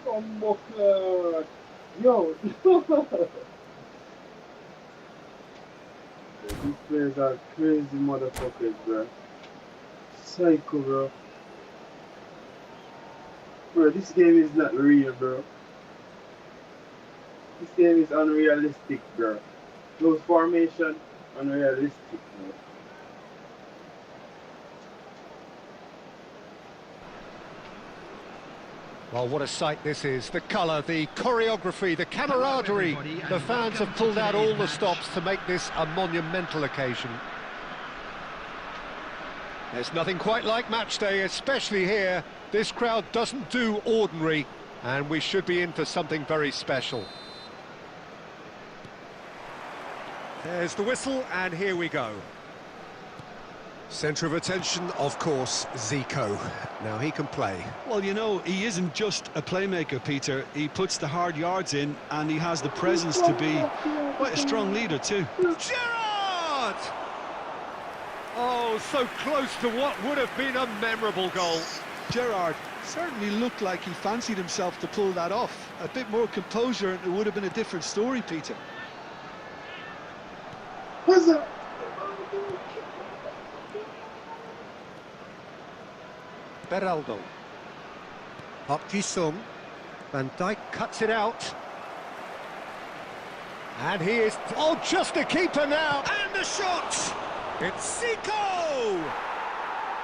Oh my God. Yo. These players are crazy motherfuckers, bro. Psycho, bro. Bro, this game is not real, bro. This game is unrealistic, bro. Close formation, unrealistic, bro. Well, what a sight this is. The colour, the choreography, the camaraderie. The fans have pulled out all the stops to make this a monumental occasion. There's nothing quite like match day, especially here. This crowd doesn't do ordinary, and we should be in for something very special. There's the whistle, and here we go. Centre of attention, of course, Zico. Now he can play. Well, you know, he isn't just a playmaker, Peter. He puts the hard yards in, and he has the presence to be quite a strong leader too. Gerrard! Oh, so close to what would have been a memorable goal. Gerrard certainly looked like he fancied himself to pull that off. A bit more composure, and it would have been a different story, Peter. What's up? Beraldo. Park Ji-sung. Van Dijk cuts it out. And he is... Oh, just a keeper now! And the shot! It's Zico!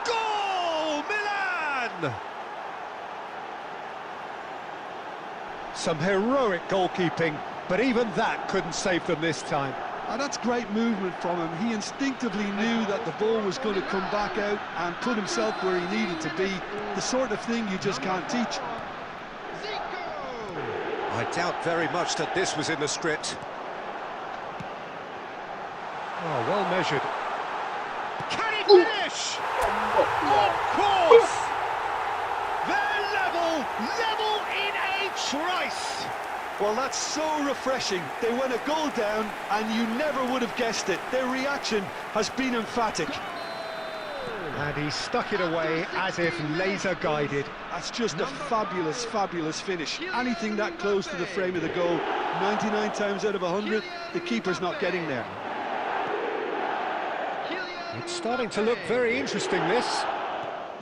Goal! Milan! Some heroic goalkeeping, but even that couldn't save them this time. And that's great movement from him. He instinctively knew that the ball was going to come back out and put himself where he needed to be. The sort of thing you just can't teach. I doubt very much that this was in the script. Oh, well measured. Can he finish? Of course! They're level in a trice. Well, that's so refreshing. They went a goal down, and you never would have guessed it. Their reaction has been emphatic. And he stuck it away as if laser-guided. That's just a fabulous, fabulous finish. Anything that close to the frame of the goal, 99 times out of 100, the keeper's not getting there. It's starting to look very interesting, this.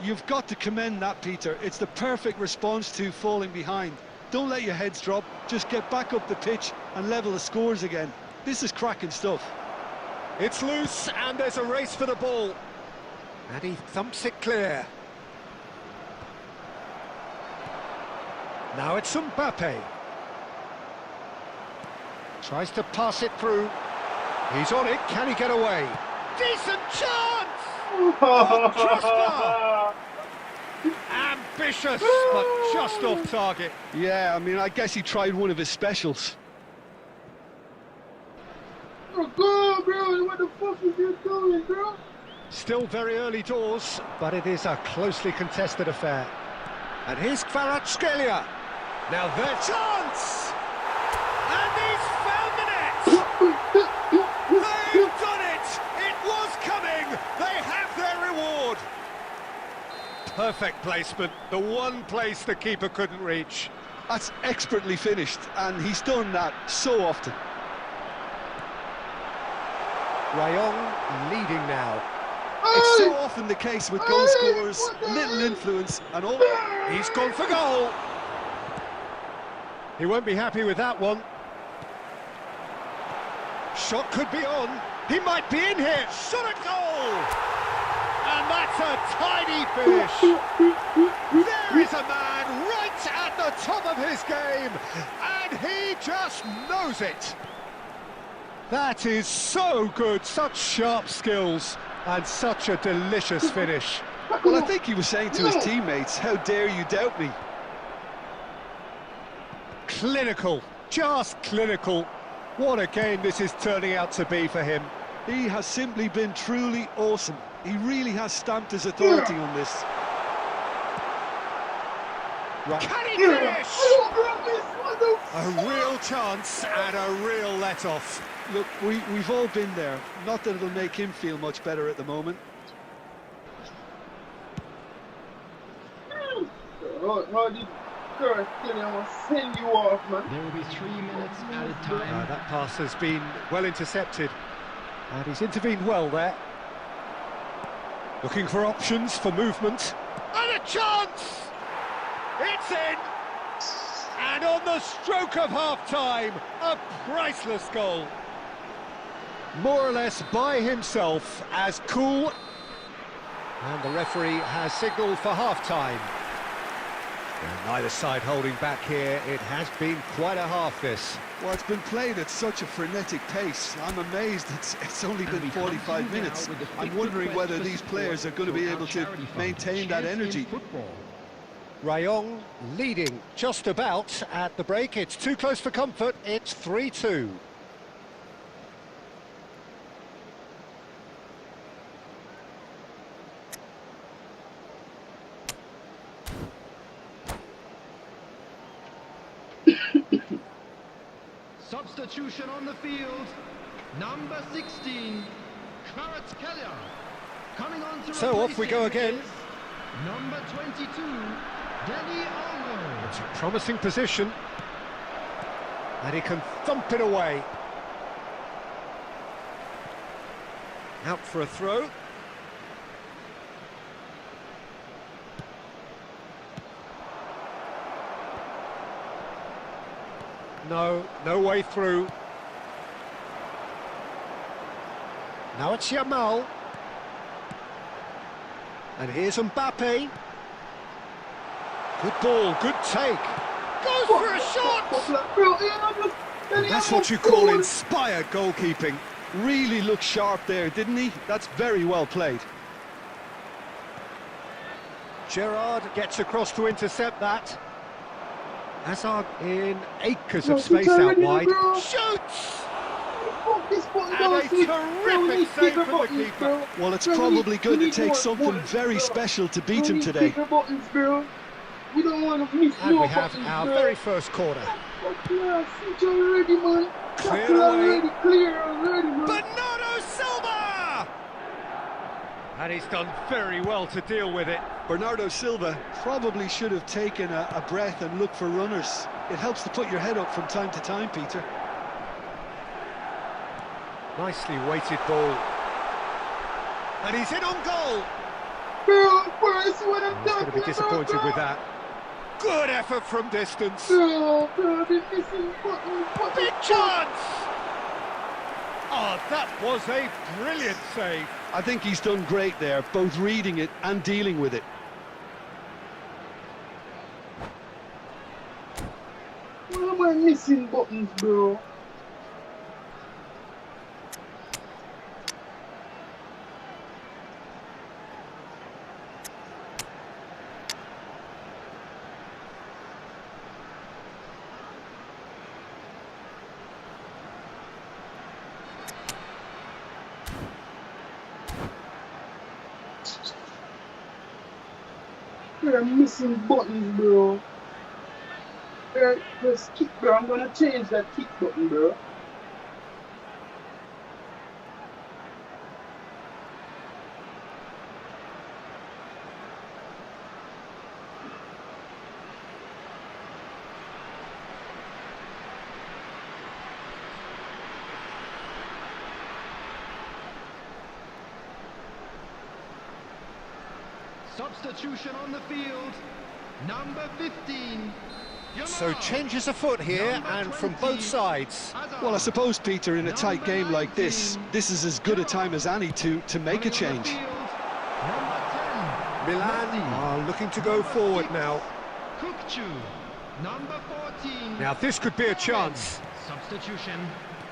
You've got to commend that, Peter. It's the perfect response to falling behind. Don't let your heads drop, just get back up the pitch and level the scores again. This is cracking stuff. It's loose and there's a race for the ball. And he thumps it clear. Now it's Mbappe. Tries to pass it through. He's on it, can he get away? Decent chance! Oh, crossbar! Ambitious, but just off target. Yeah, I mean, I guess he tried one of his specials. Oh, go, bro! What the fuck is you doing, bro? Still very early doors, but it is a closely contested affair. And here's Kvaratskhelia. Now their chance! And he's found the net! They've done it! It was coming! They have their reward! Perfect placement, the one place the keeper couldn't reach. That's expertly finished, and he's done that so often. Rayong leading now. It's so often the case with goal scorers, little influence and all. He's gone for goal. He won't be happy with that one. Shot could be on. He might be in here. Shot at goal. And that's a tidy finish. There is a man right at the top of his game. And he just knows it. That is so good. Such sharp skills. And such a delicious finish. Well, I think he was saying to his teammates, how dare you doubt me? Clinical, just clinical. What a game this is turning out to be for him. He has simply been truly awesome. He really has stamped his authority on this. Right. Can he finish? A real chance and a real let-off. Look, we've all been there. Not that it'll make him feel much better at the moment. Curse, I'm gonna send you off, man. There will be 3 minutes added time. That pass has been well intercepted, and he's intervened well there. Looking for options for movement. And a chance! It's in! And on the stroke of half-time, a priceless goal. More or less by himself, as cool. And the referee has signalled for half-time. And neither side holding back here. It has been quite a half, this. Well, it's been played at such a frenetic pace. I'm amazed it's only been 45 minutes. I'm wondering whether these players are going to be able to maintain that energy. Rayong leading just about at the break. It's too close for comfort. It's 3-2. Substitution on the field. Number 16, Clarence Keller. Coming on to So off we go again. Number 22, Danny Olmo. It's a promising position. And he can thump it away. Out for a throw. No way through. Now it's Yamal. And here's Mbappe. Good ball, good take. Goes for a shot! And that's what you call inspired goalkeeping. Really looked sharp there, didn't he? That's very well played. Gerrard gets across to intercept that. Hazard in acres of space out wide. Shoots! And a terrific save from the keeper. Well, it's probably going to take something very special to beat him today. We don't want to miss And we have our very first corner. Clear Clear already, man. Bernardo Silva! And he's done very well to deal with it. Bernardo Silva probably should have taken a breath and looked for runners. It helps to put your head up from time to time, Peter. Nicely weighted ball. And he's in on goal. He's He's going to be disappointed with that. Good effort from distance. Big chance! Oh, that was a brilliant save. I think he's done great there, both reading it and dealing with it. Why am I missing buttons, bro? I'm missing buttons, bro. Press kick, bro. I'm gonna change that kick button, bro. Substitution on the field. Number 15. So changes afoot here, and from both sides. Well, I suppose, Peter, in a tight game like this is as good a time as any to make a change. Milan are looking to go forward now. Number 14. Now this could be a chance. Substitution.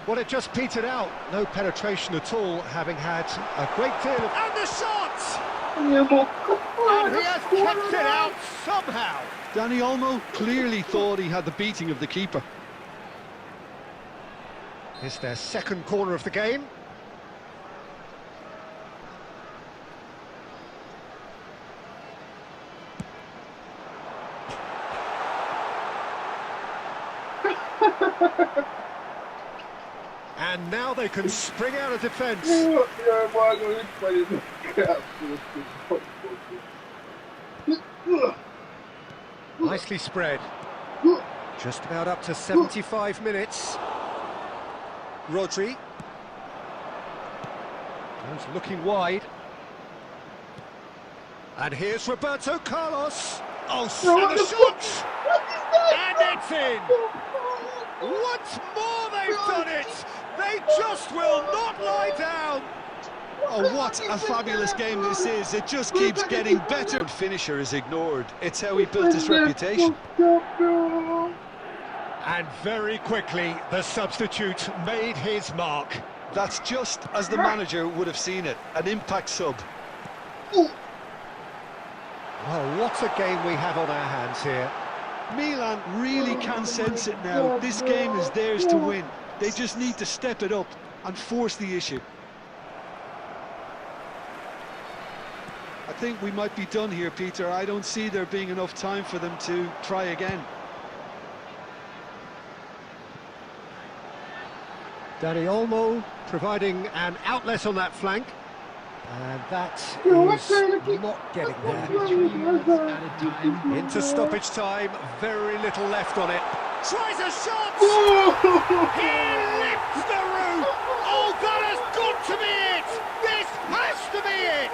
Well, it just petered out. No penetration at all, having had a great deal of... And the shot! And he has kept it out somehow. Danny Olmo clearly thought he had the beating of the keeper. It's their second corner of the game. And now they can spring out of defence. Nicely spread. Just about up to 75 minutes. Rodri. Goes looking wide. And here's Roberto Carlos. Oh, and the shot! And it's in! Once more they've done it! They just will not lie down! Oh, what a fabulous game this is. It just keeps getting better. Finisher is ignored. It's how he built his reputation. And very quickly, the substitute made his mark. That's just as the manager would have seen it. An impact sub. Well, what a game we have on our hands here. Milan really can sense it now. This game is theirs to win. They just need to step it up and force the issue. I think we might be done here, Peter. I don't see there being enough time for them to try again. Dani Olmo providing an outlet on that flank. And that is not getting there. Into stoppage time, very little left on it. Tries a shot! He lifts the roof! Oh, that has got to be it! This has to be it!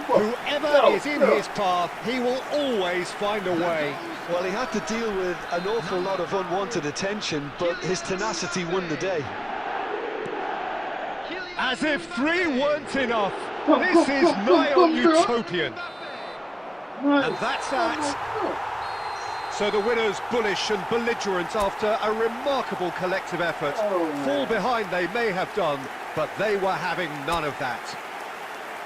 Whoever is in his path, he will always find a way. Well, he had to deal with an awful lot of unwanted attention, but his tenacity won the day. As if 3 weren't enough. This is nigh on utopian. And that's that. So the winners bullish and belligerent after a remarkable collective effort. Fall behind they may have done, but they were having none of that.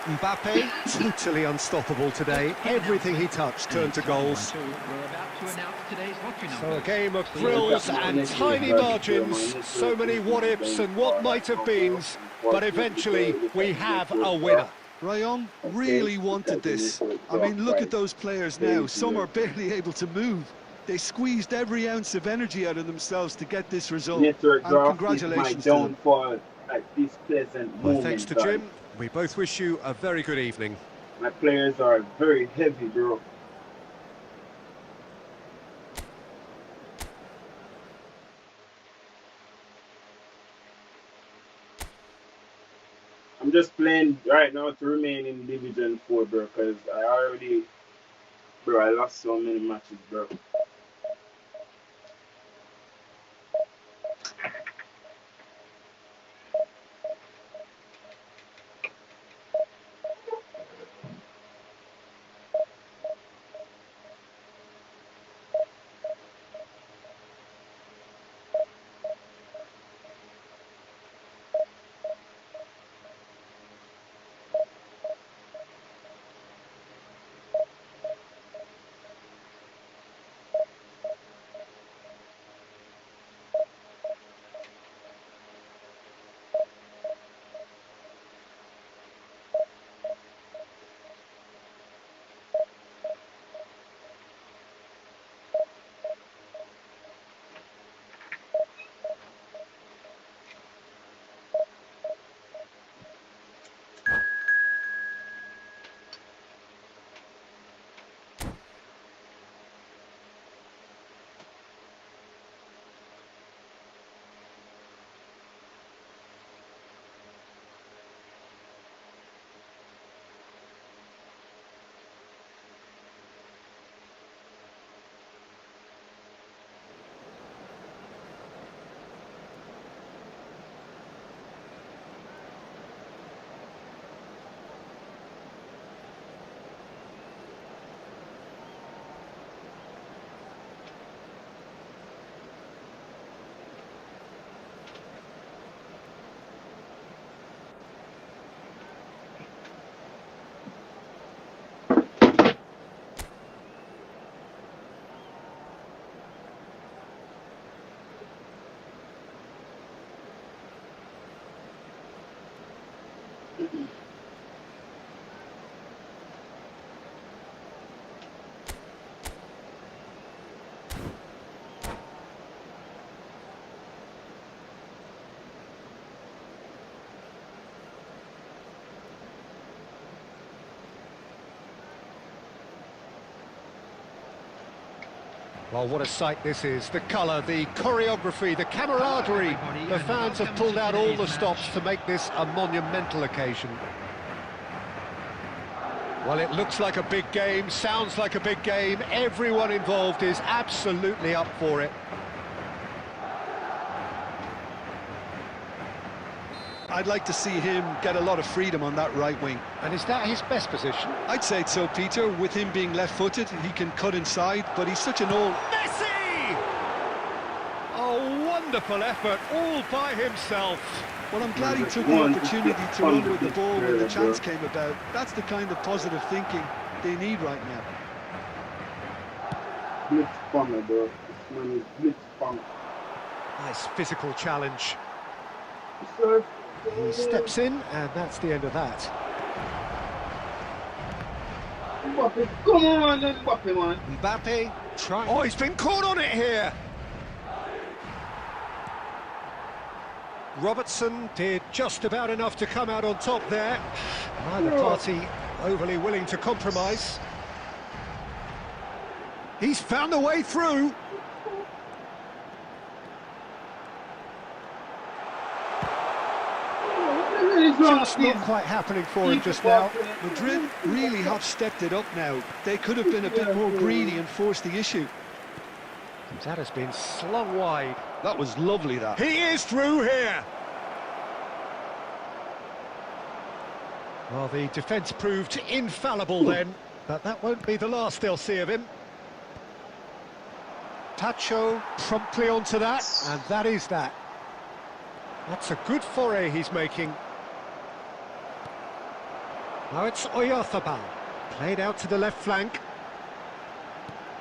Mbappe, totally unstoppable today. Everything he touched turned to goals. So a game of thrills and tiny margins, so many what-ifs and what might have beens, but eventually we have a winner. Rayon really wanted this. I mean, look at those players now. Some are barely able to move. They squeezed every ounce of energy out of themselves to get this result. And congratulations to them. Well, thanks to Jim. We both wish you a very good evening. My players are very heavy, bro. I'm just playing right now to remain in Division 4, bro, because I lost so many matches, bro. Well, what a sight this is. The colour, the choreography, the camaraderie. The fans have pulled out all the stops to make this a monumental occasion. Well, it looks like a big game, sounds like a big game. Everyone involved is absolutely up for it. I'd like to see him get a lot of freedom on that right wing. And is that his best position? I'd say so, Peter. With him being left-footed, he can cut inside, but he's such an old... Messi! A wonderful effort, all by himself. Well, I'm glad he took the opportunity to run with the ball when the chance came about. That's the kind of positive thinking they need right now. Blitz bomber, bro. This man is blitz bomber. Nice physical challenge. Sir. He steps in, and that's the end of that. Mbappe, come on, Mbappe, man. Mbappe trying. Oh, he's been caught on it here. Robertson did just about enough to come out on top there. Neither party overly willing to compromise. He's found a way through. Just not quite happening for him just now. Madrid really have stepped it up now. They could have been a bit more greedy and forced the issue. That has been slung wide. That was lovely, that. He is through here. Well, the defence proved infallible then, but that won't be the last they'll see of him. Tacho promptly onto that, and that is that. That's a good foray he's making. Now it's Oyarzabal, played out to the left flank.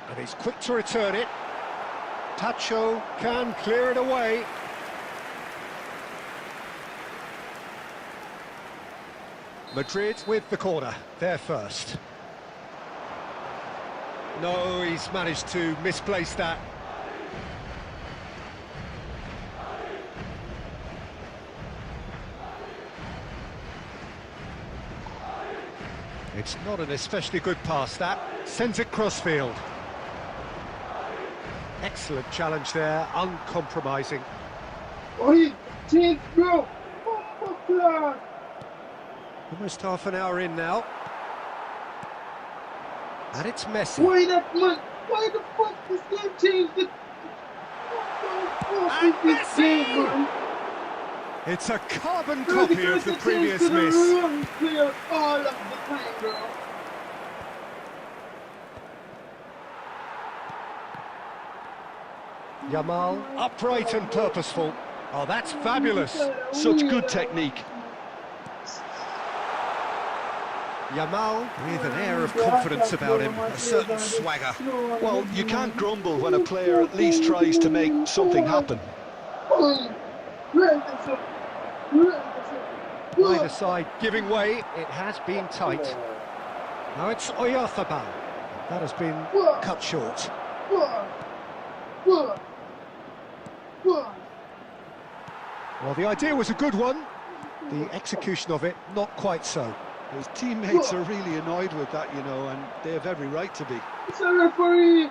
And he's quick to return it. Tacho can clear it away. Madrid with the corner, they're first. No, he's managed to misplace that. It's not an especially good pass, that. Sends it crossfield. Excellent challenge there, uncompromising. Oi, change, bro. Almost half an hour in now. And it's Messi. Why that man? Why the fuck this game changed? And Messi! It's a carbon copy of the previous miss. Clear all of the time, bro. Yamal, upright and purposeful. Oh, that's fabulous. Such good technique. Yamal with an air of confidence about him, a certain swagger. Well, you can't grumble when a player at least tries to make something happen. Either side giving way, it has been tight. Now it's Oyarzabal. That has been cut short. Well, the idea was a good one. The execution of it, not quite so. His teammates are really annoyed with that, you know, and they have every right to be. It's a referee.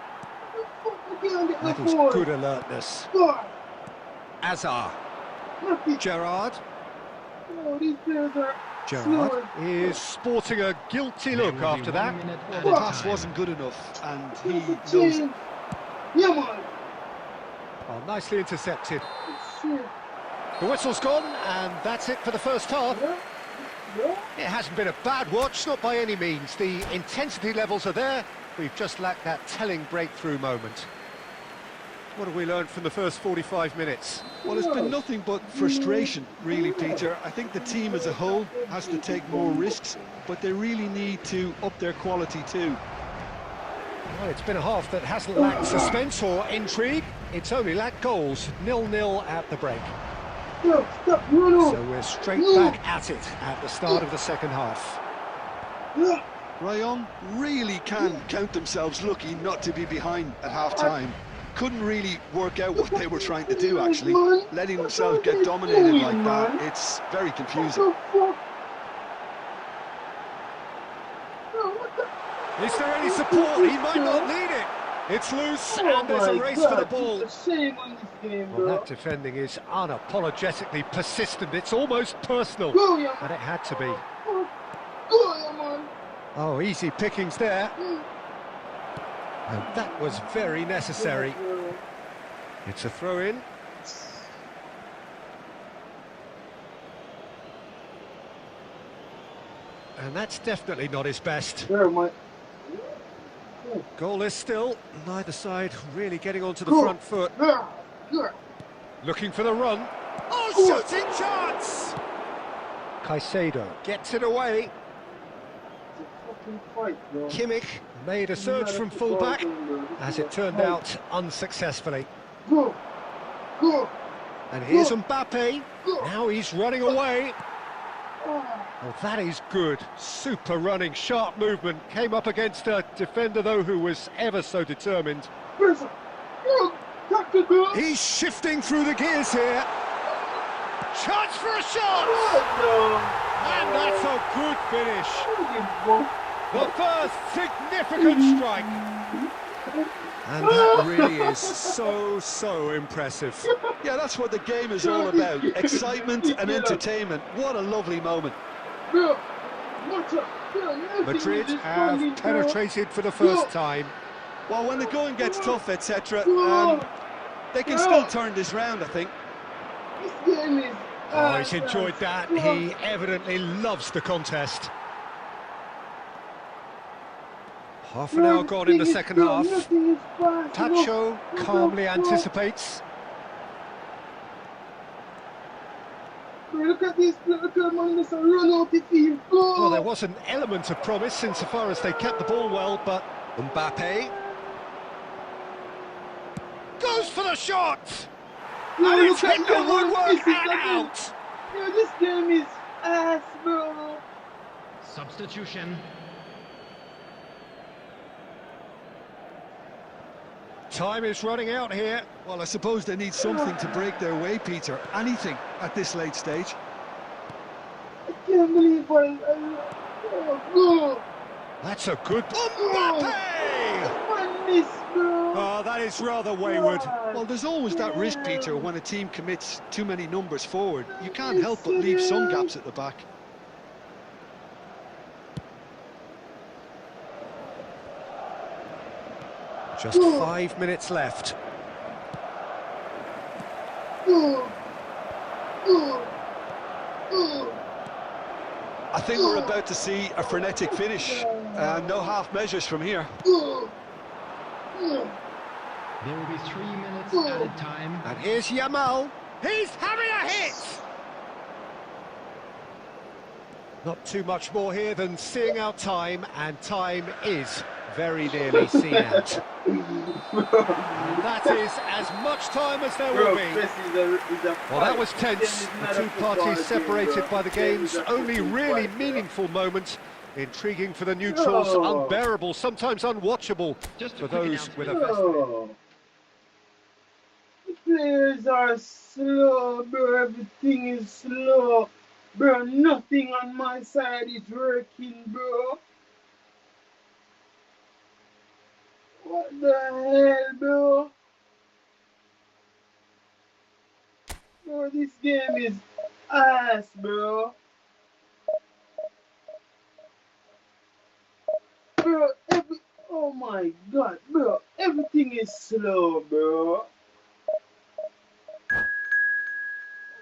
That is good alertness. Azar. Gerrard. Gerrard is sporting a guilty look after that. And the pass wasn't good enough, and he knows it. Oh, nicely intercepted. The whistle's gone, and that's it for the first half. It hasn't been a bad watch, not by any means. The intensity levels are there. We've just lacked that telling breakthrough moment. What have we learned from the first 45 minutes? Well, it's been nothing but frustration, really, Peter. I think the team as a whole has to take more risks, but they really need to up their quality too. Well, it's been a half that hasn't lacked suspense or intrigue. It's only lacked goals. 0-0 at the break. So we're straight back at it at the start of the second half. Rayon really can count themselves lucky not to be behind at half-time. Couldn't really work out what they were trying to do, actually. Letting themselves get dominated like that, it's very confusing. Is there any support? He might not need it. It's loose, Oh and there's a my race God, for the ball. it's a shame on this game, Well, bro. that defending is unapologetically persistent. It's almost personal. Go, yeah, And it had to be. Go, yeah, man. Oh, easy pickings there. And that was very necessary. It's a throw-in. And that's definitely not his best. There, my. Goalless still. Neither side really getting onto the front foot. Looking for the run. Oh, shooting chance! Caicedo gets it away. Kimmich made a surge from fullback, as it turned out unsuccessfully. And here's Mbappe. Now he's running away. Oh, that is good. Super running, sharp movement. Came up against a defender, though, who was ever so determined. He's shifting through the gears here. Chance for a shot! And that's a good finish. The first significant strike. And that really is so impressive. Yeah, that's what the game is all about. Excitement and entertainment. What a lovely moment. Madrid have penetrated for the first time. Well, when the going gets tough, etc., they can still turn this round, I think. This game is. Oh, he's enjoyed that. He evidently loves the contest. Half an hour gone in the second half. Tacho calmly anticipates. Look at this, look at man, this run out the field. Well, there was an element of promise insofar as they kept the ball well, but Mbappe goes for the shot! And it's hit the woodwork and out! Yeah, this game is ass, bro. Substitution. Time is running out here. Well, I suppose they need something to break their way, Peter. Anything at this late stage. I can't believe That's a good Mbappe! Oh, that is rather wayward. Well, there's always that risk, Peter, when a team commits too many numbers forward. You can't help but leave some gaps at the back. Just 5 minutes left. I think we're about to see a frenetic finish. No half measures from here. There will be 3 minutes added time. And here's Yamal. He's having a hit! Not too much more here than seeing out time, and time is very nearly seen out. And that is as much time as there will be. Well, that was tense. The two parties separated by the game's only really meaningful moment. Intriguing for the neutrals, unbearable, sometimes unwatchable for those with a vested. The players are slow, bro. Everything is slow. Bro, nothing on my side is working, bro. What the hell, bro? Bro, this game is ass, bro. Bro, oh my God, bro. Everything is slow, bro.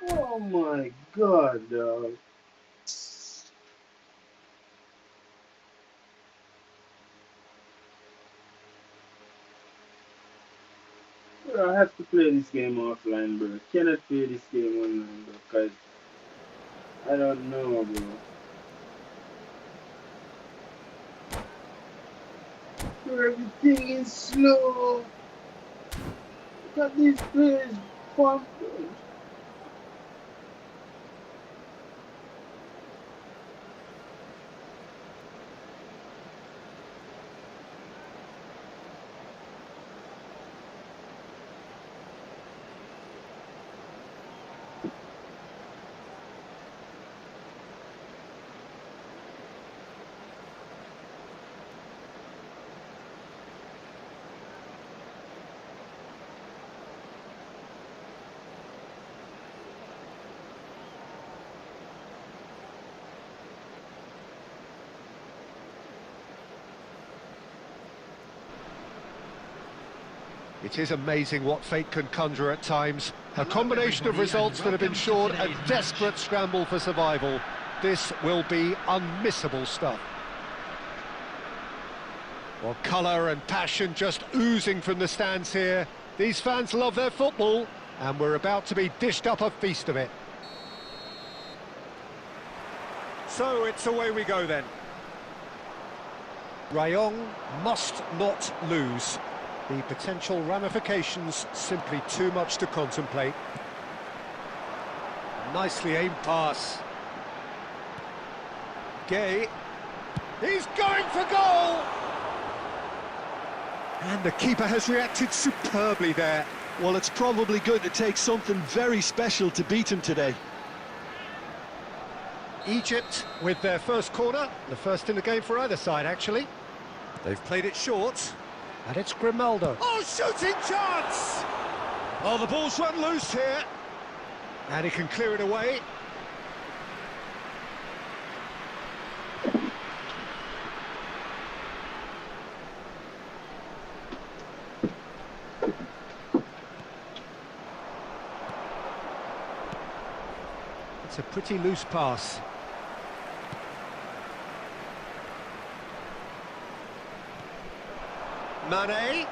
Oh my God, dog. Bro, I have to play this game offline, bro. Cannot play this game online, bro, because I don't know, bro. Bro, everything is slow. Look at these players, bro. It is amazing what fate can conjure at times. A combination of results that have ensured a desperate scramble for survival. This will be unmissable stuff. Well, colour and passion just oozing from the stands here. These fans love their football, and we're about to be dished up a feast of it. So it's away we go then. Rayong must not lose. The potential ramifications simply too much to contemplate. Nicely aimed pass. Gay. He's going for goal! And the keeper has reacted superbly there. Well, it's probably going to take something very special to beat him today. Egypt with their first corner, the first in the game for either side, actually. They've played it short, and it's Grimaldo. Oh, shooting chance! Oh, the ball's run loose here. And he can clear it away. It's a pretty loose pass. MAKAAY.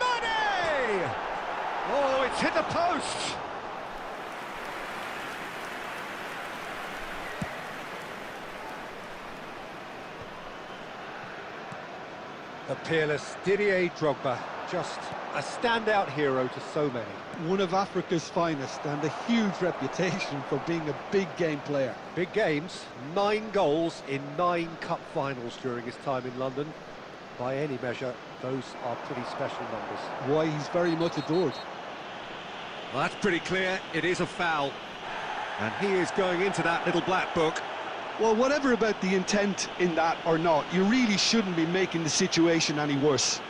MAKAAY! Oh, it's hit the post. The peerless Didier Drogba, just a standout hero to so many. One of Africa's finest and a huge reputation for being a big game player. Big games, 9 goals in 9 cup finals during his time in London. By any measure, those are pretty special numbers. Why, he's very much adored. Well, that's pretty clear, it is a foul. And he is going into that little black book. Well, whatever about the intent in that or not, you really shouldn't be making the situation any worse.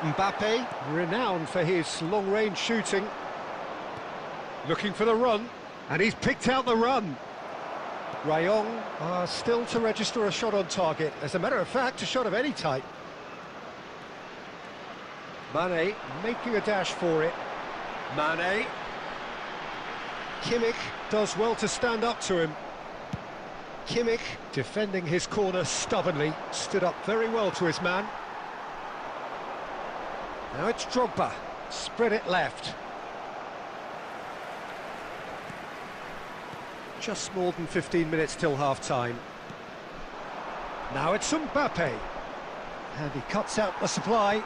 Mbappe, renowned for his long-range shooting. Looking for the run, and he's picked out the run. Rayong still to register a shot on target. As a matter of fact, a shot of any type. MAKAAY making a dash for it. MAKAAY. Kimmich does well to stand up to him. Kimmich, defending his corner stubbornly, stood up very well to his man. Now it's Drogba, spread it left. Just more than 15 minutes till half-time. Now it's Mbappe. And he cuts out the supply.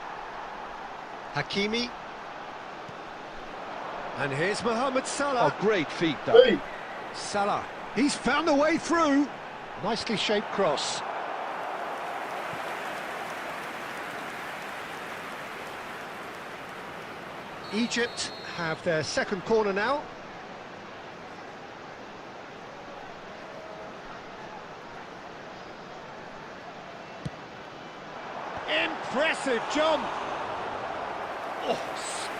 Hakimi. And here's Mohamed Salah. Oh, great feat, that. Hey. Salah, he's found a way through. Nicely shaped cross. Egypt have their second corner now. Impressive jump. Oh,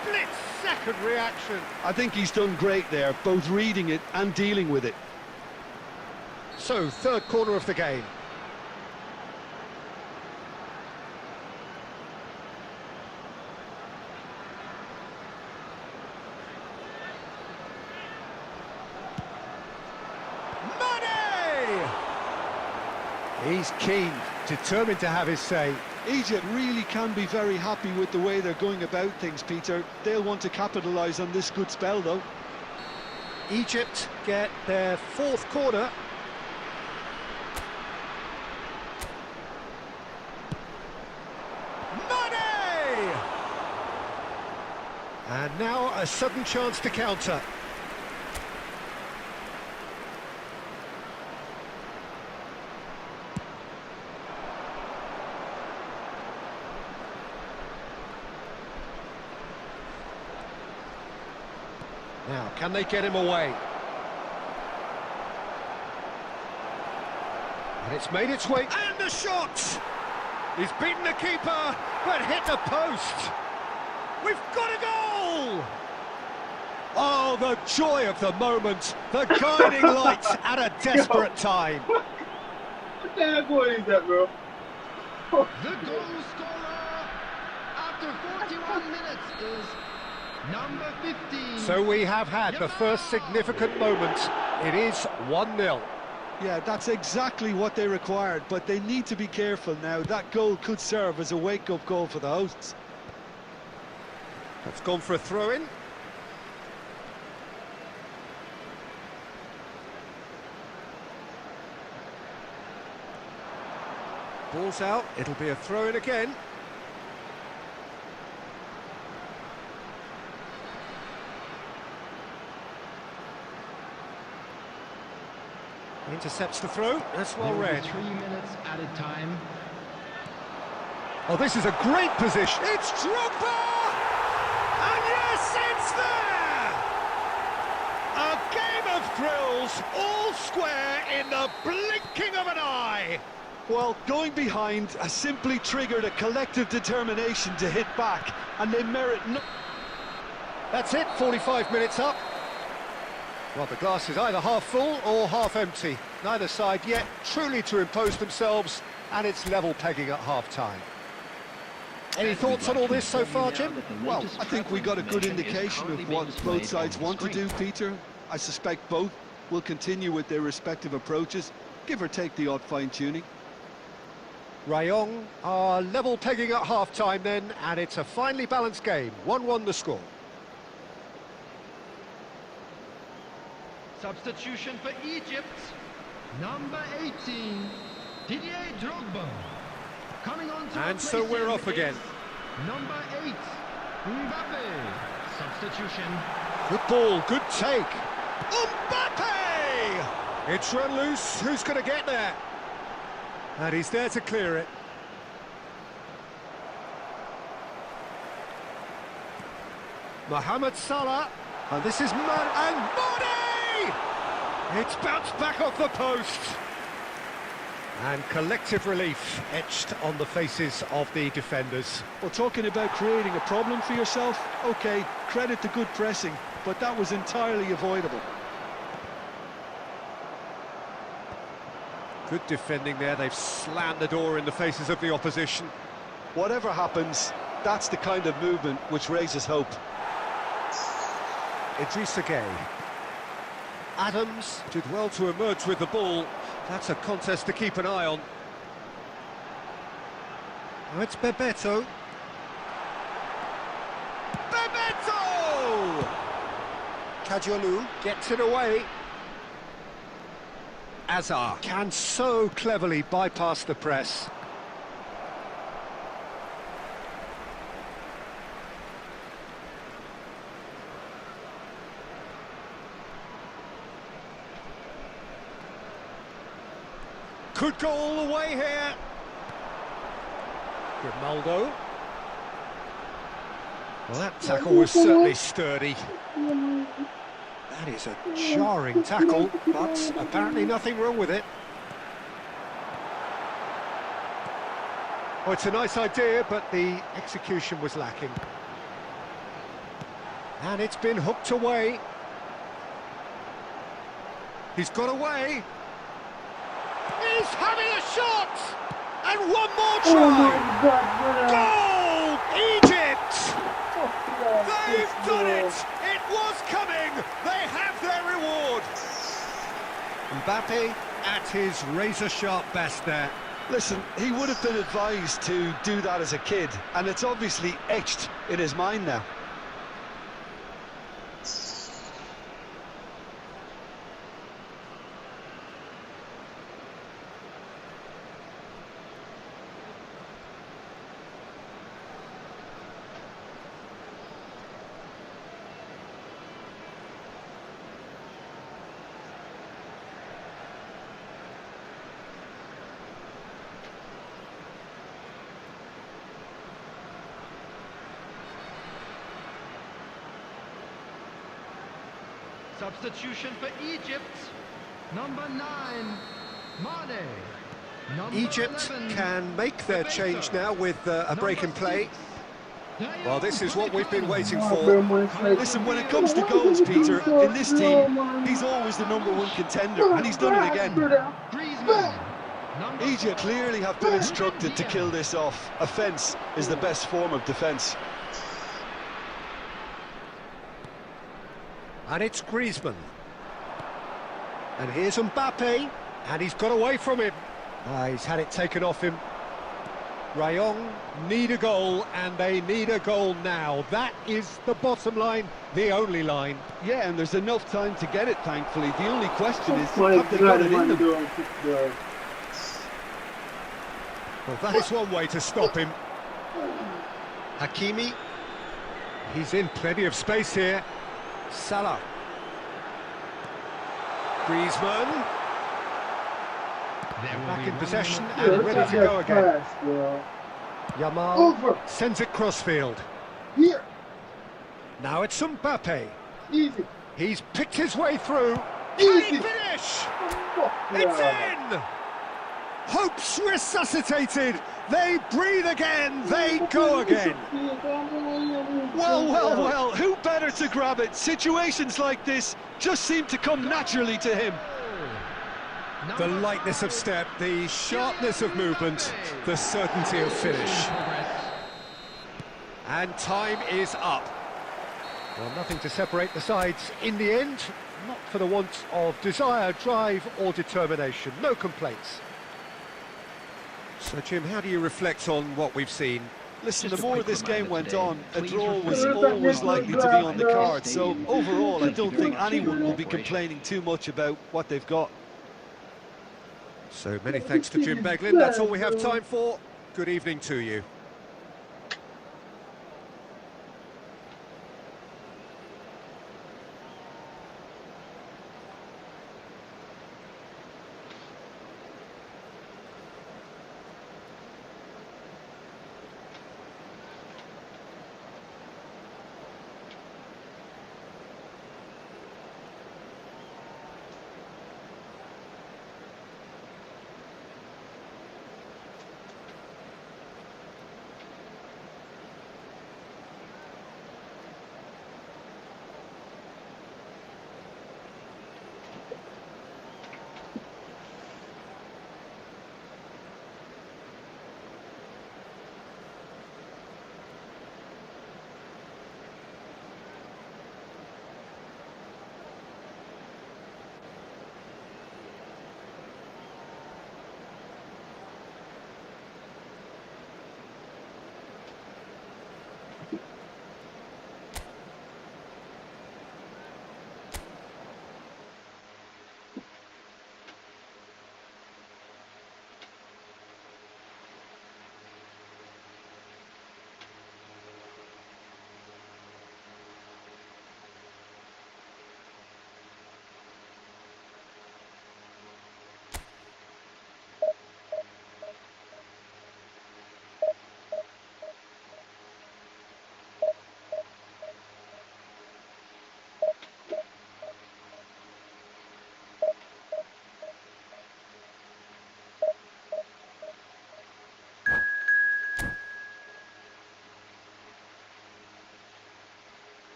split-second reaction. I think he's done great there, both reading it and dealing with it. So, third corner of the game. He's keen, determined to have his say. Egypt really can be very happy with the way they're going about things, Peter. They'll want to capitalise on this good spell, though. Egypt get their fourth corner. MAKAAY! And now a sudden chance to counter. Now, can they get him away? And it's made its way, and the shot! He's beaten the keeper, but hit the post! We've got a goal! Oh, the joy of the moment, the guiding light at a desperate time. What kind of goal is that, bro? The goal scorer after 41 minutes is number 15. So we have had the first significant moment. It is 1-0. Yeah, that's exactly what they required, but they need to be careful now. That goal could serve as a wake-up goal for the hosts. That's gone for a throw-in. Ball's out, it'll be a throw-in again. Intercepts the throw, that's well read. 3 minutes at a time. Oh, this is a great position. It's Drogba! And yes, it's there! A game of thrills, all square in the blinking of an eye. Well, going behind has simply triggered a collective determination to hit back, and they merit no... That's it, 45 minutes up. Well, the glass is either half full or half empty. Neither side yet truly to impose themselves, and it's level pegging at half-time. Any thoughts on all this so far, Jim? Well, I think we got a good indication of what both sides want to do, Peter. I suspect both will continue with their respective approaches, give or take the odd fine-tuning. Rayong are level pegging at half-time then, and it's a finely balanced game. 1-1 the score. Substitution for Egypt. Number 18, Didier Drogba. Coming on to And so we're off again. Number 8, Mbappe. Substitution. Good ball, good take. Mbappe! It's run loose, who's going to get there? And he's there to clear it. Mohamed Salah, and this is Mane! It's bounced back off the post. And collective relief etched on the faces of the defenders. Well, talking about creating a problem for yourself, OK, credit the good pressing, but that was entirely avoidable. Good defending there, they've slammed the door in the faces of the opposition. Whatever happens, that's the kind of movement which raises hope. Idrissa Gueye. Adams did well to emerge with the ball. That's a contest to keep an eye on. Oh, it's Bebeto. Bebeto! Kajolu gets it away. Azar can so cleverly bypass the press. Could go all the way here. Grimaldo. Well, that tackle was certainly sturdy. That is a jarring tackle, but apparently nothing wrong with it. Oh, it's a nice idea, but the execution was lacking. And it's been hooked away. He's got away. He's having a shot! And one more try! Oh my God, goal! Egypt! They've done it! It was coming! They have their reward! Mbappe at his razor-sharp best there. Listen, he would have been advised to do that as a kid, and it's obviously etched in his mind now. Substitution for Egypt. Number 9, Mane. Number Egypt 11, can make their change now with a break in play. Well, this is what we've been waiting Oh, for. bro, man, it's like, Listen, when it comes to goals, Peter, in this team, he's always the #1 contender, and he's done it again. Griezmann. Number Egypt clearly have been instructed to kill this off. Offence is the best form of defence. And it's Griezmann. And here's Mbappe, and he's got away from him. He's had it taken off him. Rayon need a goal, and they need a goal now. That is the bottom line, the only line. Yeah, and there's enough time to get it, thankfully. The only question is, my have they got God, it in man, them? bro. Well, that is one way to stop him. Hakimi. He's in plenty of space here. Salah. Griezmann. Back in possession and ready to go again. Yamal Over. sends it crossfield. Here, Now it's Mbappe. easy. He's picked his way through. Can he Easy. finish? Fuck It's yeah. in! Hopes resuscitated. They breathe again. They go again. Well, well, well, who better to grab it? Situations like this just seem to come naturally to him. The lightness of step, the sharpness of movement, the certainty of finish. And time is up. Well, nothing to separate the sides in the end. Not for the want of desire, drive or determination. No complaints. So, Jim, how do you reflect on what we've seen? Listen, the more this game went on, a draw was always likely to be on the card. So overall, I don't think anyone will be complaining too much about what they've got. So many thanks to Jim Beglin. That's all we have time for. Good evening to you.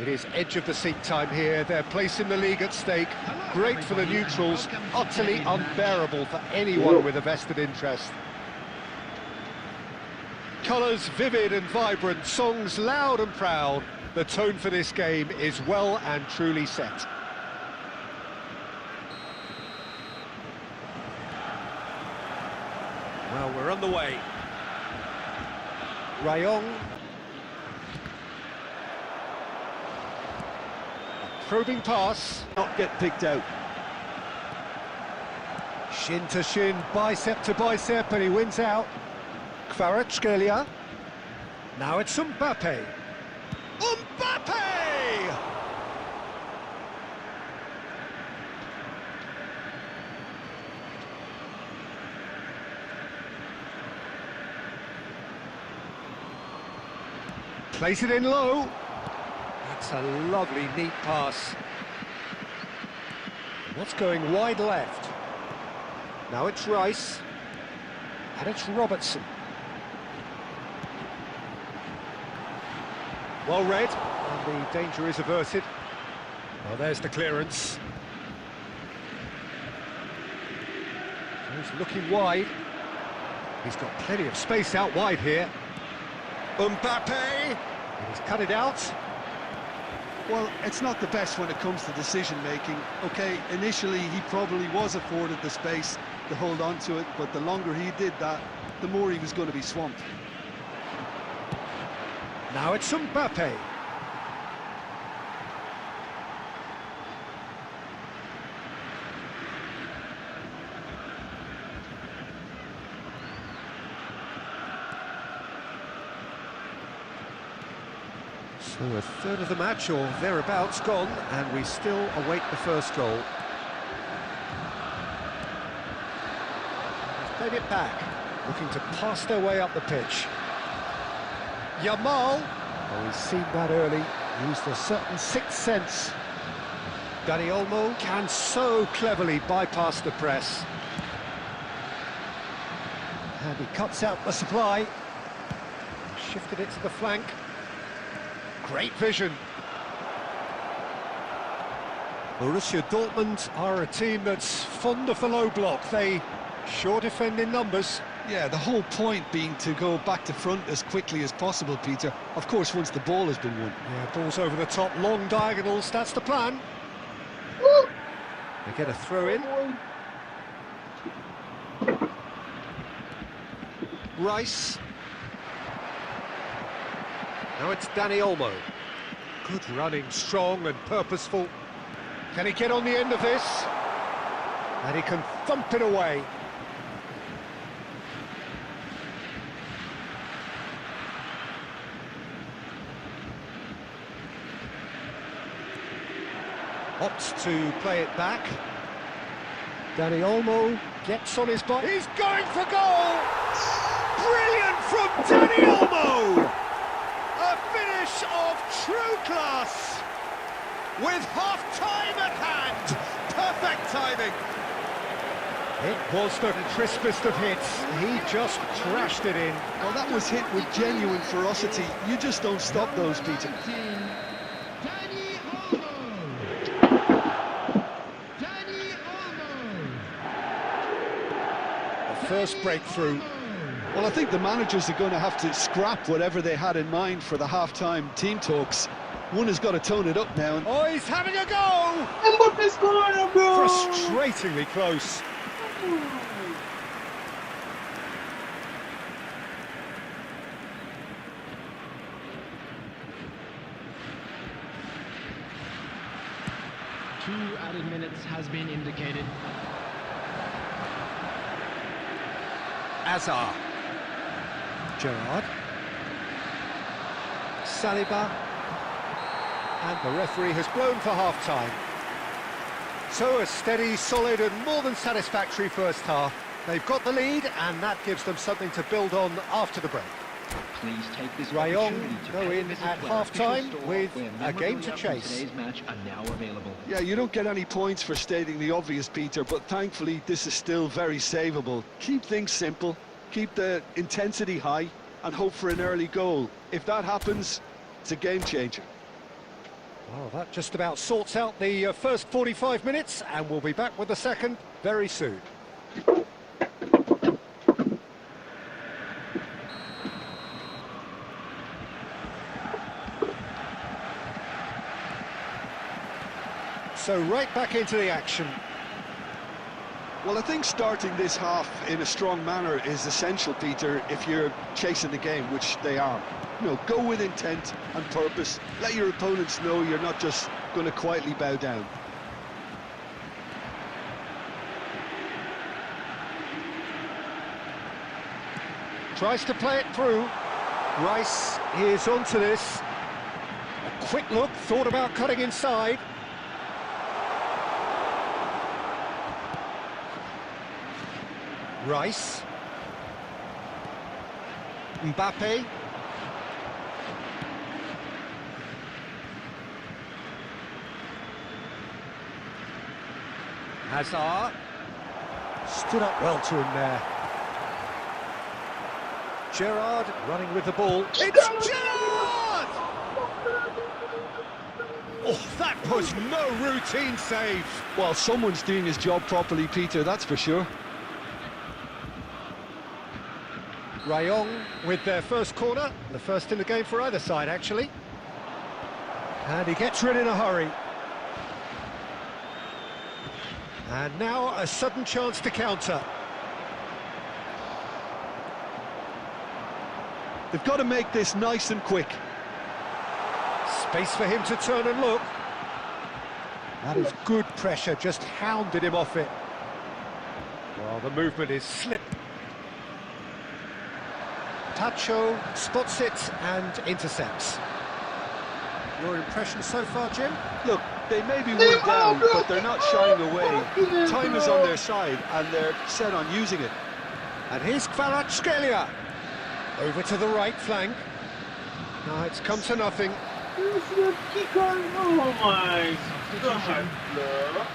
It is edge of the seat time here. Their place in the league at stake. Great for the neutrals, utterly unbearable for anyone with a vested interest. Colours vivid and vibrant, songs loud and proud. The tone for this game is well and truly set. Well, we're on the way. Rayong. Probing pass. Not get picked out. Shin to shin, bicep to bicep, and he wins out. Kvaratskhelia. Now it's Mbappe. Mbappe! Place it in low. That's a lovely, neat pass. What's going wide left? Now it's Rice. And it's Robertson. Well read, and the danger is averted. Well, there's the clearance. He's looking wide. He's got plenty of space out wide here. Mbappe! He's cut it out. Well, it's not the best when it comes to decision-making. OK, initially he probably was afforded the space to hold on to it, but the longer he did that, the more he was going to be swamped. Now it's Mbappe. So a third of the match or thereabouts gone, and we still await the first goal. He's played it back, looking to pass their way up the pitch. Yamal, oh, he's seen that early, used a certain sixth sense. Dani Olmo can so cleverly bypass the press. And he cuts out the supply. Shifted it to the flank. Great vision. Borussia Dortmund are a team that's fond of the low block. They sure defend in numbers. Yeah, the whole point being to go back to front as quickly as possible, Peter. Of course, once the ball has been won. Yeah, ball's over the top, long diagonals, that's the plan. Woo! They get a throw in. Rice. Now it's Dani Olmo. Good running, strong and purposeful. Can he get on the end of this? And he can thump it away. Opts to play it back. Dani Olmo gets on his bike. He's going for goal! Brilliant from Dani Olmo! A finish of true class! With half-time at hand! Perfect timing! It was the crispest of hits. He just crashed it in. Well, that was hit with genuine ferocity. You just don't stop those, Peter. First breakthrough. Well, I think the managers are going to have to scrap whatever they had in mind for the half-time team talks. One has got to tone it up now. Oh, he's having a go! Mbappe's corner, bro! Frustratingly close. Two added minutes has been indicated. Azar. Gerrard. Saliba. And the referee has blown for half-time. So a steady, solid and more than satisfactory first half. They've got the lead and that gives them something to build on after the break. Please take this Rayong opportunity to go in visit at Web half-time official store with where a game to memorabilia from chase. Today's match are now available. Yeah, you don't get any points for stating the obvious, Peter, but thankfully this is still very savable. Keep things simple, keep the intensity high, and hope for an early goal. If that happens, it's a game changer. Oh, that just about sorts out the first 45 minutes, and we'll be back with the second very soon. So right back into the action. Well, I think starting this half in a strong manner is essential, Peter, if you're chasing the game, which they are. You know, go with intent and purpose. Let your opponents know you're not just going to quietly bow down. Tries to play it through. Rice is onto this. A quick look, thought about cutting inside. Rice. Mbappe. Hazard. Stood up well to him there. Gerrard running with the ball. It's Gerrard! Oh, that was no routine save. Well, someone's doing his job properly, Peter, that's for sure. Rayong with their first corner, the first in the game for either side, actually. And he gets rid in a hurry. And now a sudden chance to counter. They've got to make this nice and quick. Space for him to turn and look. That is good pressure, just hounded him off it. Well, the movement is slick. Tacho spots it and intercepts. Your impression so far, Jim? Look, they may be one down, but they're not shying away. Time is on their side, and they're set on using it. And here's Kvaratskhelia. Over to the right flank. Now it's come to nothing. Oh my God, bro.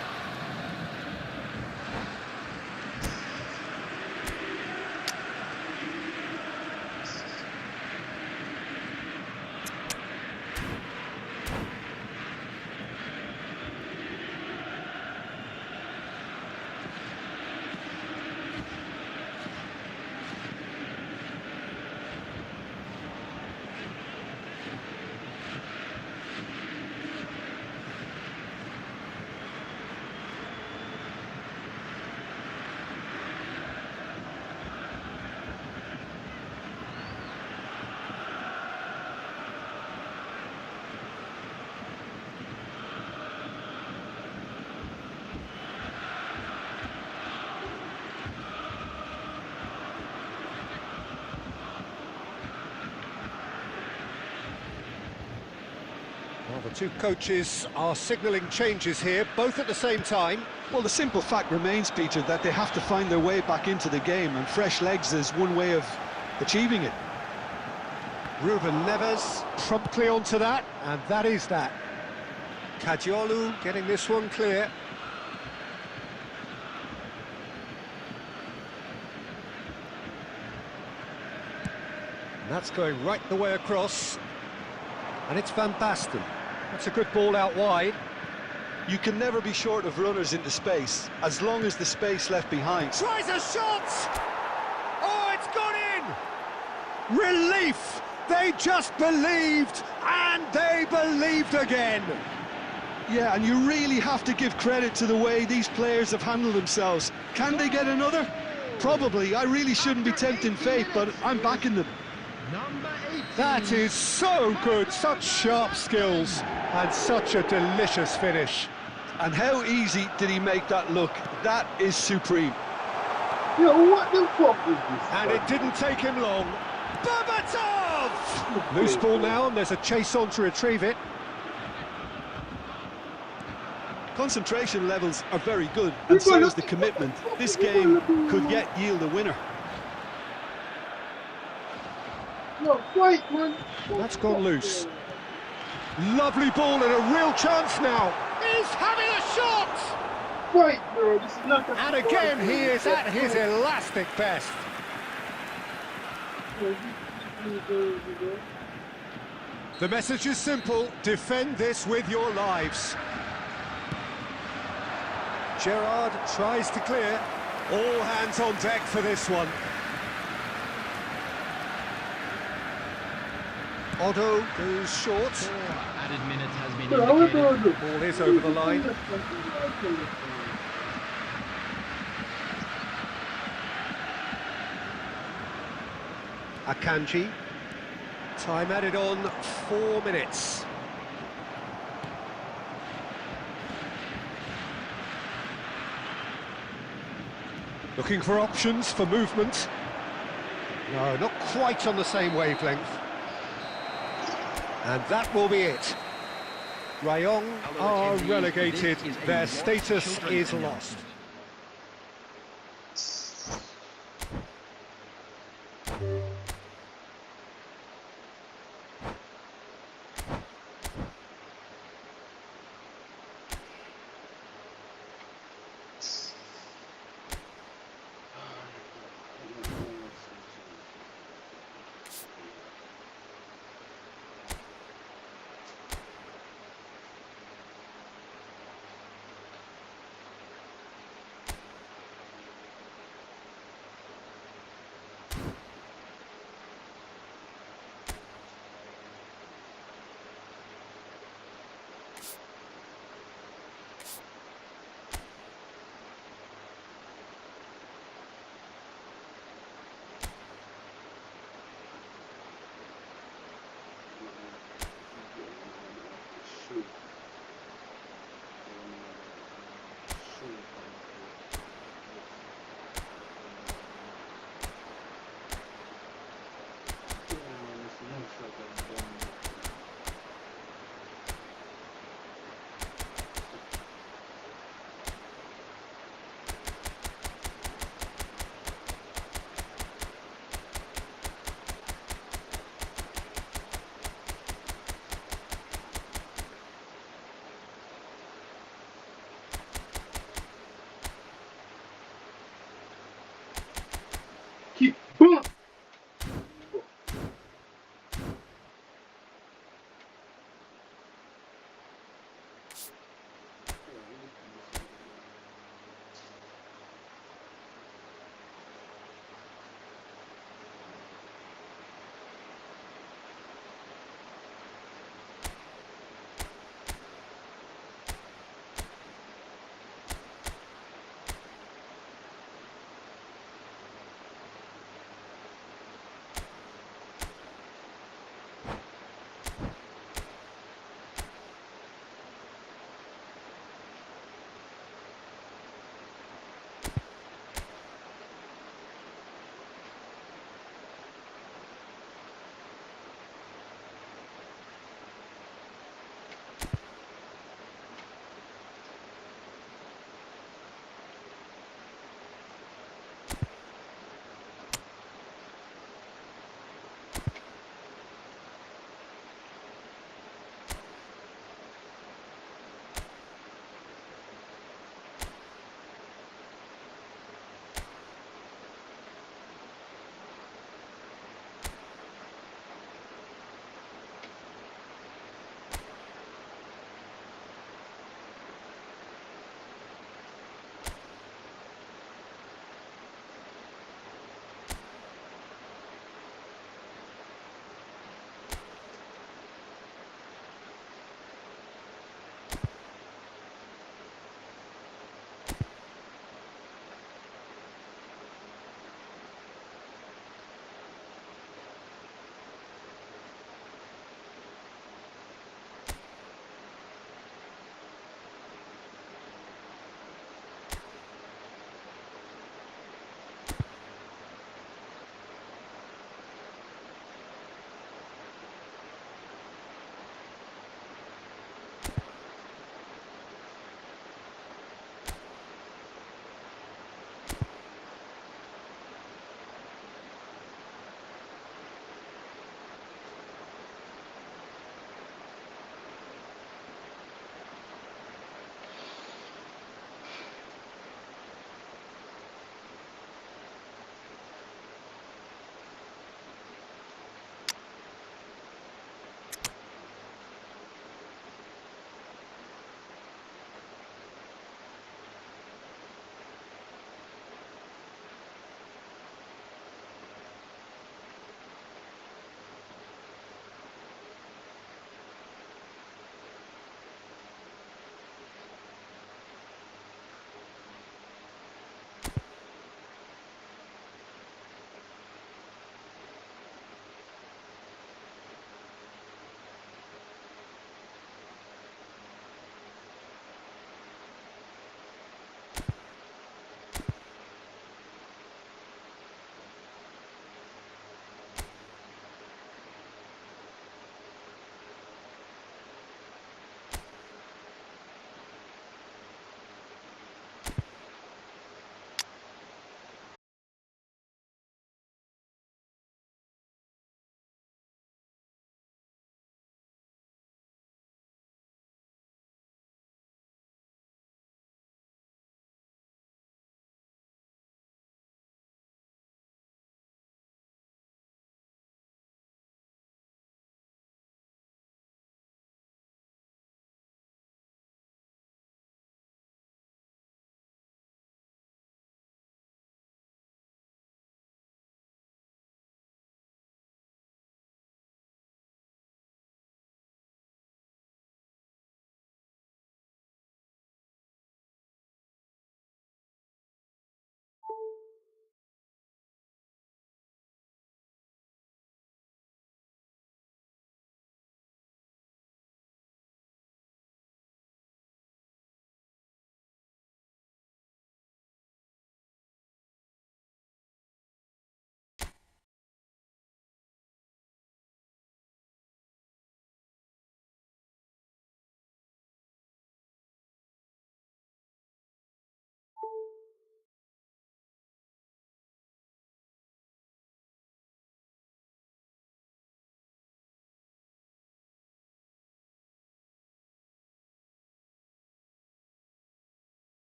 Well, the two coaches are signalling changes here, both at the same time. Well, the simple fact remains, Peter, that they have to find their way back into the game, and fresh legs is one way of achieving it. Ruben Neves promptly onto that, and that is that. Kadiolu getting this one clear. And that's going right the way across. And it's Van Basten. That's a good ball out wide. You can never be short of runners into space, as long as the space left behind. Tries a shot! Oh, it's gone in! Relief! They just believed, and they believed again! Yeah, and you really have to give credit to the way these players have handled themselves. Can they get another? Probably. I really shouldn't be tempting fate, but I'm backing them. Number 18. That is so good, such sharp skills, and such a delicious finish. And how easy did he make that look? That is supreme. Yo, what the fuck is this? And it didn't take him long. Berbatov! Loose ball now, and there's a chase on to retrieve it. Concentration levels are very good, and so is the commitment. This game could yet yield a winner. No, fight, man. That's gone loose. Lovely ball and a real chance now. He's having a shot! Fight, bro. This is not a And again, he is at his elastic best. The message is simple: defend this with your lives. Gerrard tries to clear. All hands on deck for this one. Otto goes short. 4 added minutes has been Bro, indicated. Ball is over the line. Akanji. Time added on 4 minutes. Looking for options for movement. No, not quite on the same wavelength. And that will be it. Rayong are relegated. Their status is lost.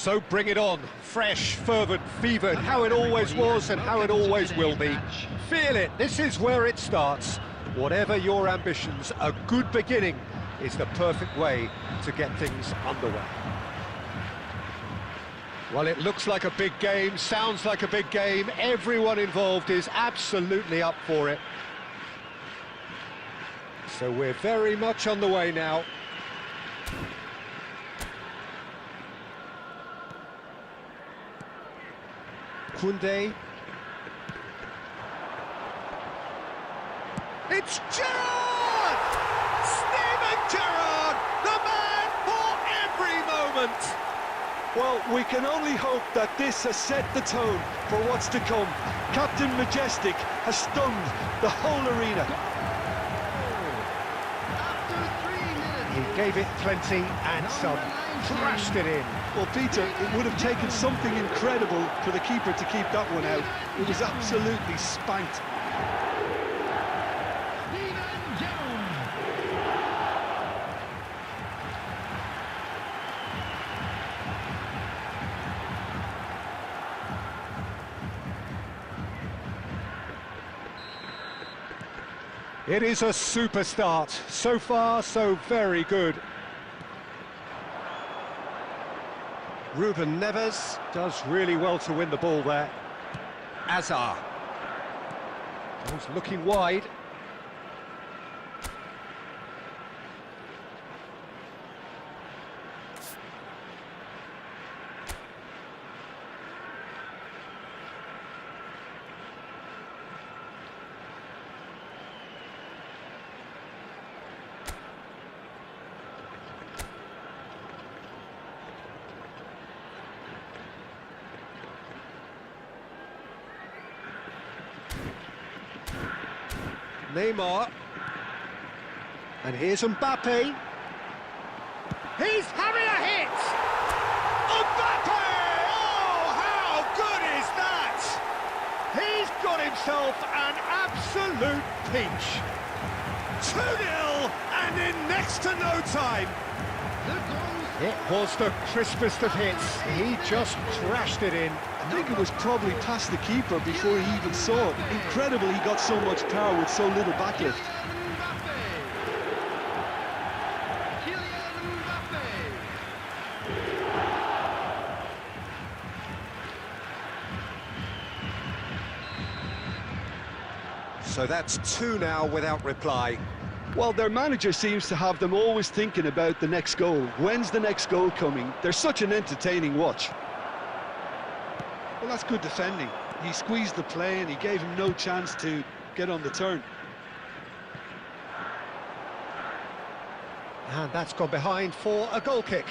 So bring it on. Fresh, fervent, fevered, how it always was and how it always will be. Feel it, this is where it starts. Whatever your ambitions, a good beginning is the perfect way to get things underway. Well, it looks like a big game, sounds like a big game. Everyone involved is absolutely up for it. So we're very much on the way now. Koundé. It's Gerrard! Steven Gerrard, the man for every moment! Well, we can only hope that this has set the tone for what's to come. Captain Majestic has stunned the whole arena. After 3 minutes. He gave it plenty and some, thrashed it in. Well, Peter, it would have taken something incredible for the keeper to keep that one out. It was absolutely spanked. It is a super start. So far, so very good. Ruben Neves does really well to win the ball there. Azar. He's looking wide. Neymar. And here's Mbappe. He's having a hit! Mbappe! Oh, how good is that? He's got himself an absolute pinch. 2-0 and in next to no time. It was the crispest of hits. He just crashed it in. I think it was probably past the keeper before he even saw it. Incredible he got so much power with so little backlift. So that's 2 now without reply. Well, their manager seems to have them always thinking about the next goal. When's the next goal coming? They're such an entertaining watch. Well, that's good defending. He squeezed the play and he gave him no chance to get on the turn. And that's gone behind for a goal kick.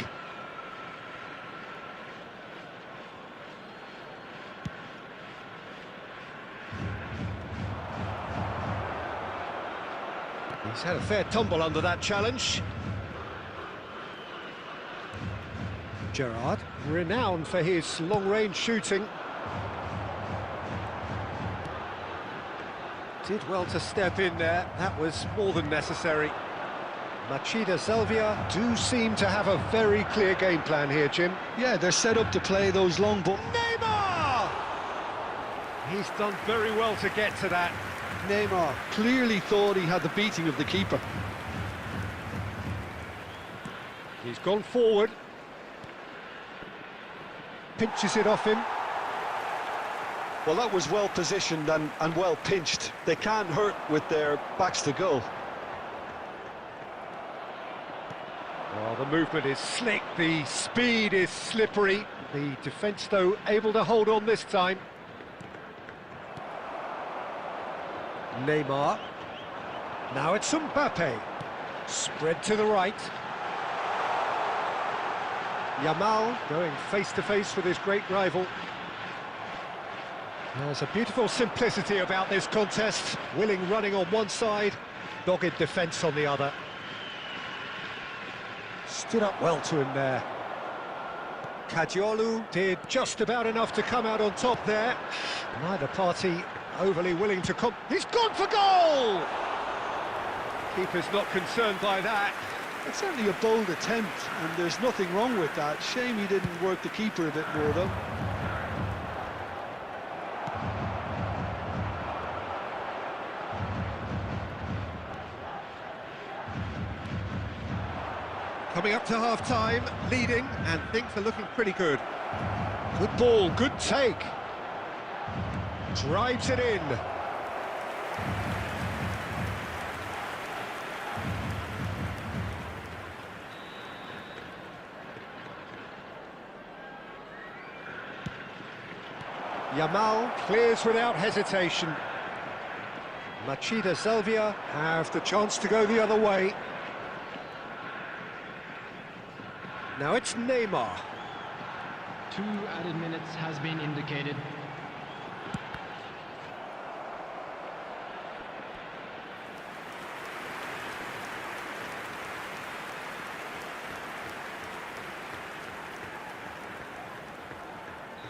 He's had a fair tumble under that challenge. Gerrard, renowned for his long-range shooting. Did well to step in there, that was more than necessary. Machida Salvia do seem to have a very clear game plan here, Jim. Yeah, they're set up to play those long balls. Neymar! He's done very well to get to that. Neymar clearly thought he had the beating of the keeper. He's gone forward. Pinches it off him. Well, that was well positioned and well pinched. They can't hurt with their backs to goal. Well, the movement is slick, the speed is slippery. The defence, though, able to hold on this time. Neymar. Now it's Mbappe. Spread to the right. Yamal going face-to-face with his great rival. There's a beautiful simplicity about this contest. Willing running on one side, dogged defence on the other. Stood up well to him there. Kadiolu did just about enough to come out on top there. Neither party overly willing to come. He's gone for goal! Keeper's not concerned by that. It's certainly a bold attempt, and there's nothing wrong with that. Shame he didn't work the keeper a bit more, though. Coming up to half-time, leading, and things are looking pretty good. Good ball, good take. Drives it in. Yamal clears without hesitation. Machida Selvia have the chance to go the other way. Now it's Neymar. 2 added minutes has been indicated.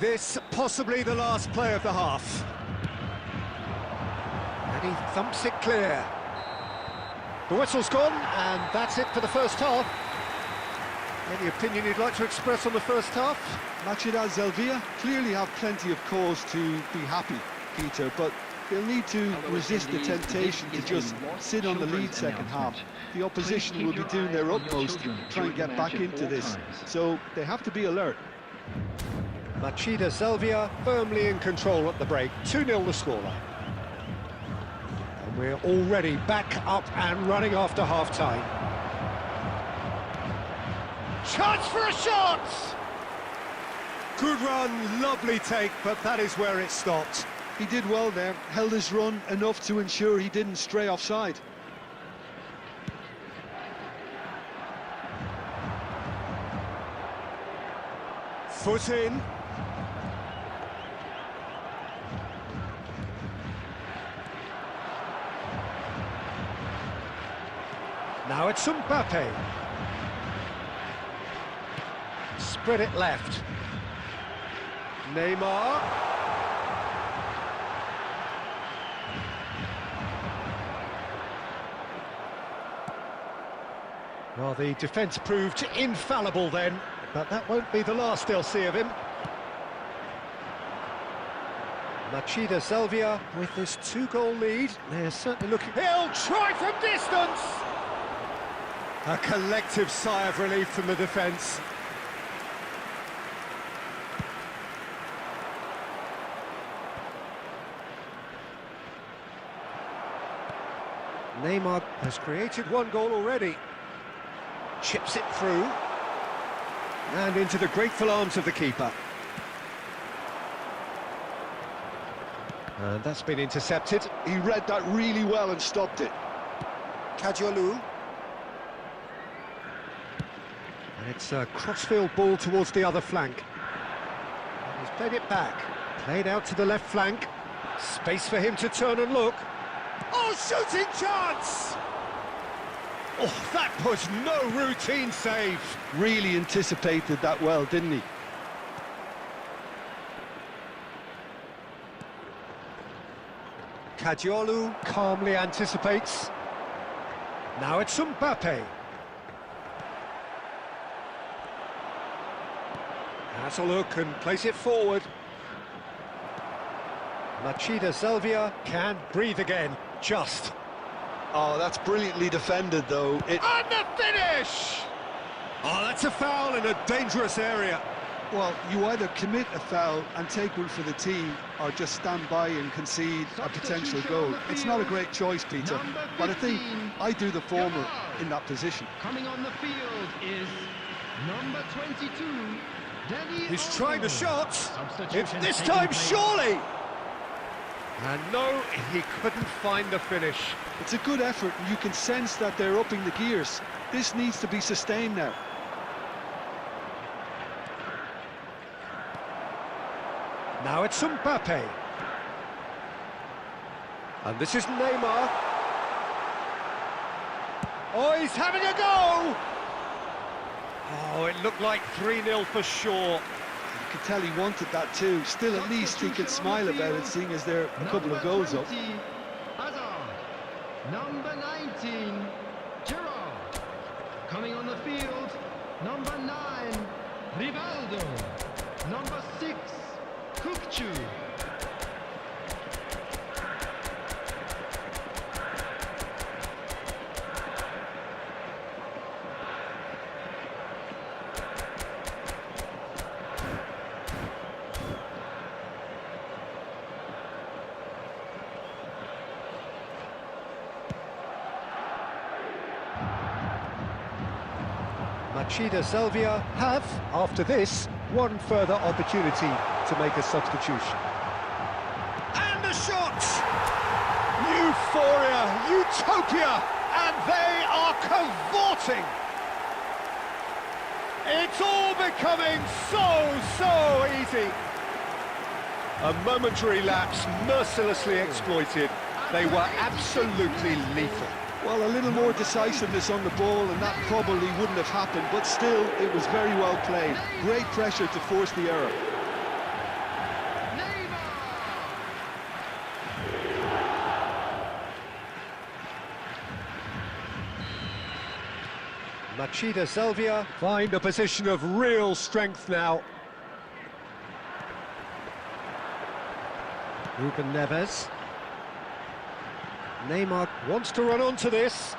This possibly the last play of the half. And he thumps it clear. The whistle's gone, and that's it for the first half. Any opinion you'd like to express on the first half? Machida Selvia clearly have plenty of cause to be happy, Peter, but they'll need to resist the temptation to just sit on the lead second half. The opposition will be doing their utmost to try and get back into this, so they have to be alert. Machida Selvia firmly in control at the break. 2-0 the scoreline. And we're already back up and running after half-time. Chance for a shot! Good run, lovely take, but that is where it stopped. He did well there, held his run enough to ensure he didn't stray offside. Foot in. Now it's Mbappe. Spread it left. Neymar. Well, the defence proved infallible then, but that won't be the last they'll see of him. Machida Selvia with this 2-goal lead. They're certainly looking... He'll try from distance! A collective sigh of relief from the defence. Neymar has created 1 goal already. Chips it through. And into the grateful arms of the keeper. And that's been intercepted. He read that really well and stopped it. Kajolu. And it's a crossfield ball towards the other flank. And he's played it back. Played out to the left flank. Space for him to turn and look. Oh, shooting chance! Oh, that was no routine save. Really anticipated that well, didn't he? Kajolu calmly anticipates. Now it's Mbappe. Has a look and place it forward. Machida Selvia can breathe again, just. Oh, that's brilliantly defended, though. And the finish! Oh, that's a foul in a dangerous area. Well, you either commit a foul and take one for the team, or just stand by and concede a potential goal. It's not a great choice, Peter, but I think I do the former in that position. Coming on the field is number 22, Danny. He's trying the shot. It's Substitution this taking time, place. surely! And no, he couldn't find the finish. It's a good effort, and you can sense that they're upping the gears. This needs to be sustained now. Now it's Mbappe. And this is Neymar. Oh, he's having a go! Oh, it looked like 3-0 for sure. You could tell he wanted that too. Still, at least he could smile about it, seeing as they're a couple of goals up. Hazard. Number 19, Gerrard. Coming on the field, number 9, Rivaldo. Number 6, Kukcu. Machida Selvia have, after this, one further opportunity to make a substitution. And the shot! Euphoria, utopia, and they are cavorting! It's all becoming so easy. A momentary lapse mercilessly exploited. They were absolutely lethal. Well, a little more decisiveness on the ball and that probably wouldn't have happened, but still, it was very well played. Great pressure to force the error. Machida Selvia find a position of real strength now. Ruben Neves. Neymar wants to run onto this.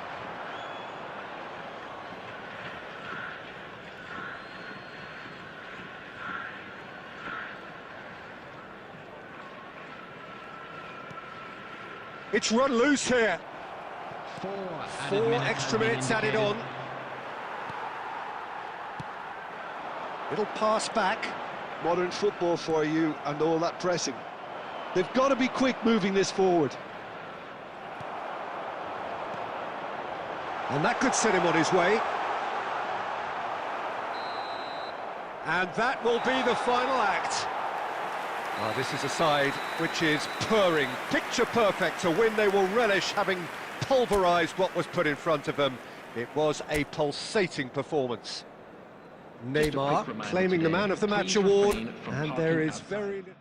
It's run loose here. Four extra minutes added on. Little pass back. Modern football for you and all that pressing. They've got to be quick moving this forward. And that could set him on his way. And that will be the final act. This is a side which is purring, picture perfect, a win they will relish, having pulverised what was put in front of them. It was a pulsating performance. Neymar claiming the Man of the Match award, and there is very little...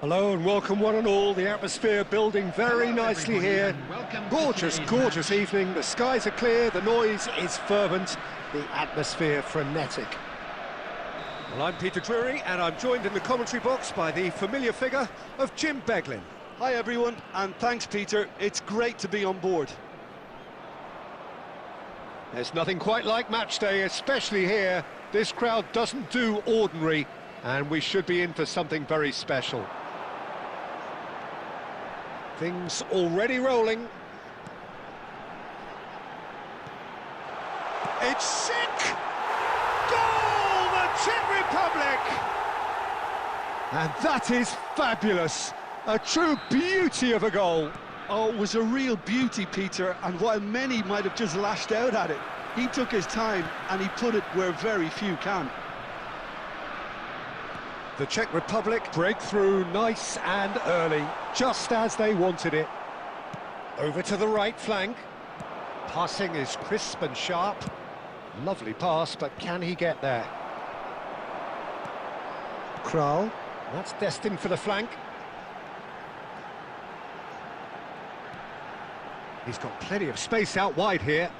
Hello and welcome one and all. The atmosphere building very nicely here. Gorgeous, gorgeous evening. The skies are clear, the noise is fervent, the atmosphere frenetic. Well, I'm Peter Drury and I'm joined in the commentary box by the familiar figure of Jim Beglin. Hi everyone, and thanks Peter. It's great to be on board. There's nothing quite like match day, especially here. This crowd doesn't do ordinary, and we should be in for something very special. Things already rolling. It's sick! Goal! The Czech Republic! And that is fabulous. A true beauty of a goal. Oh, it was a real beauty, Peter, and while many might have just lashed out at it, he took his time and he put it where very few can. The Czech Republic break through nice and early, just as they wanted it. Over to the right flank. Passing is crisp and sharp. Lovely pass, but can he get there? Kral, that's destined for the flank. He's got plenty of space out wide here.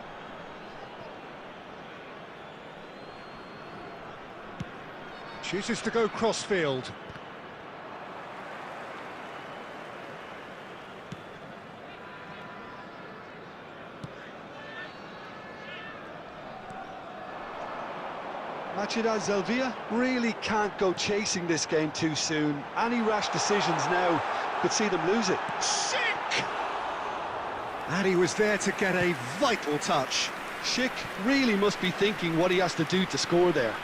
Chooses to go cross-field. Machida Selvia really can't go chasing this game too soon. Any rash decisions now could see them lose it. Sick! And he was there to get a vital touch. Schick really must be thinking what he has to do to score there.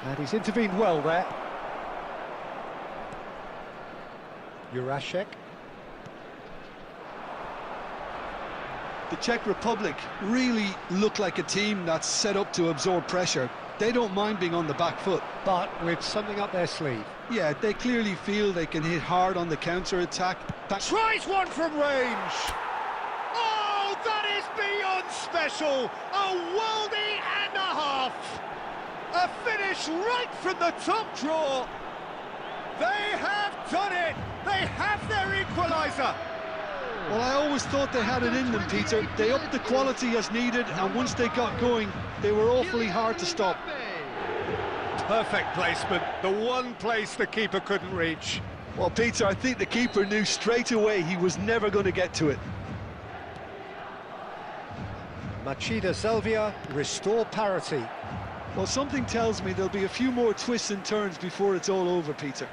And he's intervened well there. Jurasek. The Czech Republic really look like a team that's set up to absorb pressure. They don't mind being on the back foot. But with something up their sleeve. Yeah, they clearly feel they can hit hard on the counter-attack. Tries one from range! Oh, that is beyond special! A worldie and a half! A finish right from the top draw! They have done it! They have their equaliser! Well, I always thought they had it in them, Peter. They upped the quality as needed, and once they got going, they were awfully hard to stop. Perfect placement, the one place the keeper couldn't reach. Well, Peter, I think the keeper knew straight away he was never going to get to it. Machida Selvia restore parity. Well, something tells me there'll be a few more twists and turns before it's all over, Peter.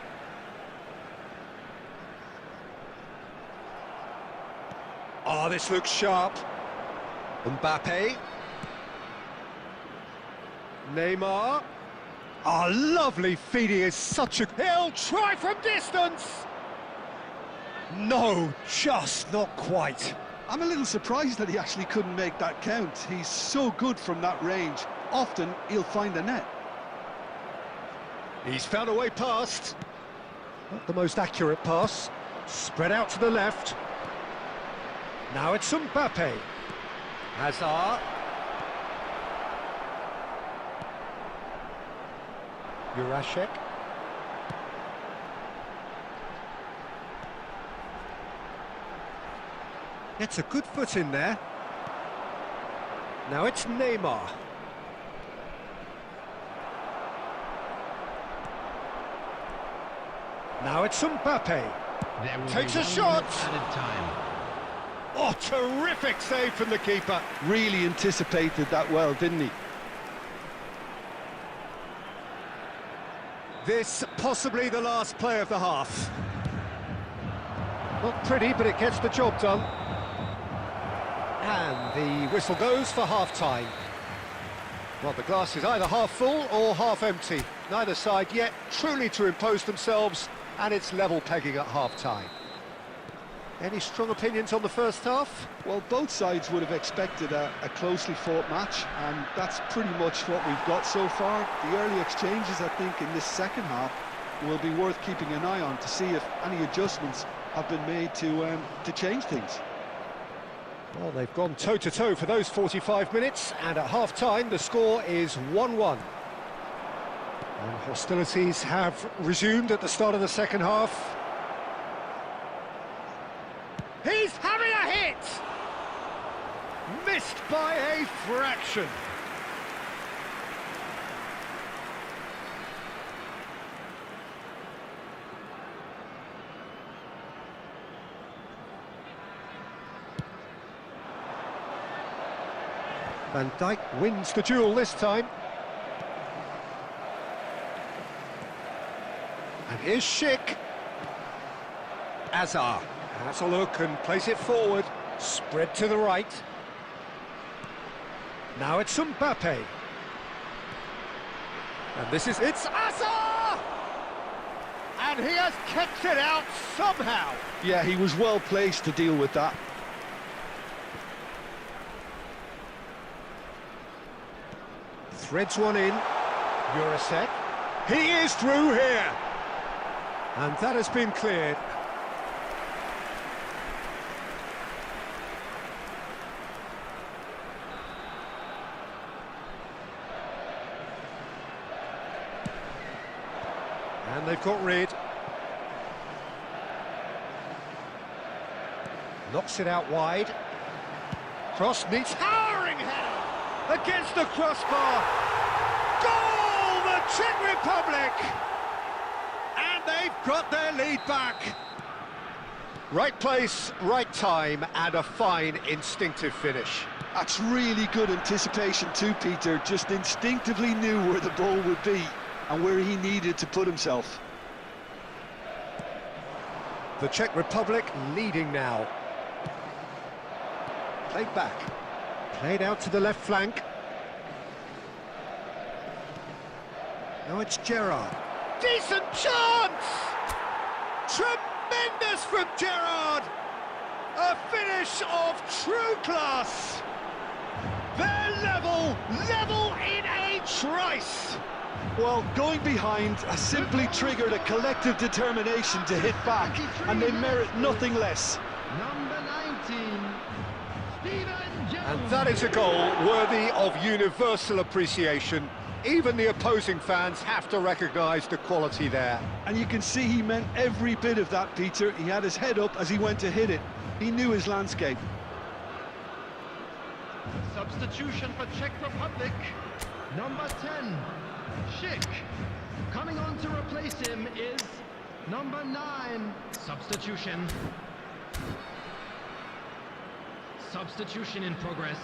Oh, this looks sharp. Mbappe. Neymar. Oh, lovely feed. He is such a... He'll try from distance! No, just not quite. I'm a little surprised that he actually couldn't make that count. He's so good from that range. Often, he'll find the net. He's found a way past. Not the most accurate pass. Spread out to the left. Now it's Mbappe. Hazard. Jurasek. Gets a good foot in there. Now it's Neymar. Now it's Mbappe. Takes a shot. Added time. Oh, terrific save from the keeper. Really anticipated that well, didn't he? This possibly the last play of the half. Not pretty, but it gets the job done. And the whistle goes for half-time. Well, the glass is either half full or half empty. Neither side yet truly to impose themselves, and it's level pegging at half-time. Any strong opinions on the first half? Well, both sides would have expected a closely fought match, and that's pretty much what we've got so far. The early exchanges, I think, in this second half will be worth keeping an eye on to see if any adjustments have been made to change things. Well, they've gone toe-to-toe for those 45 minutes, and at half-time the score is 1-1. And hostilities have resumed at the start of the second half. He's having a hit! Missed by a fraction. Van Dijk wins the duel this time. And here's Schick. Hazard has a look and plays it forward. Spread to the right. Now it's Mbappe. And it's Hazard! And he has kept it out somehow. Yeah, he was well placed to deal with that. Threads one in. Jurasek. He is through here. And that has been cleared. And they've got rid. Knocks it out wide. Cross needs towering header against the crossbar. Goal, the Czech Republic! And they've got their lead back. Right place, right time, and a fine instinctive finish. That's really good anticipation too, Peter. Just instinctively knew where the ball would be and where he needed to put himself. The Czech Republic leading now. Played back. Played out to the left flank. Now it's Gerrard. Decent chance! Tremendous from Gerrard! A finish of true class! They're level in a trice! Well, going behind has simply triggered a collective determination to hit back, and they merit nothing less. Number 19, Stephen Jones. And that is a goal worthy of universal appreciation. Even the opposing fans have to recognise the quality there. And you can see he meant every bit of that, Peter. He had his head up as he went to hit it. He knew his landscape. Substitution for Czech Republic. Number 10, Schick. Coming on to replace him is number 9. Substitution. Substitution in progress.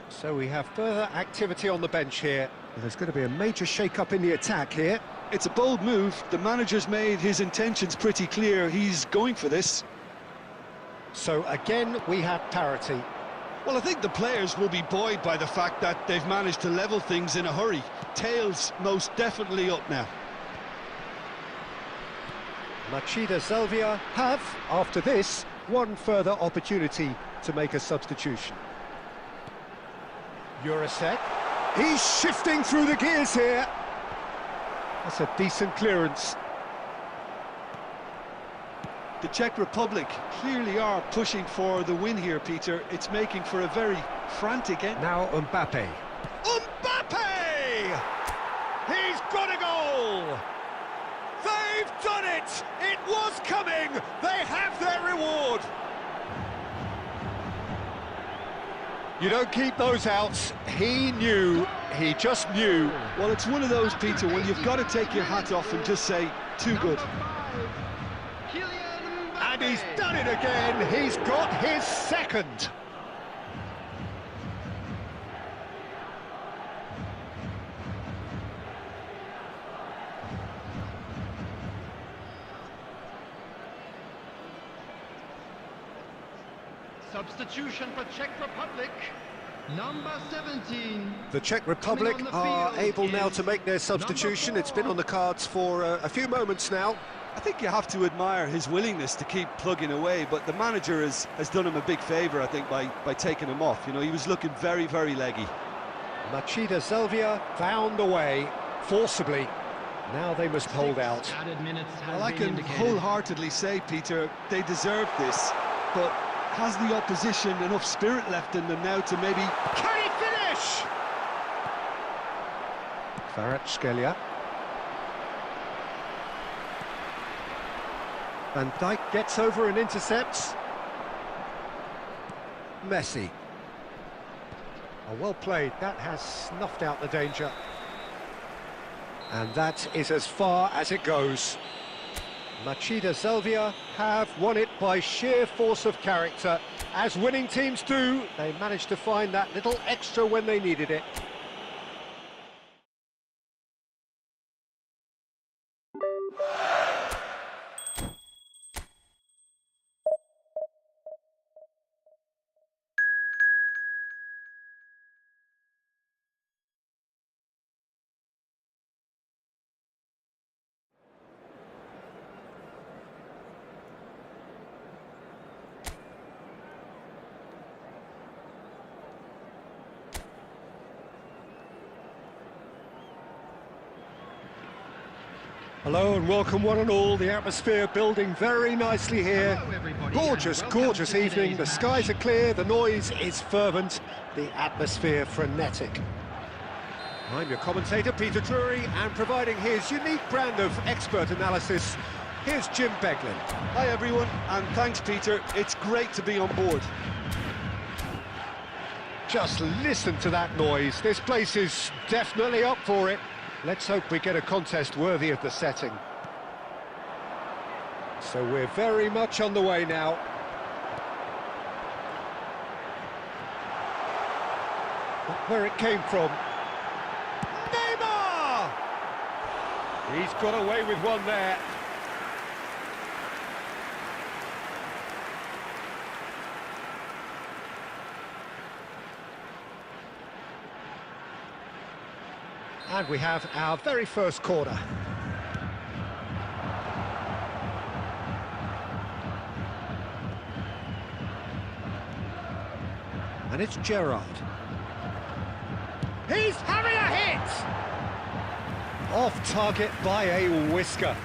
So we have further activity on the bench here. There's going to be a major shake-up in the attack here. It's a bold move. The manager's made his intentions pretty clear. He's going for this. So again, we have parity. Well, I think the players will be buoyed by the fact that they've managed to level things in a hurry. Tails most definitely up now. Machida Zelvia have, after this, one further opportunity to make a substitution. Jurasek. He's shifting through the gears here. That's a decent clearance. The Czech Republic clearly are pushing for the win here, Peter. It's making for a very frantic end. Now Mbappe. Mbappe! He's got a goal! They've done it! It was coming! They have their reward! You don't keep those outs. He knew, he just knew. Well, it's one of those, Peter, when you've got to take your hat off and just say, too good. And he's done it again. He's got his second. Substitution for Czech Republic. Number 17. The Czech Republic are able now to make their substitution. It's been on the cards for a few moments now. I think you have to admire his willingness to keep plugging away, but the manager has done him a big favour, I think, by taking him off. You know, he was looking very, very leggy. Machida Zelvia found a way, forcibly. Now they must hold out. Added minutes has Well, I been can indicated. wholeheartedly say, Peter, they deserve this, but has the opposition enough spirit left in them now to maybe... Can he finish? Kvaratskhelia. Van Dijk gets over and intercepts. Messi. Oh, well played. That has snuffed out the danger. And that is as far as it goes. Machida Zelvia have won it by sheer force of character. As winning teams do, they managed to find that little extra when they needed it. Hello and welcome one and all. The atmosphere building very nicely here. Hello, everybody, Gorgeous, and welcome gorgeous to evening. today's The match. skies are clear, the noise is fervent, the atmosphere frenetic. I'm your commentator, Peter Drury, and providing his unique brand of expert analysis, here's Jim Beglin. Hi, everyone, and thanks, Peter. It's great to be on board. Just listen to that noise. This place is definitely up for it. Let's hope we get a contest worthy of the setting. So we're very much on the way now. Look where it came from. Neymar! He's got away with one there. And we have our very first corner. And it's Gerrard. He's having a hit! Off target by a whisker.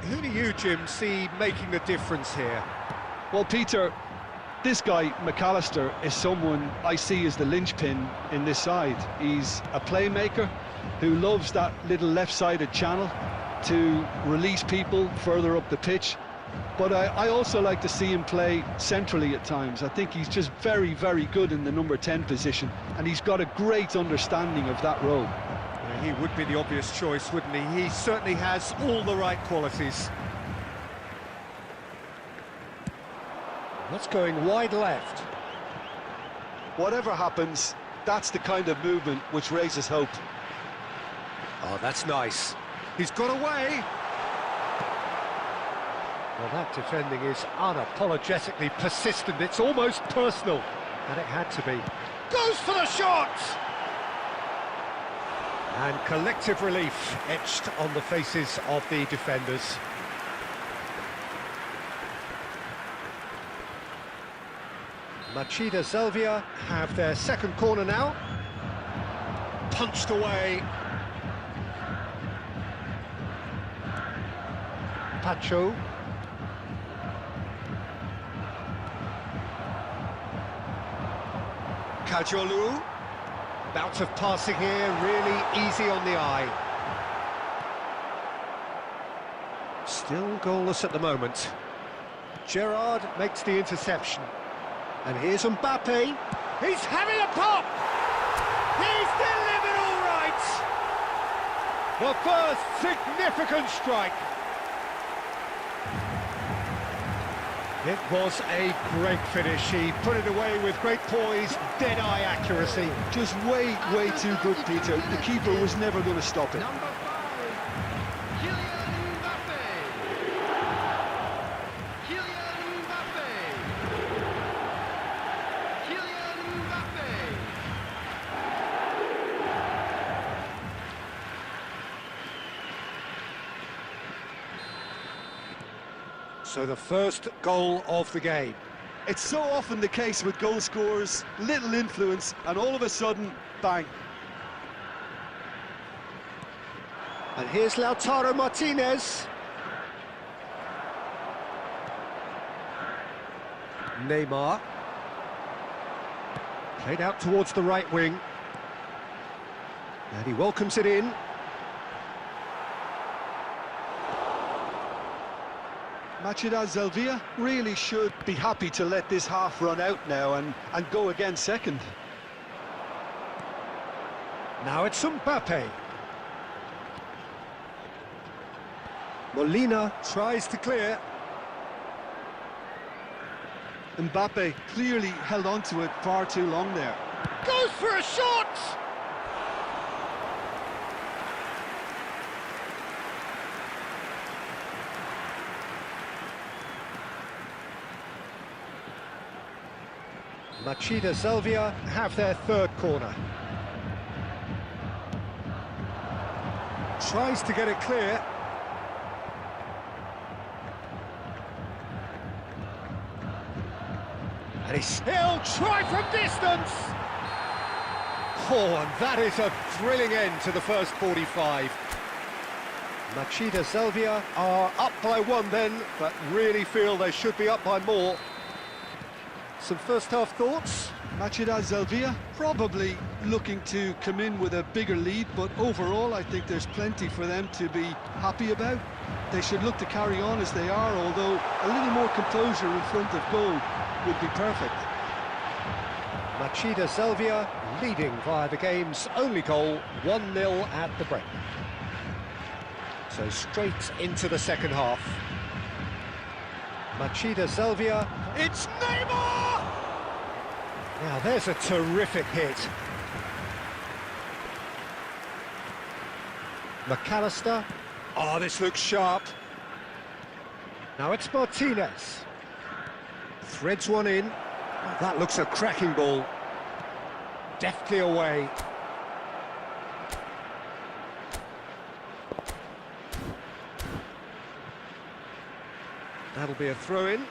Who do you, Jim, see making the difference here? Well, Peter, this guy, McAllister, is someone I see as the linchpin in this side. He's a playmaker who loves that little left-sided channel to release people further up the pitch. But I also like to see him play centrally at times. I think he's just very, very good in the number 10 position, and he's got a great understanding of that role. Yeah, he would be the obvious choice, wouldn't he? He certainly has all the right qualities. That's going wide left. Whatever happens, that's the kind of movement which raises hope. Oh, that's nice. He's got away. Well, that defending is unapologetically persistent. It's almost personal. And it had to be. Goes for the shot! And collective relief etched on the faces of the defenders. Machida Zelvia have their second corner now. Punched away. Pacho. Kajolu. Bout of passing here, really easy on the eye. Still goalless at the moment. Gerrard makes the interception. And here's Mbappe. He's having a pop! He's delivered all right! The first significant strike. It was a great finish. He put it away with great poise, dead-eye accuracy. Just way, way too good, Peter. The keeper was never going to stop it. Number 5, Kylian Mbappe. Kylian Mbappe. Kylian Mbappe. So the first goal of the game. It's so often the case with goal scorers, little influence, and all of a sudden, bang. And here's Lautaro Martinez. Neymar. Played out towards the right wing. And he welcomes it in. Machida Zelvia really should be happy to let this half run out now and go again second. Now it's Mbappe. Molina tries to clear. Mbappe clearly held on to it far too long there. Goes for a shot! Machida Zelvia have their third corner. Tries to get it clear. And he'll try from distance! Oh, and that is a thrilling end to the first 45. Machida Zelvia are up by one then, but really feel they should be up by more. Some first-half thoughts? Machida Zelvia probably looking to come in with a bigger lead, but overall I think there's plenty for them to be happy about. They should look to carry on as they are, although a little more composure in front of goal would be perfect. Machida Zelvia leading via the game's only goal, 1-0 at the break. So straight into the second half. Machida Zelvia, it's Neymar! Now there's a terrific hit. McAllister, oh, this looks sharp. Now it's Martinez. Threads one in. Oh, that looks a cracking ball. Deftly away. That'll be a throw-in.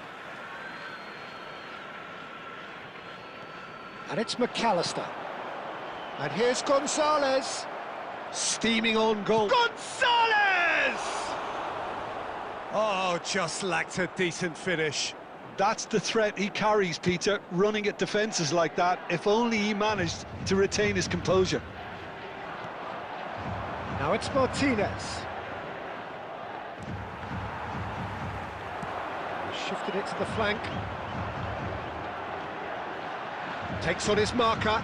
And it's McAllister. And here's Gonzalez. Steaming on goal. Gonzalez! Oh, just lacked a decent finish. That's the threat he carries, Peter, running at defences like that. If only he managed to retain his composure. Now it's Martinez. He shifted it to the flank. Takes on his marker.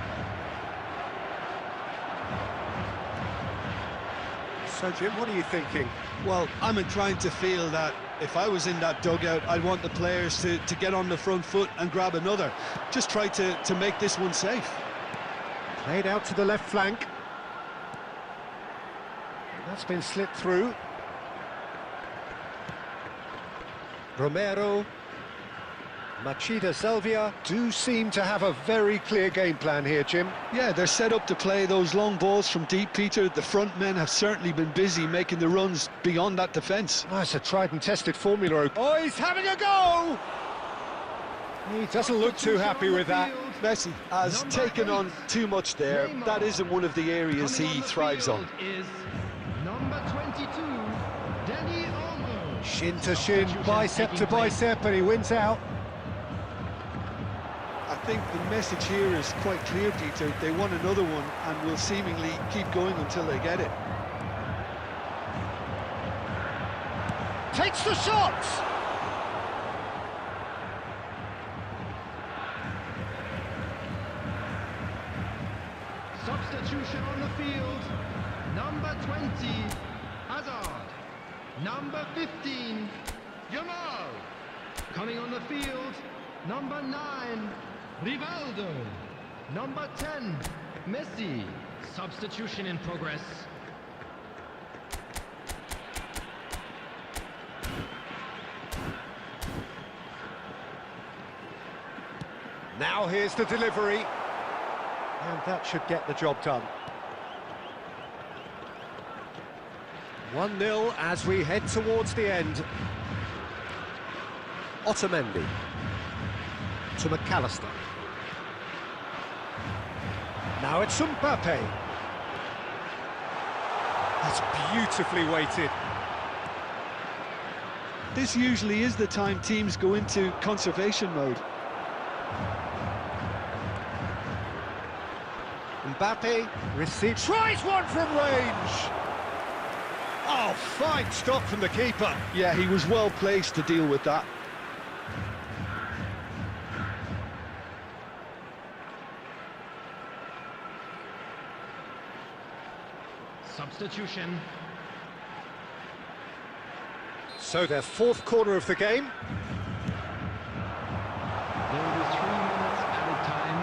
So, Jim, what are you thinking? Well, I'm inclined to feel that if I was in that dugout, I'd want the players to get on the front foot and grab another. Just try to make this one safe. Played out to the left flank. That's been slipped through. Romero. Machida Salvia do seem to have a very clear game plan here, Jim. Yeah, they're set up to play those long balls from deep, Peter. The front men have certainly been busy making the runs beyond that defence. Oh, it's a tried and tested formula. Oh, he's having a go! He doesn't look too happy with that. Messi has taken on too much there. That isn't one of the areas he thrives on. Is number 22, Danny Olmo. Shin to shin, bicep to bicep, and he wins out. I think the message here is quite clear, Peter. They want another one and will seemingly keep going until they get it. Takes the shot! Substitution on the field. Number 20, Hazard. Number 15, Yamal. Coming on the field, number 9, Rivaldo. Number 10, Messi. Substitution in progress. Now here's the delivery. And that should get the job done. 1-0 as we head towards the end. Otamendi to McAllister. Now it's Mbappe. That's beautifully weighted. This usually is the time teams go into conservation mode. Mbappe receives, tries one from range. Oh, fine stop from the keeper. Yeah, he was well placed to deal with that. Substitution. So their fourth quarter of the game. There will be 3 minutes added time.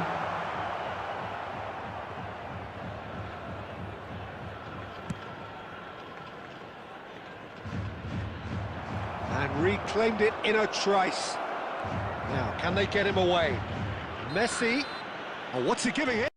And reclaimed it in a trice. Now, can they get him away? Messi. Oh, what's he giving here?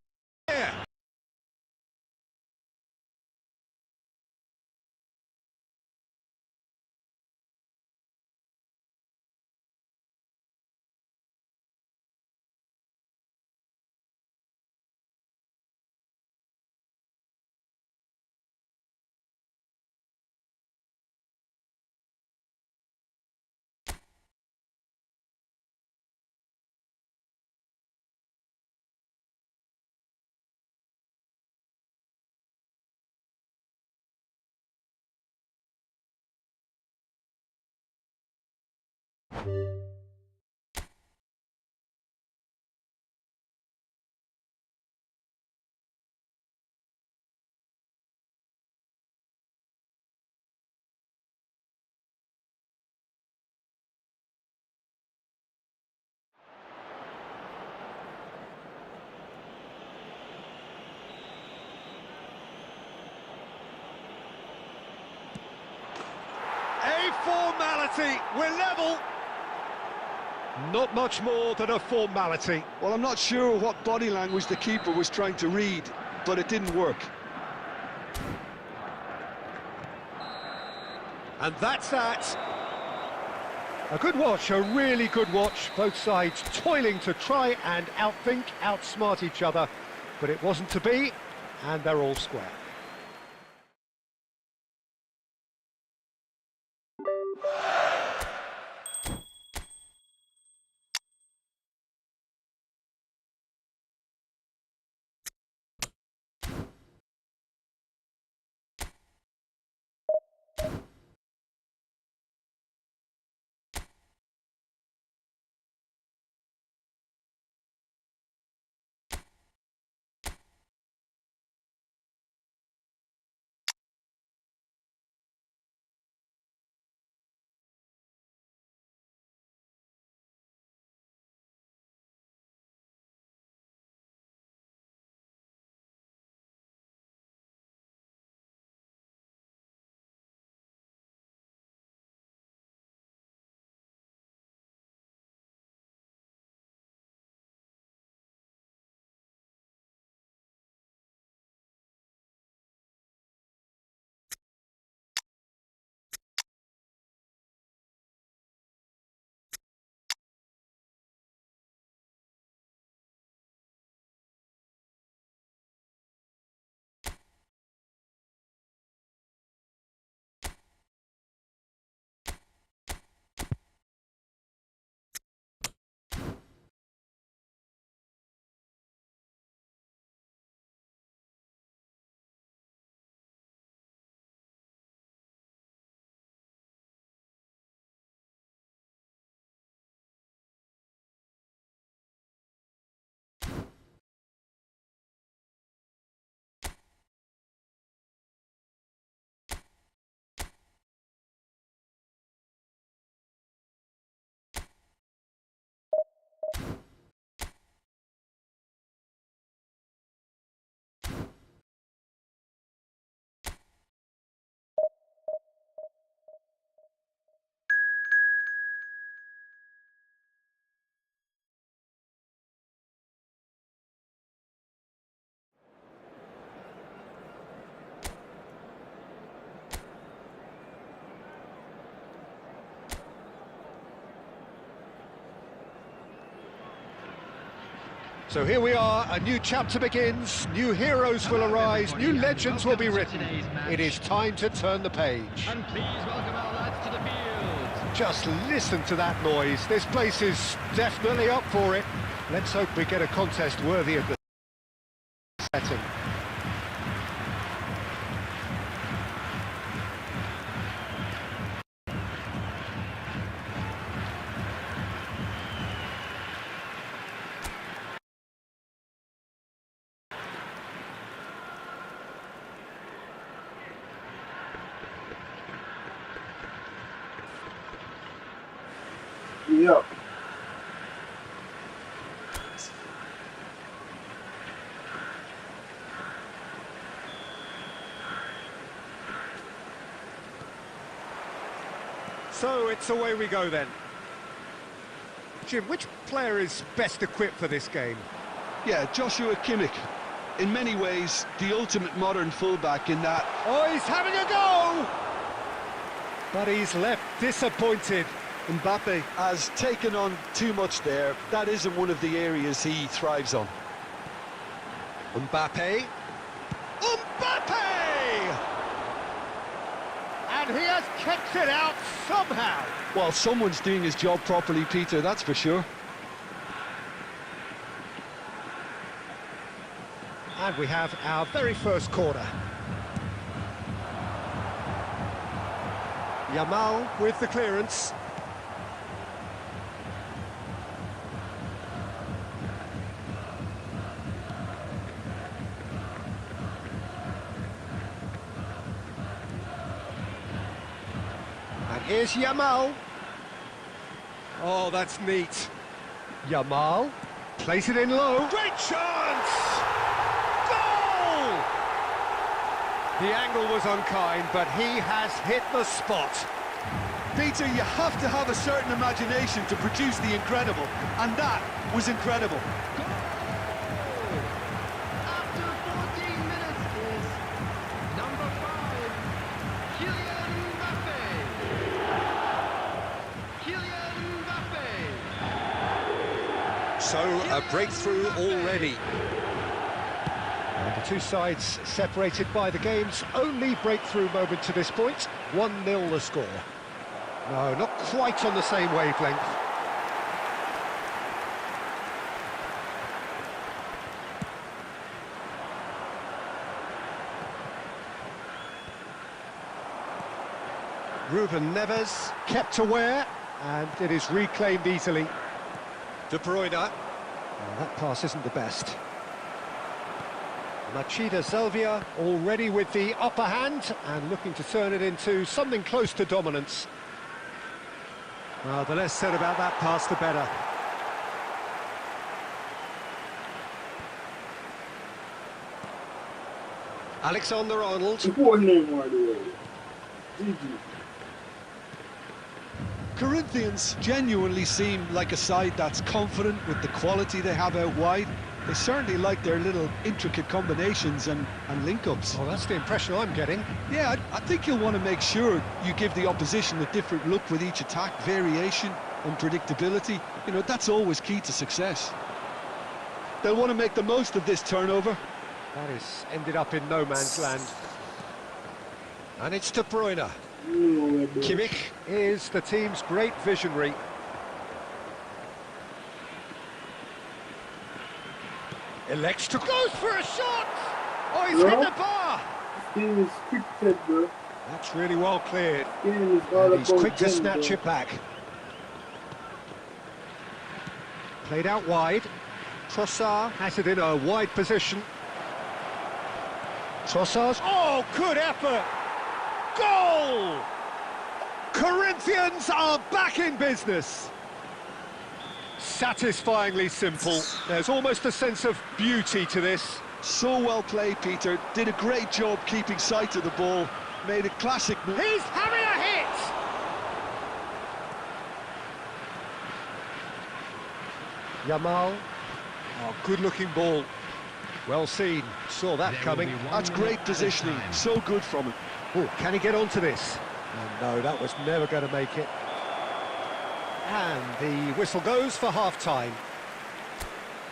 A formality, we're level. Not much more than a formality. Well, I'm not sure what body language the keeper was trying to read, but it didn't work. And that's that. A good watch, a really good watch. Both sides toiling to try and outthink, outsmart each other. But it wasn't to be, and they're all square. So here we are, a new chapter begins, new heroes will arise, new legends will be written. It is time to turn the page. And please welcome our lads to the field. Just listen to that noise. This place is definitely up for it. Let's hope we get a contest worthy of the setting. Yeah. So it's away we go then. Jim, which player is best equipped for this game? Yeah, Joshua Kimmich. In many ways, the ultimate modern fullback in that. Oh, he's having a go! But he's left disappointed. Mbappe has taken on too much there. That isn't one of the areas he thrives on. Mbappe. Mbappe! And he has kept it out somehow. Well, someone's doing his job properly, Peter, that's for sure. And we have our very first corner. Yamal with the clearance. And here's Yamal. Oh, that's neat. Yamal, place it in low. Great chance! The angle was unkind, but he has hit the spot. Peter, you have to have a certain imagination to produce the incredible, and that was incredible. After 14 minutes is number 5, Kylian Mbappe. Kylian Mbappe. So, a breakthrough already. And the two sides separated by the game's only breakthrough moment to this point. 1-0 the score. No, not quite on the same wavelength. Ruben Neves kept aware, and it is reclaimed easily. De Bruyne. Oh, that pass isn't the best. Machida Selvia already with the upper hand and looking to turn it into something close to dominance. Well, the less said about that pass, the better. Alexander-Arnold. Corinthians genuinely seem like a side that's confident with the quality they have out wide. They certainly like their little intricate combinations and link-ups. Well, that's the impression I'm getting. Yeah, I think you'll want to make sure you give the opposition a different look with each attack, variation, unpredictability. You know, that's always key to success. They'll want to make the most of this turnover. That is ended up in no man's land. And it's De Bruyne. Kimmich is the team's great visionary. Elects to goes for a shot! Oh, he's hit the bar! Game is scripted, bro. That's really well cleared. Game is all And he's about quick to them, snatch bro. it back. Played out wide. Trossard has it in a wide position. Trossard's... Oh, good effort! Goal! Corinthians are back in business. Satisfyingly simple. There's almost a sense of beauty to this. So well played, Peter. Did a great job keeping sight of the ball. Made a classic... He's having a hit! Yamal. Oh, good-looking ball. Well seen. Saw that coming. That's great positioning. So good from him. Oh, can he get onto this? Oh, no, that was never going to make it. And the whistle goes for half-time.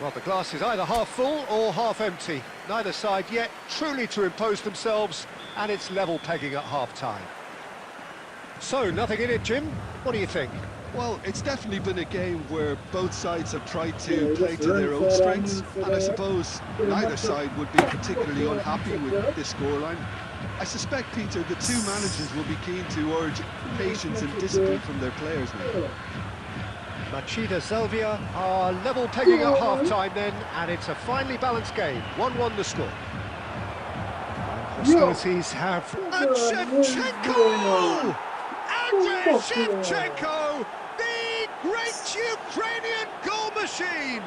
Well, the glass is either half full or half empty. Neither side yet truly to impose themselves, and it's level pegging at half-time. So, nothing in it, Jim. What do you think? Well, it's definitely been a game where both sides have tried to play to their own strengths, and I suppose neither side would be particularly unhappy with this scoreline. I suspect, Peter, the two managers will be keen to urge patience and discipline from their players now. Machida Selvia are level pegging at half-time then, and it's a finely balanced game. 1-1 the score. Hostilities have... And Shevchenko! Andrei Shevchenko! The great Ukrainian goal machine!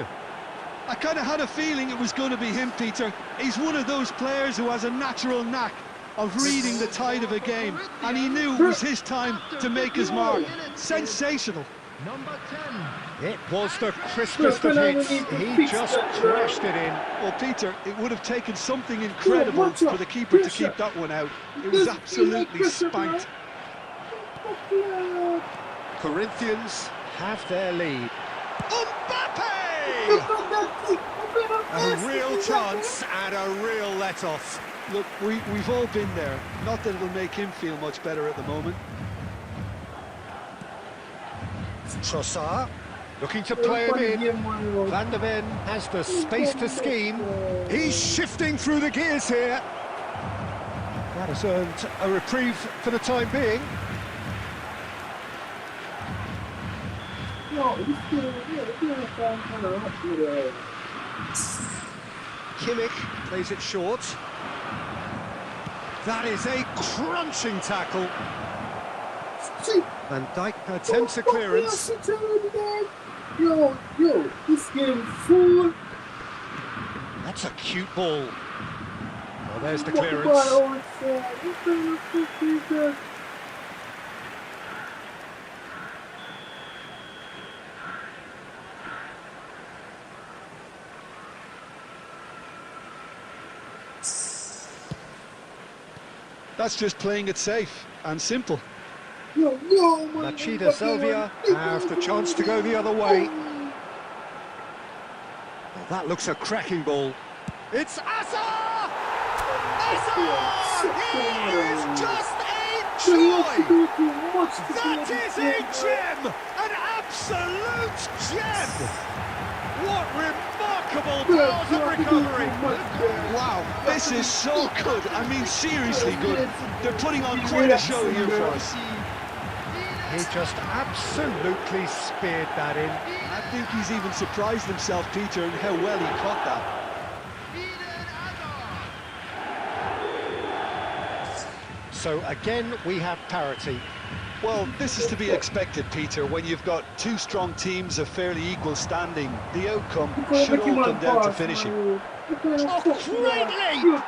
I kind of had a feeling it was going to be him, Peter. He's one of those players who has a natural knack of reading the tide of a game, and he knew it was his time to make his mark. Sensational. Number 10. It was the crispest of hits. He just crashed it in. Well, Peter, it would have taken something incredible for the keeper to keep that one out. It was absolutely spanked. Corinthians have their lead. Mbappe! A real chance and a real let-off. Look, we've all been there. Not that it'll make him feel much better at the moment. Trossard looking to play him in. Van der Ven has the space to scheme. He's shifting through the gears here. That has earned a reprieve for the time being. Kimmich plays it short. That is a crunching tackle. Van Dijk attempts a clearance. Yo, this game full. That's a cute ball. Well, there's the clearance. That's just playing it safe and simple. Machida Selvia have the chance to go the other way. Well, that looks a cracking ball. It's Asa! Asa! He is just a joy! That is a gem! An absolute gem! What remarkable powers of recovery! Wow, this is so good. I mean, seriously good. They're putting on quite a show here for us. He just absolutely speared that in. I think he's even surprised himself, Peter, in how well he caught that. So again, we have parity. Well, this is to be expected, Peter, when you've got two strong teams of fairly equal standing. The outcome should all come down to finishing. Oh, greatly!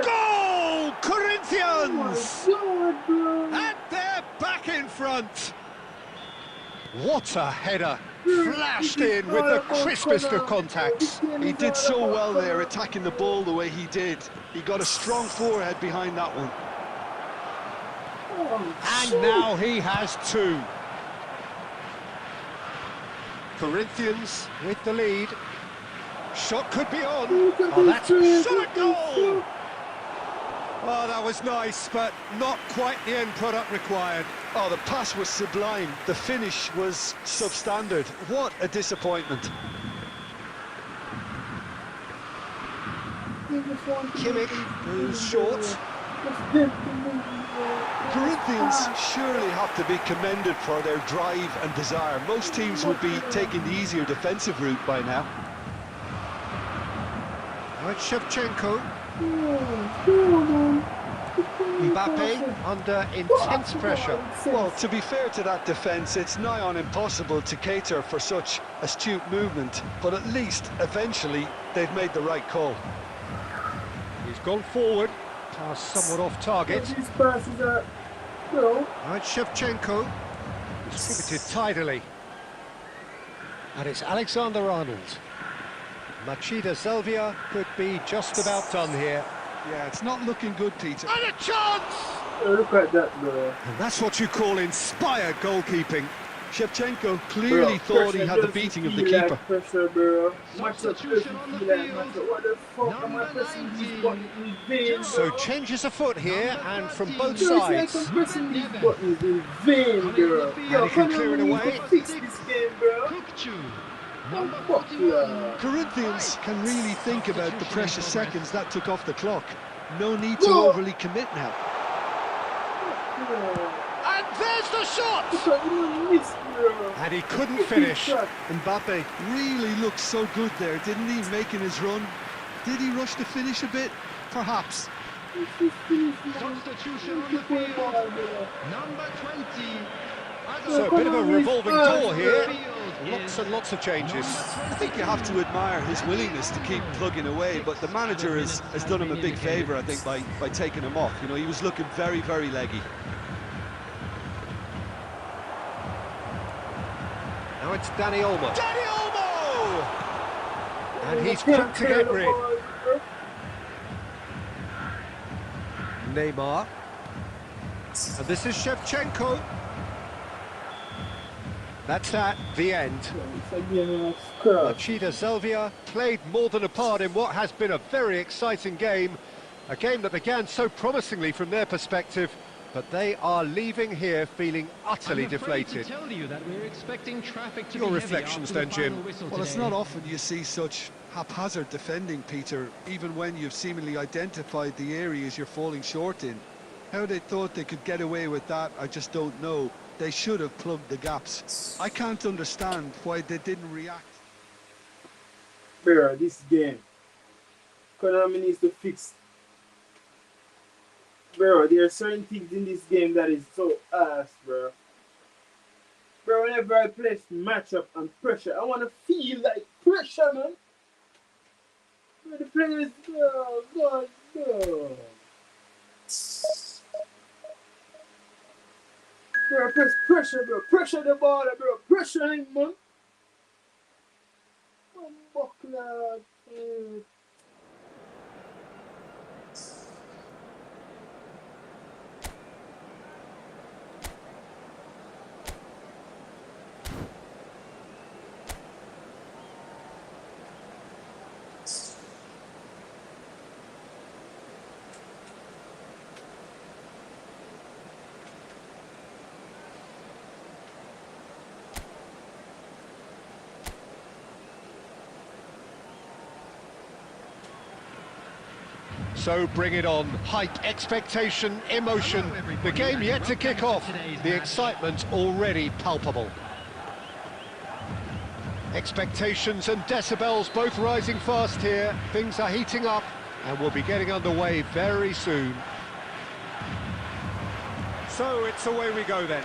Goal! Corinthians! And they're back in front. What a header! Flashed in with the crispest of contacts. He did so well there, attacking the ball the way he did. He got a strong forehead behind that one. And now he has two. Corinthians with the lead. Shot could be on. Oh, that's shot a goal! Oh, that was nice, but not quite the end product required. Oh, the pass was sublime. The finish was substandard. What a disappointment. Kimmich goes short. Corinthians surely have to be commended for their drive and desire. Most teams would be taking the easier defensive route by now. Now it's Shevchenko. Mbappe under intense pressure. Well, to be fair to that defence, it's nigh on impossible to cater for such astute movement, but at least, eventually, they've made the right call. He's gone forward, pass somewhat off target. These passes are, Now it's Shevchenko, distributed tidily. And it's Alexander-Arnold. Machida Selvia could be just about done here. Yeah, it's not looking good, Peter. And a chance! look at that, bro. And that's what you call inspired goalkeeping. Shevchenko clearly thought he had the beating of the keeper. Like pressure, bro. Substitution on the field. What the fuck am I pressing this button in vain, So bro? changes afoot here, and from both It's like sides. I'm pressing these buttons in vain, bro. And he can clear it away. Fix this game, bro. Kukchu. Number Fuck 41. yeah. Corinthians can really think about the precious seconds that took off the clock. No need to Whoa. overly commit now. And there's the shot! Bro. And he couldn't finish. Mbappe really looked so good there, didn't he, making his run? Did he rush the finish a bit? Perhaps. Substitution on the field. Number 20. So a bit of a revolving door here. Lots and lots of changes. I think you have to admire his willingness to keep plugging away, but the manager has done him a big favour, I think, by taking him off. You know, he was looking very, very leggy. Now it's Dani Olmo. Dani Olmo! And he's quick to get rid. Neymar. And this is Shevchenko. That's at the end. Machida Selvia played more than a part in what has been a very exciting game. A game that began so promisingly from their perspective, but they are leaving here feeling utterly deflated. Tell you that we're expecting traffic to Your be reflections heavy then, after the Jim? final whistle Well, it's today. not often you see such haphazard defending, Peter, even when you've seemingly identified the areas you're falling short in. How they thought they could get away with that, I just don't know. They should have plugged the gaps. I can't understand why they didn't react. Bro, this game. Konami needs to fix. Bro, there are certain things in this game that is so ass, bro. Bro, whenever I play matchup and pressure, I want to feel like pressure, man. Bro, the players, bro, God, bro. Bro, press pressure, bro. Pressure the ball, bro. Pressure him, man. Oh, buckler. So bring it on. Hype, expectation, emotion. The game yet to kick off. The excitement already palpable. Expectations and decibels both rising fast here. Things are heating up and we'll be getting underway very soon. So it's away we go then.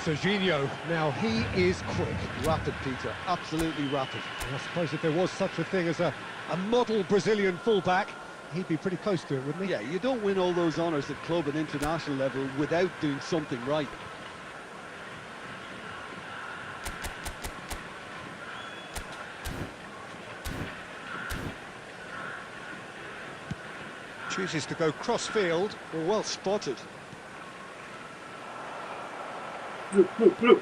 Serginho, now he is quick. Rapid, Peter, absolutely rapid. And I suppose if there was such a thing as a model Brazilian fullback, he'd be pretty close to it, wouldn't he? Yeah, you don't win all those honours at club and international level without doing something right. Chooses to go cross-field. Well spotted. Look.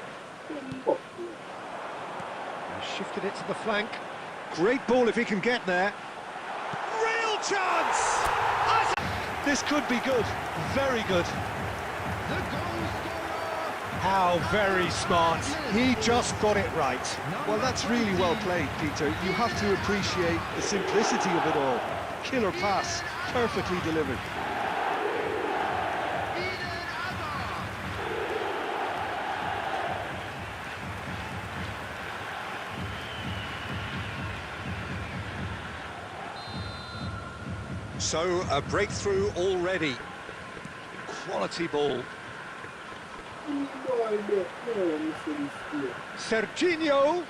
Shifted it to the flank. Great ball if he can get there. Real chance! This could be good, very good. The goal scorer. How very smart. He just got it right. Well, that's really well played, Peter. You have to appreciate the simplicity of it all. Killer pass, perfectly delivered. So, a breakthrough already. Quality ball. Serginho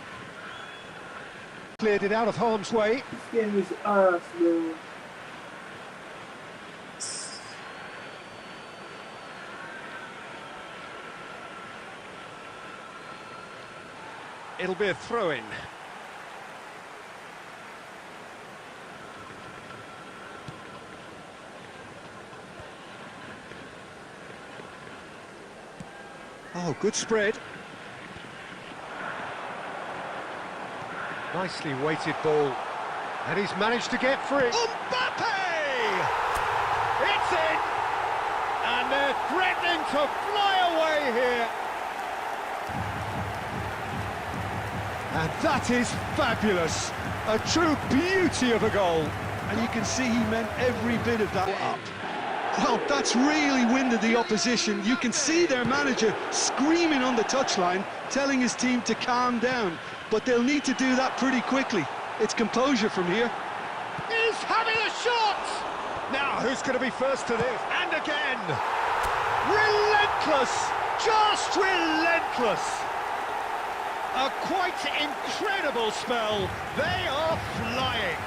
cleared it out of harm's way. This game is arse, bro. It'll be a throw-in. Oh, good spread. Nicely weighted ball. And he's managed to get free. MAKAAY! It's in! And they're threatening to fly away here. And that is fabulous. A true beauty of a goal. And you can see he meant every bit of that up. Well, that's really winded the opposition. You can see their manager screaming on the touchline, telling his team to calm down. But they'll need to do that pretty quickly. It's composure from here. He's having a shot! Now, who's going to be first to this? And again! Relentless! Just relentless! A quite incredible spell. They are flying.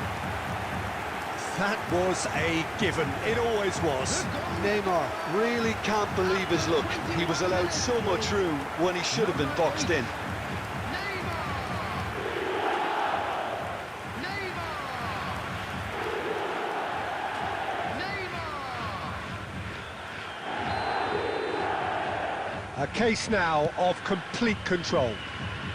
That was a given. It always was. Neymar really can't believe his luck. He was allowed so much room when he should have been boxed in. A case now of complete control.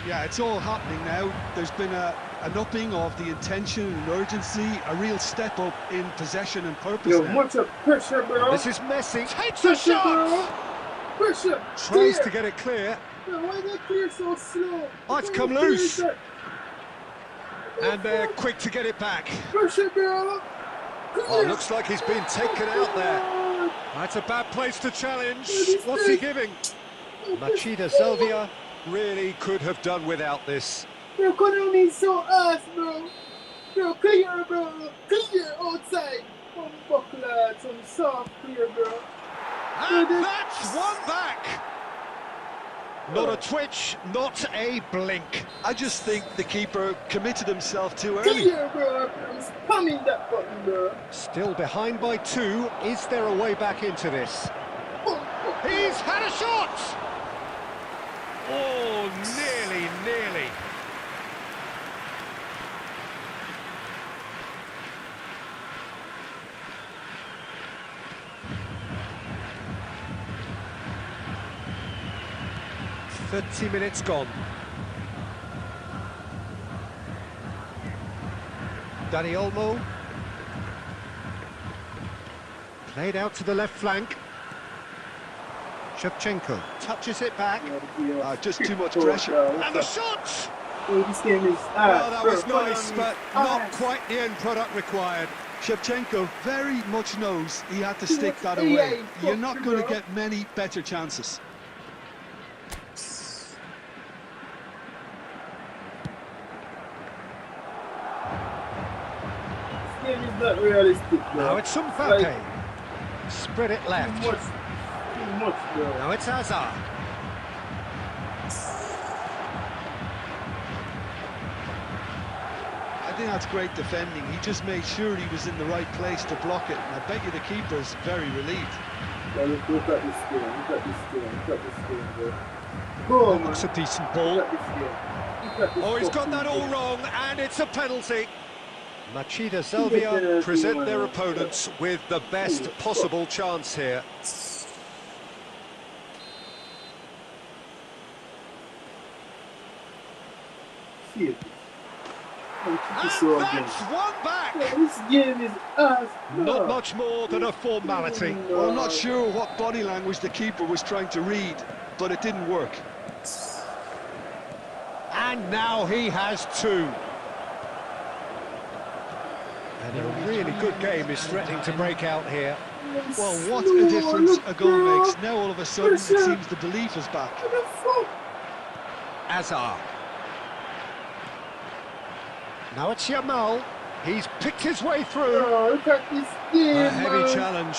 Yeah, it's all happening now. There's been an upping of the intention and urgency, a real step up in possession and purpose. Yo, now. much of pressure, bro. This is Messi. Takes a Pressure, bro. shot! Pressure. Tries Clear. to get it clear. Bro, why they clear so slow? Oh, it's Why come they clear loose. that? And they're quick to get it back. Pressure, bro. Clear. Oh, looks like he's been taken out there. That's a bad place to challenge. What's he giving? Machida Salvia really could have done without this. Bro, Konami's so ass, bro. Bro, clear, bro. Clear outside. Some buckler, some soft clear, bro. And that's one back. Not a twitch, not a blink. I just think the keeper committed himself too early. Clear, bro. I'm spamming that button, bro. Still behind by 2. Is there a way back into this? He's had a shot! Oh, nearly. "30 minutes gone." Dani Olmo. Played out to the left flank. Shevchenko touches it back. Just too much pressure. And the shot! Oh, this game is Well, that was bro, nice, but Konami not ass. quite the end product required. Shevchenko very much knows he had to stick that Yeah, away. he You're not fucked going it, to bro. get many better chances. This game is not realistic, bro. Now it's Like, MAKAAY. Spread it left. too much, bro. Now it's Hazard. I think that's great defending. He just made sure he was in the right place to block it. And I bet you the keeper's very relieved. Yeah, look at this game, look at this game, look at this game, bro. Go on, man. Looks a decent Look ball. at this game. Look at this Oh, he's got fucking that all game. wrong, and it's a penalty. Machida Salvia present their opponents with the best possible chance here. See it. And that's one back. Yeah, this game is ass, bro. Not much more than a formality. Well, I'm not sure what body language the keeper was trying to read, but it didn't work. And now he has two. And a really good game is threatening to break out here. Well, what a difference a goal makes. Now all of a sudden it seems the belief is back. What the fuck? Hazard. Now it's Yamal. He's picked his way through. Oh, look at this game, A heavy man. challenge.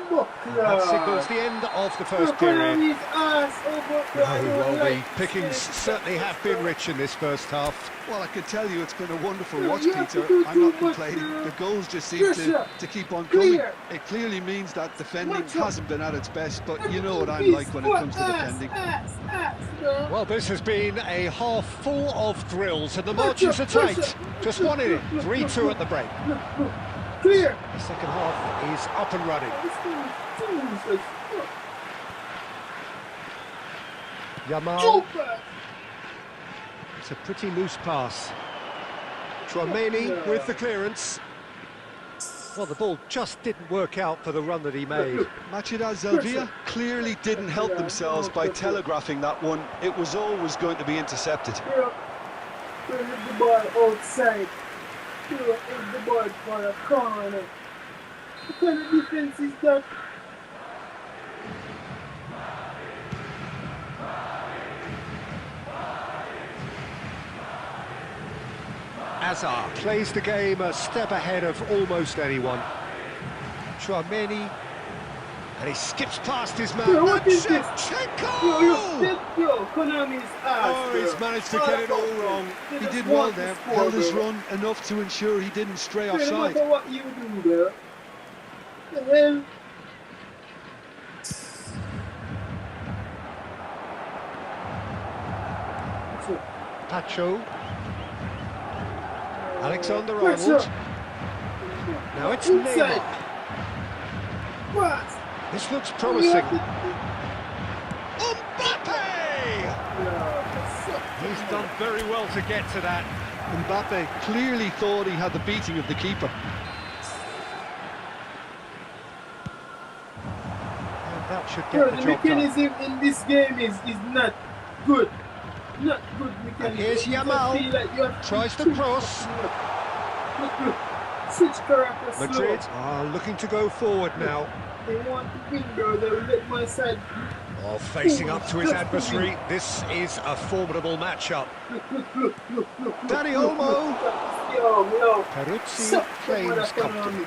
Fuck, That signals the end of the first period. Konami's ass. Oh, but I Oh, don't well, the like pickings this. certainly have been rich in this first half. Well, I can tell you it's been a wonderful Yeah, watch, you have to Peter. do I'm too not much, complaining. man. The goals just seem Pressure. to keep on coming. Clear. It clearly means that defending Match up. hasn't been at its best, but you know what I'm like when it comes to defending. Bro. Well, this has been a half full of thrills, and the Match margins are up, tight. pressure. Just one in it, 3-2 at the break. Look. Clear. The second half is up and running. This game is serious as fuck. Yamal, Super. it's a pretty loose pass. Chouameni with the clearance. Well, the ball just didn't work out for the run that he made. Machida Zelvia clearly didn't help themselves by telegraphing that one. It was always going to be intercepted. Bro, hit the ball outside. Bro, hit the ball for a corner. What kind of defense is that? Hazard plays the game a step ahead of almost anyone. Chouameni, and he skips past his man. Bro, what is this? Shevchenko! Yo, Konami's ass, Oh, bro. he's managed to get it all wrong. They He just did well want to there, score, held his bro. run enough to ensure he didn't stray No offside. matter what you do, bro. The hell? Pacho. Alexander Pressure. Arnold. Now it's Inside. Neymar. What? This looks promising. Yeah, Mbappe! He's done very well to get to that. Mbappe clearly thought he had the beating of the keeper. And that should Bro, get the the job done. mechanism in this game is not good. Not good mechanism. And here's You just Yamal. feel like you have to Tries the switch. cross. Look. Switch character slow. Madrid are looking to go forward now. They want to win, bro. They will let my side. Oh, facing up to his adversary, this is a formidable matchup. Look. Danny Olmo. Yo. Peruzzi Suck claims that comfortably.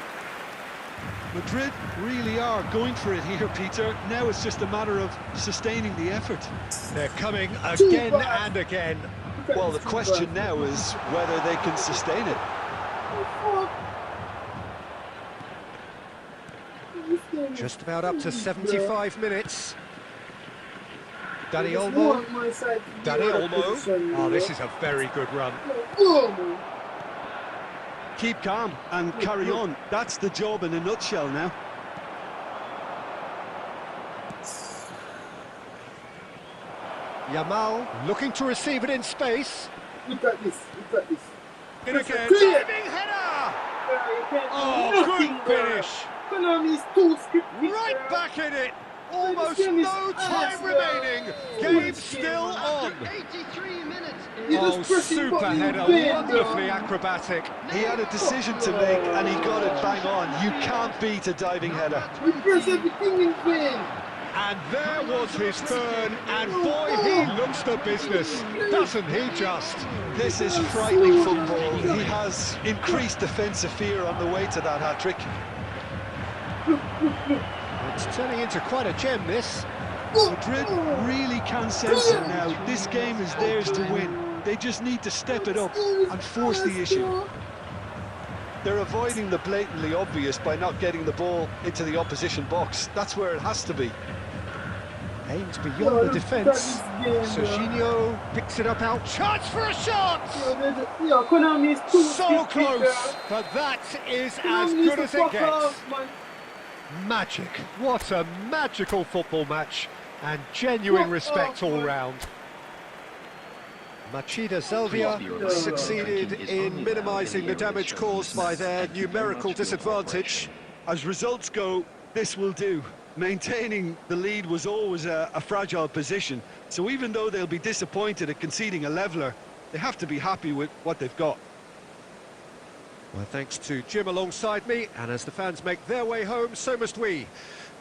Madrid really are going for it here, Peter. Now it's just a matter of sustaining the effort. They're coming again and again. Well, the question now is whether they can sustain it. Just about up to 75 minutes. Danny Olmo. Danny Olmo. Oh, this is a very good run. Keep calm and carry on. That's the job in a nutshell now. Yamal looking to receive it in space. Look at this. In again. Clear. Diving header. You can't do Oh, nothing, good bro. finish. Konami's too scripted. Right back in it. Almost no time remaining. Game still on. 83 minutes You is... just Oh, pressing super buttons in header, vain, wonderfully bro. acrobatic. He had a decision to make and he got it bang on. You can't beat a diving header. You press everything in vain. And there was his third, and boy, he looks the business, doesn't he just? This is frightening football. He has increased defensive fear on the way to that hat-trick. It's turning into quite a gem, this. Madrid really can sense it now. This game is theirs to win. They just need to step it up and force the issue. They're avoiding the blatantly obvious by not getting the ball into the opposition box. That's where it has to be. Aims beyond the defence. Serginho picks it up out. Chance for a shot! Yo, Konami is too So quick, close, but that is as good as it gets. Man. Magic. What a magical football match. And genuine respect all round. Machida Zelvia succeeded in minimising the damage caused by their numerical disadvantage. As results go, this will do. Maintaining the lead was always a fragile position, so even though they'll be disappointed at conceding a leveller, they have to be happy with what they've got. Well, thanks to Jim alongside me, and as the fans make their way home, so must we.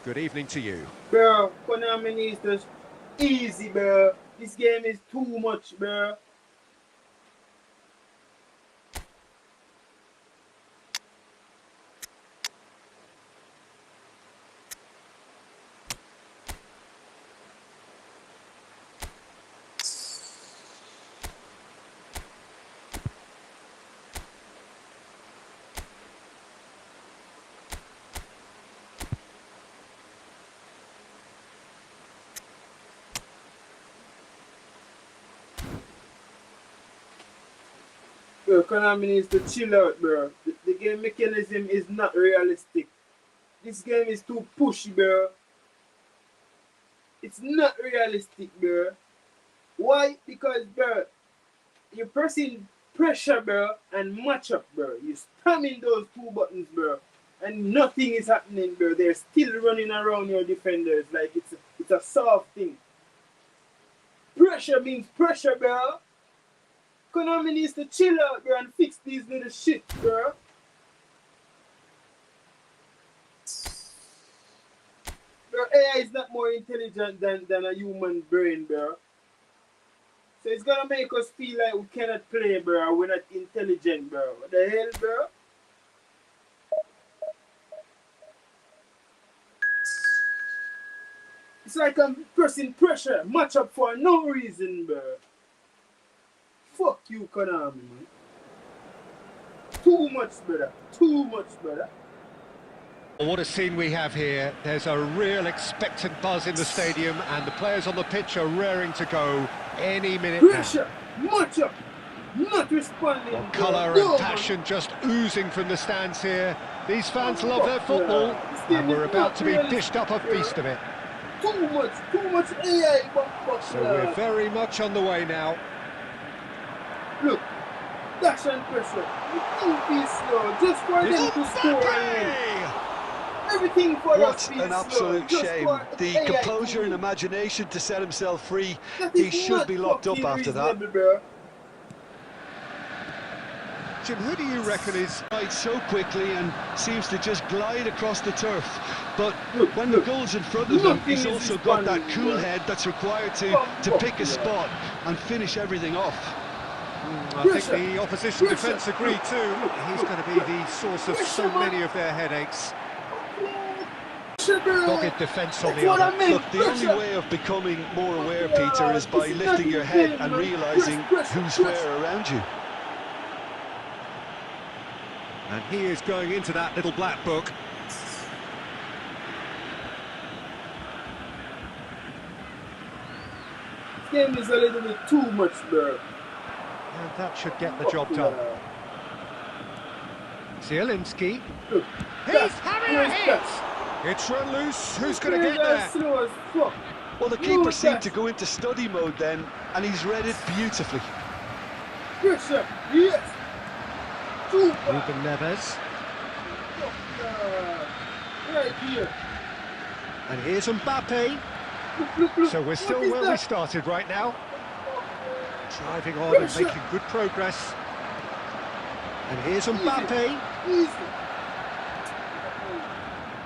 Good evening to you. Bro, Konami needs this easy, bro. This game is too much, bro. Bro, Konami needs to chill out, bro. The game mechanism is not realistic. This game is too pushy, bro. It's not realistic, bro. Why? Because, bro, you're pressing pressure, bro, and match up, bro. You're spamming those two buttons, bro, and nothing is happening, bro. They're still running around your defenders like it's a soft thing. Pressure means pressure, bro. Konami needs to chill out, bro, and fix these little shit, bro. Bro, AI is not more intelligent than a human brain, bro. So it's gonna make us feel like we cannot play, bro. We're not intelligent, bro. What the hell, bro? It's like I'm pressing pressure, match up for no reason, bro. Fuck you, Konami, man. Too much, brother. Too much, brother. What a scene we have here. There's a real expectant buzz in the stadium, and the players on the pitch are raring to go any minute Pressure, match up, not responding. now. Colour and passion just oozing from the stands here. These fans love their football, and we're about to be dished up a feast of it. Too much AI, So we're very much on the way now. Look, dash and pressure. You think be slow, just for them to score and win. Everything for us What being an absolute slow, shame. The AI composure and team. imagination to set himself free. That He is should not be locked up fucking after that. reasonable, bro. Jim, who do you reckon is... Right so quickly and seems to just glide across the turf. But Look, when look. the goal's in front of him, Nothing he's is also got that responding, cool bro. head that's required to pick a spot and finish everything off. I think the opposition defence agree too. He's going to be the source of so many of their headaches. Dogged defence on That's the what other. I mean. Look, the only way of becoming more aware, Peter, is by lifting your head and realising who's where around you. And he is going into that little black book. This game is a little bit too much, bro. And that should get the job done. Zielinski. Look, He's having a hit! that? It's run loose. Who's going to get there? Slow as fuck. Well, the keeper Look, seemed that. to go into study mode then, and he's read it beautifully. Pressure, yes. Too far. Ruben Neves. Right here. And here's Mbappe. So we're still where we started right now. Driving on and making good progress. And here's Mbappe.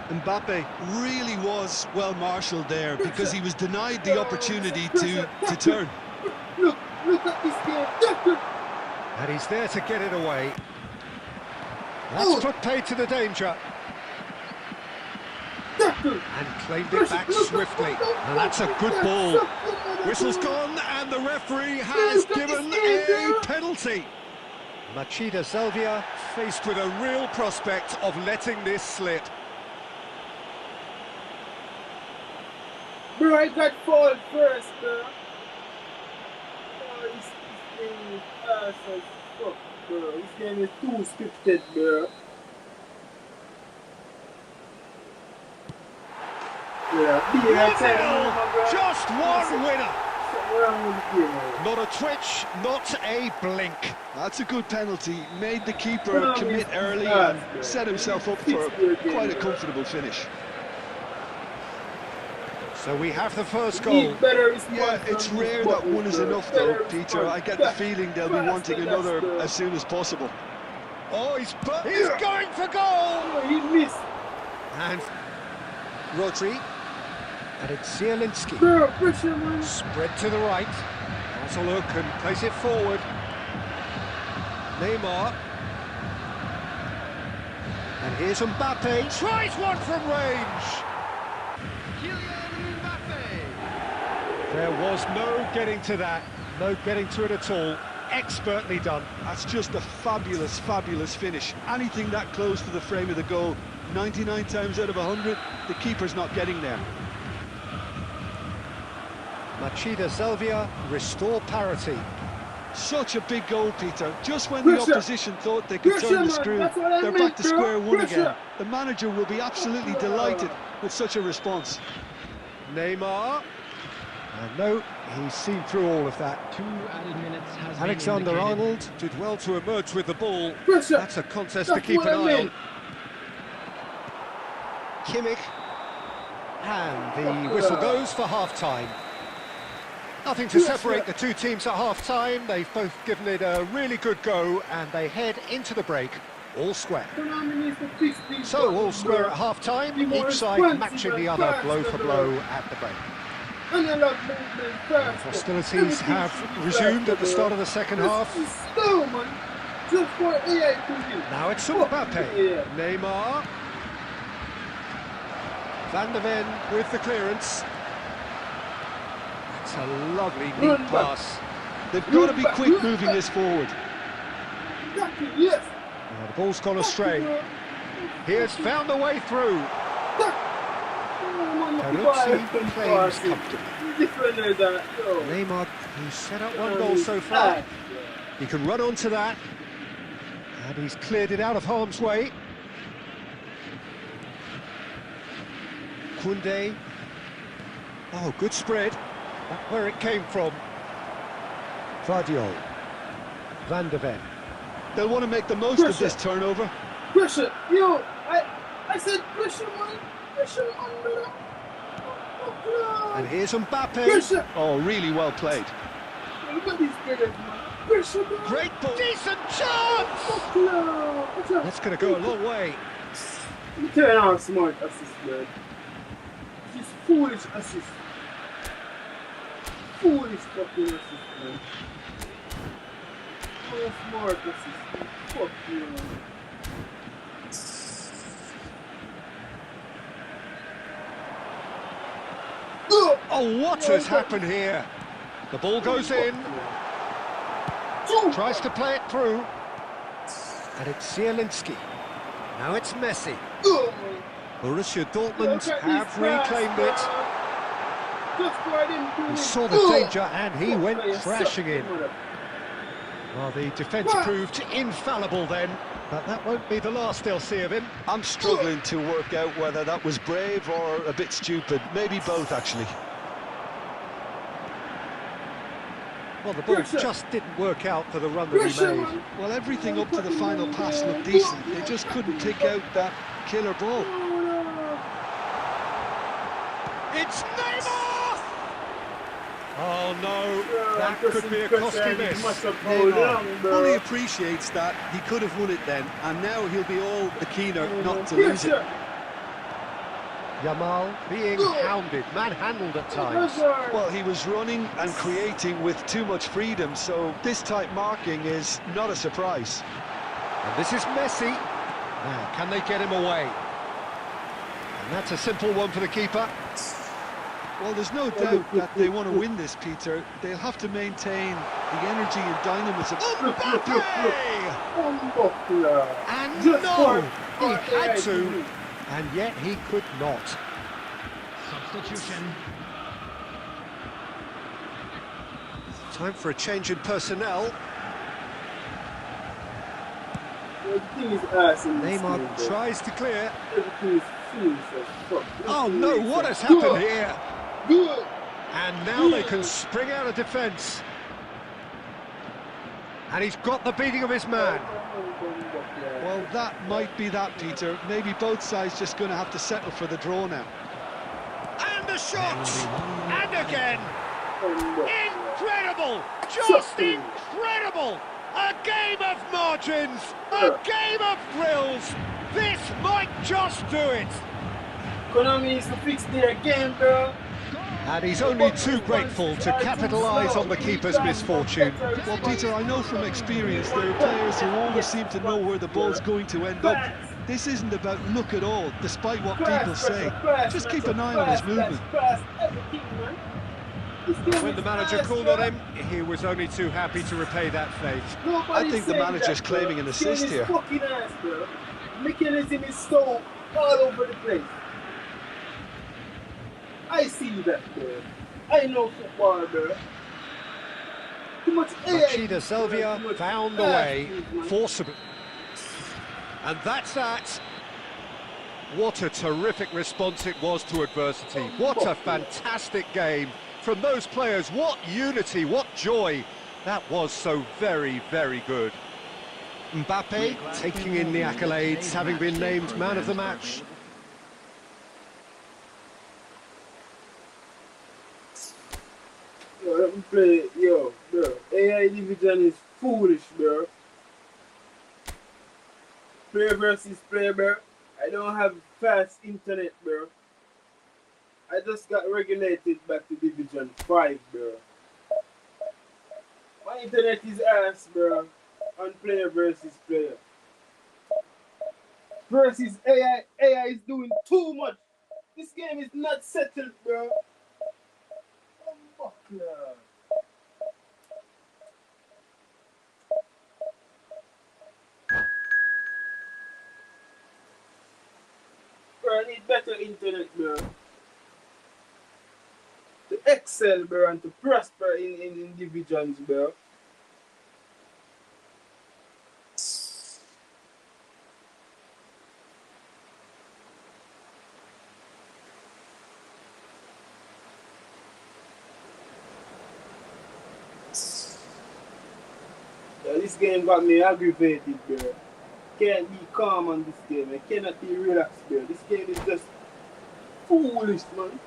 Mbappe really was well marshalled there because he was denied the opportunity to turn. Look at this game. And he's there to get it away. That's put paid to the danger. And claimed it back swiftly. And that's a good ball. Whistle's gone and the referee has given a penalty. Machida Selvia faced with a real prospect of letting this slip. Bro, I got fouled first, bro. Oh, this game is ass as fuck, bro. This game is too scripted, bro. Just one winner. Not a twitch, not a blink. That's a good penalty. Made the keeper commit early and set himself up for quite a comfortable finish. So we have the first goal. Yeah, it's rare that one is enough though, Peter. I get the feeling they'll be wanting another as soon as possible. Oh, he's going for goal! He missed. And Rodri. And it's Zielinski. Spread to the right. Barcelona can place it forward. Neymar. And here's Mbappe. Tries one from range. Kylian Mbappe. There was no getting to that. No getting to it at all. Expertly done. That's just a fabulous, fabulous finish. Anything that close to the frame of the goal, 99 times out of 100, the keeper's not getting there. Machida Selvia restore parity. Such a big goal, Peter. Just when the opposition thought they could turn the screw, they're back to square one again. The manager will be absolutely delighted with such a response. Neymar. And no, he's seen through all of that. 2 added minutes has Alexander been Arnold did well to emerge with the ball. That's a contest to keep an eye on. Kimmich. And the whistle goes for half-time. Nothing to separate the two teams at half-time. They've both given it a really good go and they head into the break all square. So all square at half-time, each side matching the other blow for blow at the break. Hostilities have resumed at the start of the second half. Now it's Mbappe. Neymar. Van de Ven with the clearance. It's a lovely neat pass. They've got to be quick moving this forward. Now the ball's gone astray. He has found a way through. Peruzzi plays comfortably. Neymar, he's set up one goal so far. He can run onto that. And he's cleared it out of harm's way. Koundé. Oh, good spread. That's where it came from. Vardiol. Van de Ven. They'll want to make the most of this turnover. Pressure, yo, I said pressure, man. Pressure, man. And here's Mbappe. Pressure. Oh, really well played. Look at these players, man. Pressure, man. Great ball. Decent chance. That's going to go a long way. You turn out smart assist, man. This is foolish assist. Foolish fucking assist, man. So smart assist, man. Fuck you, man. Oh, what has happened here? The ball goes in. Tries to play it through. And it's Zielinski. Now it's Messi. Borussia Dortmund have reclaimed it. He saw the danger and he went crashing in. Well, the defence proved infallible then, but that won't be the last they'll see of him. I'm struggling to work out whether that was brave or a bit stupid. Maybe both, actually. Well, the ball just didn't work out for the run that he made. Well, everything up to the final pass looked decent. They just couldn't pick out that killer ball. It's Neymar! Oh no, Bro, that could be a pressure costly and miss. much of how long, Neymar bro. fully appreciates that he could have won it then, and now he'll be all the keener not to lose it. Pressure. Yamal being hounded, manhandled at times. Pressure. Well, he was running and creating with too much freedom, so this type marking is not a surprise. And this is Messi. Now, can they get him away? And that's a simple one for the keeper. Well, there's no doubt that they want to win this, Peter. They'll have to maintain the energy and dynamism. Mbappe! And Just no, for- he had to, and yet he could not. Substitution. Time for a change in personnel. Everything is ass in this Neymar game, bro. tries to clear. Everything is serious as fuck. Oh no, what has Good. happened here? Good. And now they can spring out of defence. And he's got the beating of his man. Well, that might be that, Peter. Maybe both sides just going to have to settle for the draw now. And the shot! And again! Yeah. Incredible! Just incredible! A game of margins! A game of thrills! This might just do it! Konami needs to fix their game, bro. And he's only too grateful to capitalise on the keeper's misfortune. Well, Peter, I know from experience there are players who always seem to know where the ball's going to end up. This isn't about luck at all, despite what people say. Just keep an eye on his movement. When the manager called on him, he was only too happy to repay that faith. I think the manager's claiming an assist here. Fucking ass, bro. Mechanism is so all over the place. I see that, bro. I know football, bro. Too much Machida Selvia found the way, forcibly. And that's that. What a terrific response it was to adversity. What a fantastic game from those players. What unity, what joy. That was so very, very good. Mbappe taking in the accolades, having been named man of the match. Yo, let me play, yo, bro. AI division is foolish, bro. Player versus player, bro. I don't have fast internet, bro. I just got regulated back to Division 5, bro. My internet is ass, bro. On player versus player. Versus AI. AI is doing too much. This game is not settled, bro. Oh, fuck no. Bro, I need better internet, bro. To excel, bro, and to prosper in divisions, bro. Yeah, this game got me aggravated, bro. Can't be calm on this game. I cannot be relaxed, bro. This game is just foolish, man.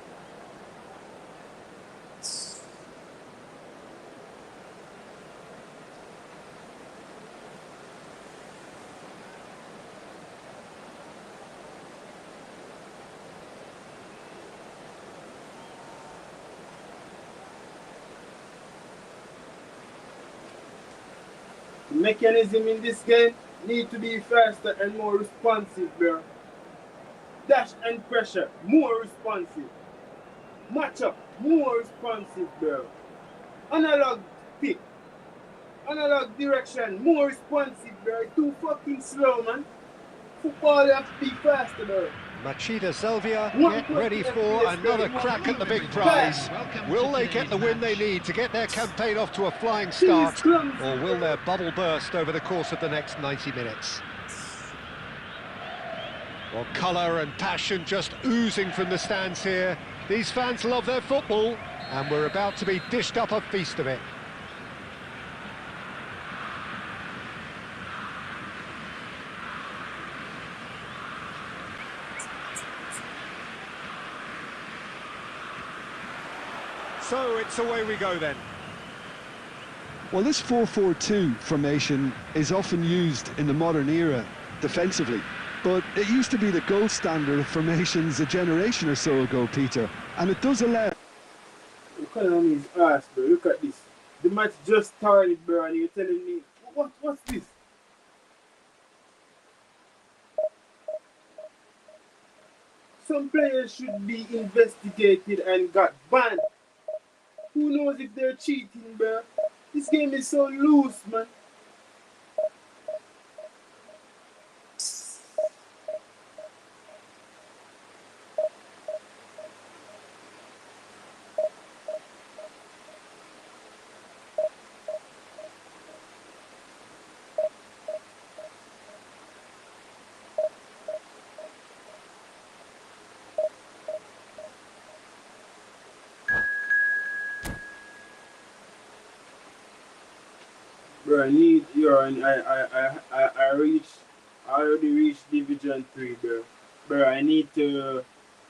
The mechanism in this game need to be faster and more responsive, bro. Dash and pressure, more responsive. Match up, more responsive, bro. Analog pick, analog direction, more responsive, bro. Too fucking slow, man. Football have to be faster, bro. Machida Selvia get ready for another crack at the big prize. Will they get the win they need to get their campaign off to a flying start, or will their bubble burst over the course of the next 90 minutes? Well, colour and passion just oozing from the stands here. These fans love their football, and we're about to be dished up a feast of it. So it's away we go then. Well, this 4-4-2 formation is often used in the modern era defensively, but it used to be the gold standard of formations a generation or so ago, Peter, and it does allow... Look at his ass, bro. Look at this. The match just started, bro, and you're telling me, what's this? Some players should be investigated and got banned. Who knows if they're cheating, bro? This game is so loose, man. Bro, I need your and I already reached Division 3, bro. Bro, I need to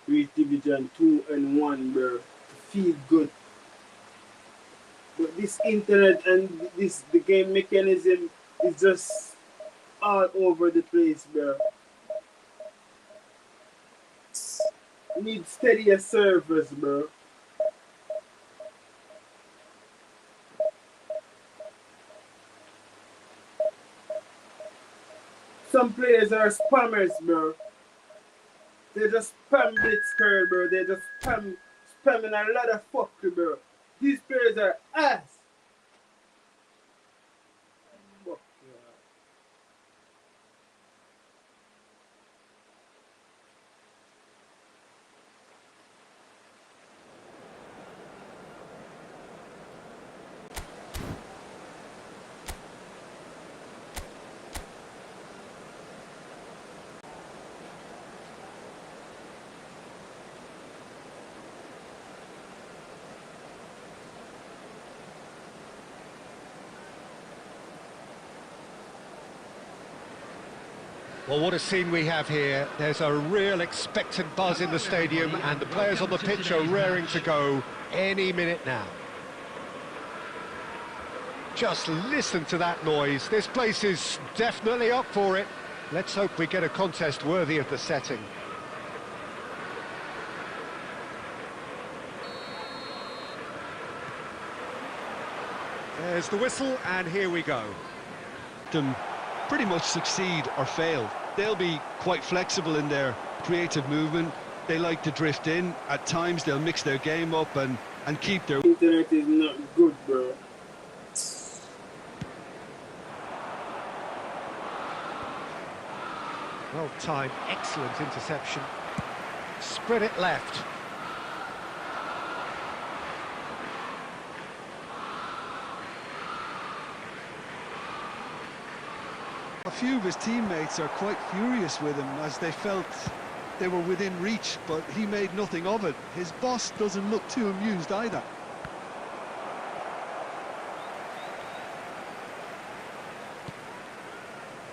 reach Division 2 and 1, bro. To feel good. But this internet and the game mechanism is just all over the place, bro. I need steadier servers, bro. Some players are spammers, bro. They just spam Blitzkrieg, bro. They just spamming a lot of fuckery, bro. These players are ass. Fuck yeah. Well, what a scene we have here. There's a real expectant buzz in the stadium, and the players on the pitch are raring to go any minute now. Just listen to that noise. This place is definitely up for it. Let's hope we get a contest worthy of the setting. There's the whistle, and here we go. Them pretty much succeed or fail. They'll be quite flexible in their creative movement. They like to drift in. At times they'll mix their game up and keep their... Internet is not good, bro. Well timed, excellent interception. Spread it left. A few of his teammates are quite furious with him as they felt they were within reach, but he made nothing of it. His boss doesn't look too amused either.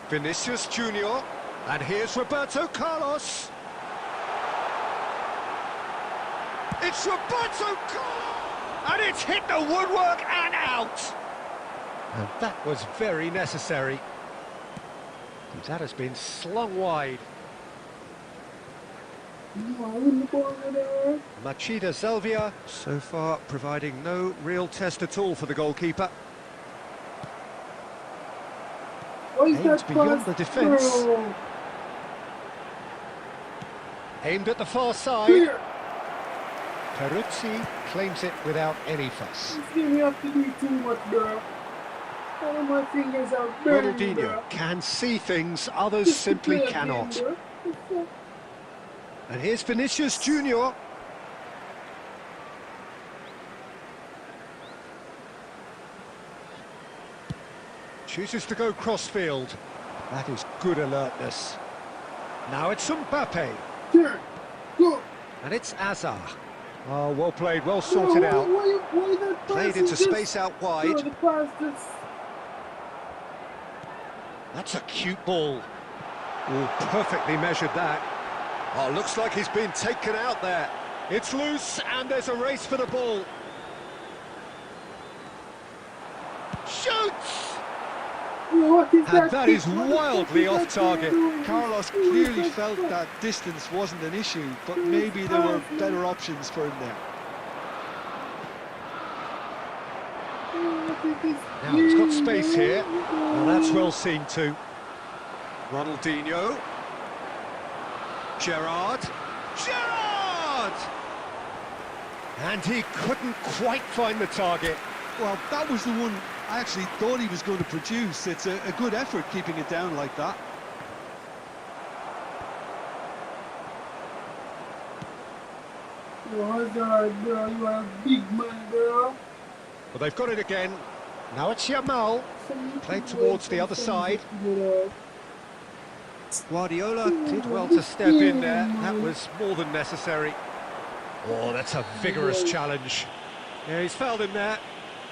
Vinicius Junior, and here's Roberto Carlos. It's Roberto Carlos, and it's hit the woodwork and out. And that was very necessary. That has been slung wide. Machida Selvia, so far providing no real test at all for the goalkeeper. Aimed beyond the defence. Aimed at the far side. Peruzzi claims it without any fuss. You have to do too much, bro. All my fingers are burning, Ronaldinho bro. can see things others simply cannot. And here's Vinicius Junior. Chooses to go crossfield. That is good alertness. Now it's Mbappe. And it's Azar. Oh, well played, well sorted out. Played into space out wide. That's a cute ball. Oh, perfectly measured that. Oh, looks like he's been taken out there. It's loose, and there's a race for the ball. Shoots! What is And that is What the wildly fuck is off that target. doing? Carlos clearly felt that distance wasn't an issue, but maybe there were better options for him there. Now he's got space here. Well, that's well seen too. Ronaldinho. Gerrard. Gerrard! And he couldn't quite find the target. Well, that was the one I actually thought he was going to produce. It's a good effort keeping it down like that. Hazard, bro, you are a big man, bro. Well, they've got it again. Now it's Yamal. Played towards the other side. Guardiola did well to step in there. That was more than necessary. Oh, that's a vigorous challenge. Yeah, he's fouled him there.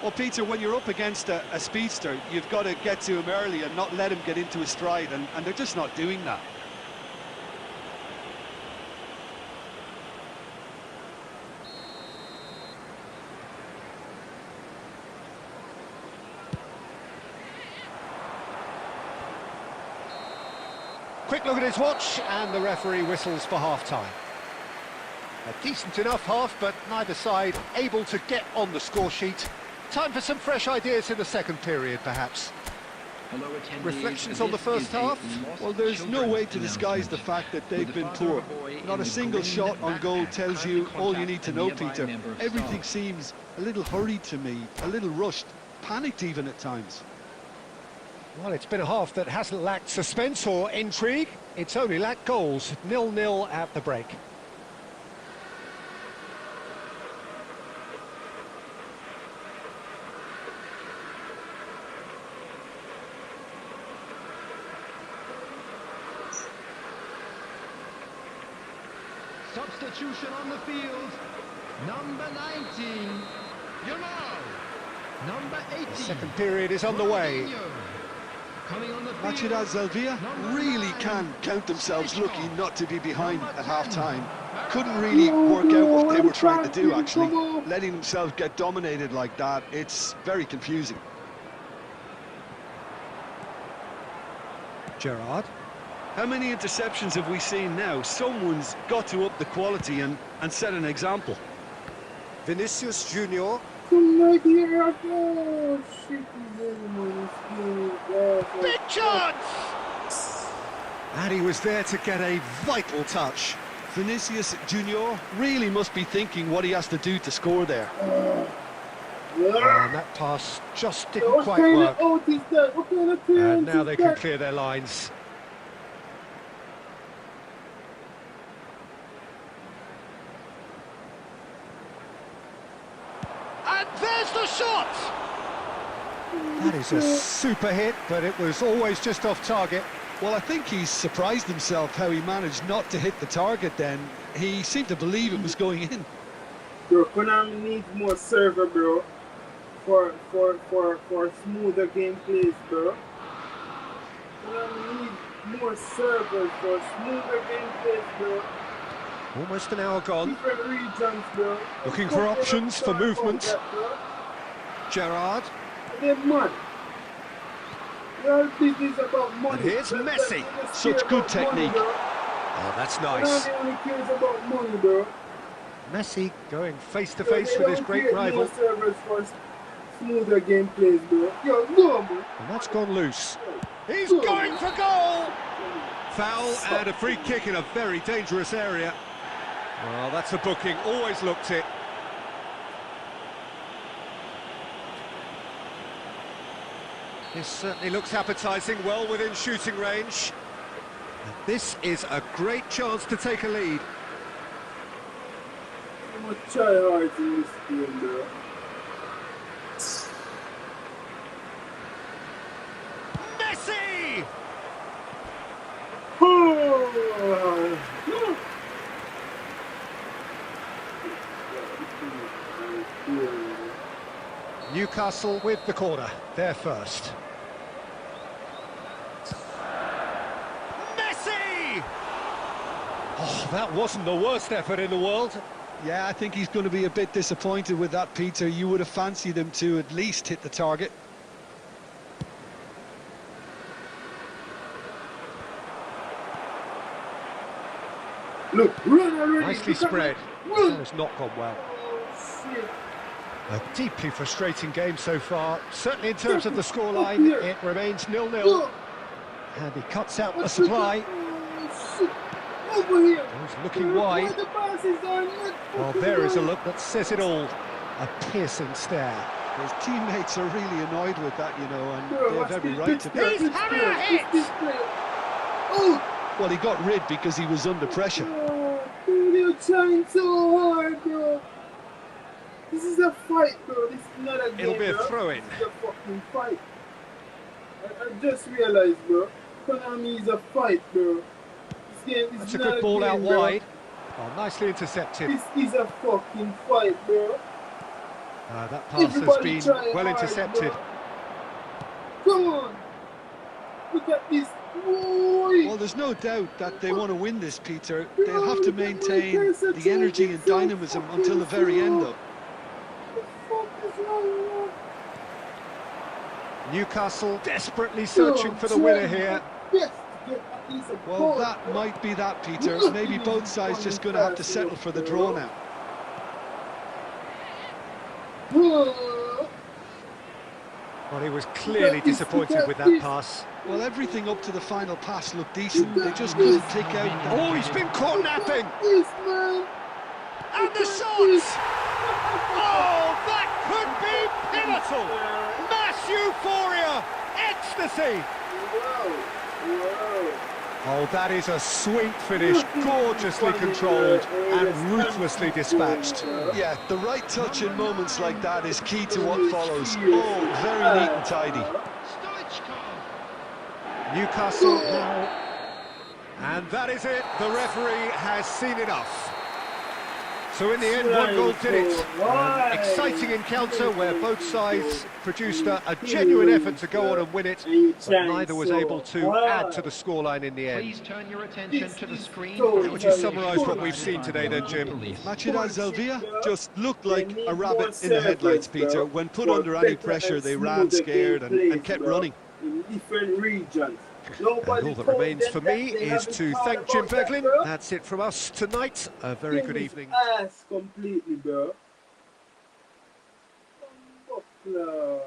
Well, Peter, when you're up against a speedster, you've got to get to him early and not let him get into his stride, and they're just not doing that. Quick look at his watch, and the referee whistles for half-time. A decent enough half, but neither side able to get on the score sheet. Time for some fresh ideas in the second period, perhaps. Reflections on the first half? Well, there's no way to disguise the fact that they've been poor. Not a single shot on goal tells you all you need to know, Peter. Everything seems a little hurried to me, a little rushed, panicked even at times. Well, it's been a half that hasn't lacked suspense or intrigue. It's only lacked goals. 0-0 at the break. Substitution on the field. Number 19, Yamal. Number 18. The second period is underway. Ronaldinho. Coming on the field. Machida Zelvia really can count themselves lucky not to be behind at half-time. Couldn't really work out what they were trying to do, actually. Letting themselves get dominated like that, it's very confusing. Gerrard. How many interceptions have we seen now? Someone's got to up the quality and set an example. Vinicius Junior. Big chance! And he was there to get a vital touch. Vinicius Junior really must be thinking what he has to do to score there. And that pass just didn't quite work. And now they can clear their lines. And there's the shot! That is a super hit, but it was always just off target. Well, I think he's surprised himself how he managed not to hit the target then. He seemed to believe it was going in. Bro, Konami needs more server, bro, for smoother gameplays, bro. Konami needs more servers for smoother gameplays, bro. Almost an hour gone. Different regions, bro. Looking for options for movement. Gerrard. They're money. Your business about money. And here's Messi. Such good technique. Oh, that's nice. Konami only cares about money, bro. Messi going face-to-face with his great rival. More servers for smoother gameplays, bro. Yo, no, man. And that's gone loose. He's going for goal! Foul and a free kick in a very dangerous area. Well, that's a booking. Always looked it. This certainly looks appetising, well within shooting range. And this is a great chance to take a lead. I'm gonna try hard in this game, bro. Messi! Newcastle with the corner, they're first. Messi! Oh, that wasn't the worst effort in the world. Yeah, I think he's going to be a bit disappointed with that, Peter. You would have fancied him to at least hit the target. Look, run already. Nicely spread. Run. That has not gone well. Oh, shit. A deeply frustrating game so far. Certainly in terms of the scoreline, it remains 0-0. And he cuts out the supply. Oh, shit. Over here. He's looking wide. The passes are not Well, there is a look that says it all. A piercing stare. His teammates are really annoyed with that, you know, and Bro, they have every right to be. He's hammer hit! Oh, Well, he got rid because he was under pressure. dude, you're trying so hard, bro. This is a fight, bro. This is not a game, It'll be a bro. throw-in. This is a fucking fight. I just realized, bro. Konami is a fight, bro. This game is That's a not good ball game, out bro. wide. Oh, nicely intercepted. This is a fucking fight, bro. That pass has Everybody been try well hard, intercepted. bro. Come on. Look at this. Boy. Well, there's no doubt that they want to win this, Peter. They'll have to maintain the energy and dynamism until the very end, though. What the fuck is wrong, Newcastle desperately searching for the winner here. Yes, to get at least a Well, goal, that bro. might be that, Peter. Maybe both sides just going to have to settle for the draw now. Well, he was clearly disappointed with that pass. Well, everything up to the final pass looked decent. They just couldn't pick out that. Oh, he's been caught napping! Yes, man. And the shot! Oh, that could be pivotal! Mass euphoria! Ecstasy! Wow. Wow. Oh, that is a sweet finish, gorgeously controlled and ruthlessly dispatched. Yeah, the right touch in moments like that is key to what follows. Oh, very neat and tidy. Newcastle now, and that is it. The referee has seen enough. So in the end, one goal did it. An exciting encounter where both sides produced a genuine effort to go on and win it, but neither was able to add to the scoreline in the Please end. turn your attention to the screen. How would you summarise what we've seen today then, Jim? Machida Zelvia just looked like a rabbit in the headlights, Peter. When put under any pressure, they ran scared and kept running. In different regions. And all that remains for me is to thank Jim Beglin. That's it from us tonight. A very good evening. Ass completely, bro. Oh, brother.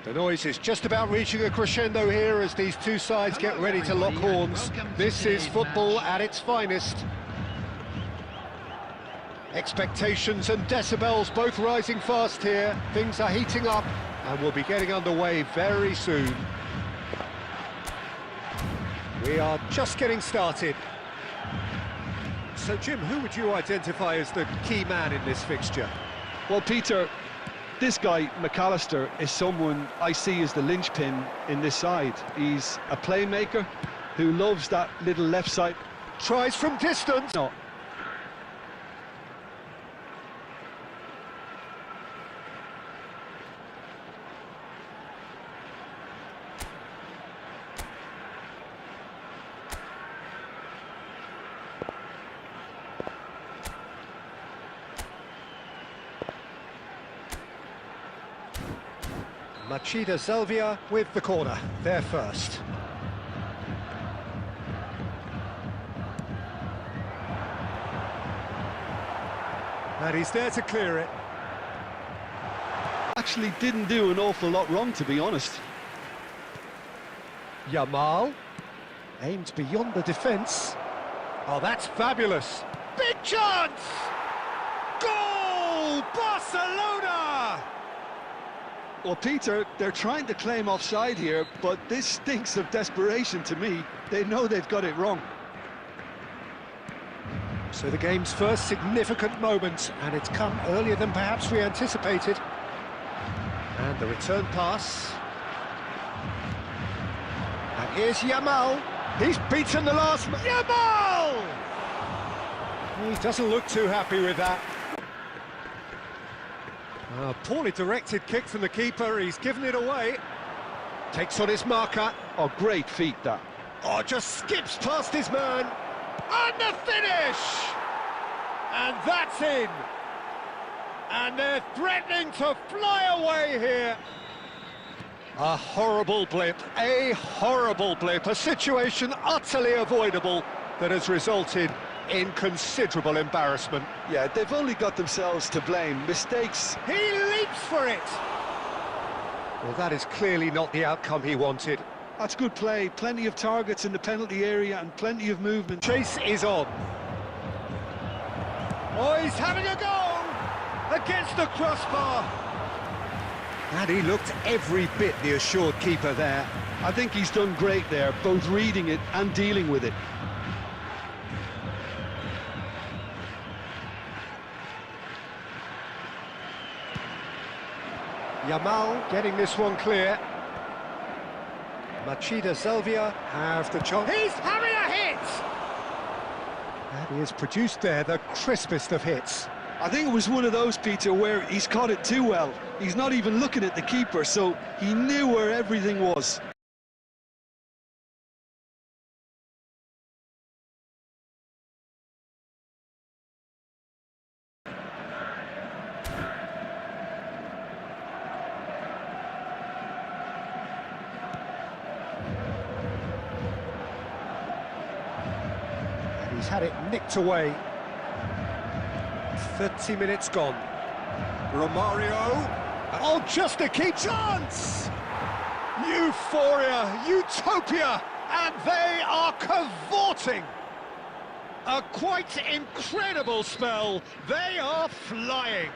The noise is just about reaching a crescendo here as these two sides get ready to lock horns. This is football at its finest. Expectations and decibels both rising fast here. Things are heating up and we'll be getting underway very soon. We are just getting started. So, Jim, who would you identify as the key man in this fixture? Well, Peter, this guy, McAllister, is someone I see as the linchpin in this side. He's a playmaker who loves that little left side. Tries from distance. No. Machida Zelvia with the corner, there first. And he's there to clear it. Actually didn't do an awful lot wrong, to be honest. Yamal, aimed beyond the defence. Oh, that's fabulous. Big chance! Goal! Barcelona! Well, Peter, they're trying to claim offside here, but this stinks of desperation to me. They know they've got it wrong. So the game's first significant moment, and it's come earlier than perhaps we anticipated. And the return pass. And here's Yamal. He's beaten the last... Yamal! He doesn't look too happy with that. Poorly directed kick from the keeper, he's given it away. Takes on his marker. Oh, great feat, that. Oh, just skips past his man. And the finish! And that's in. And they're threatening to fly away here. A horrible blip, a situation utterly avoidable that has resulted in considerable embarrassment. Yeah, they've only got themselves to blame. Mistakes. He leaps for it! Well, that is clearly not the outcome he wanted. That's good play. Plenty of targets in the penalty area and plenty of movement. Chase is on. Oh, he's having a go! Against the crossbar! And he looked every bit the assured keeper there. I think he's done great there, both reading it and dealing with it. Yamal getting this one clear. Machida Zelvia have the chance. He's having a hit! And he has produced there the crispest of hits. I think it was one of those, Peter, where he's caught it too well. He's not even looking at the keeper, so he knew where everything was. He's had it nicked away. 30 minutes gone. Romario. Oh, just a key chance! Euphoria, utopia, and they are cavorting. A quite incredible spell. They are flying.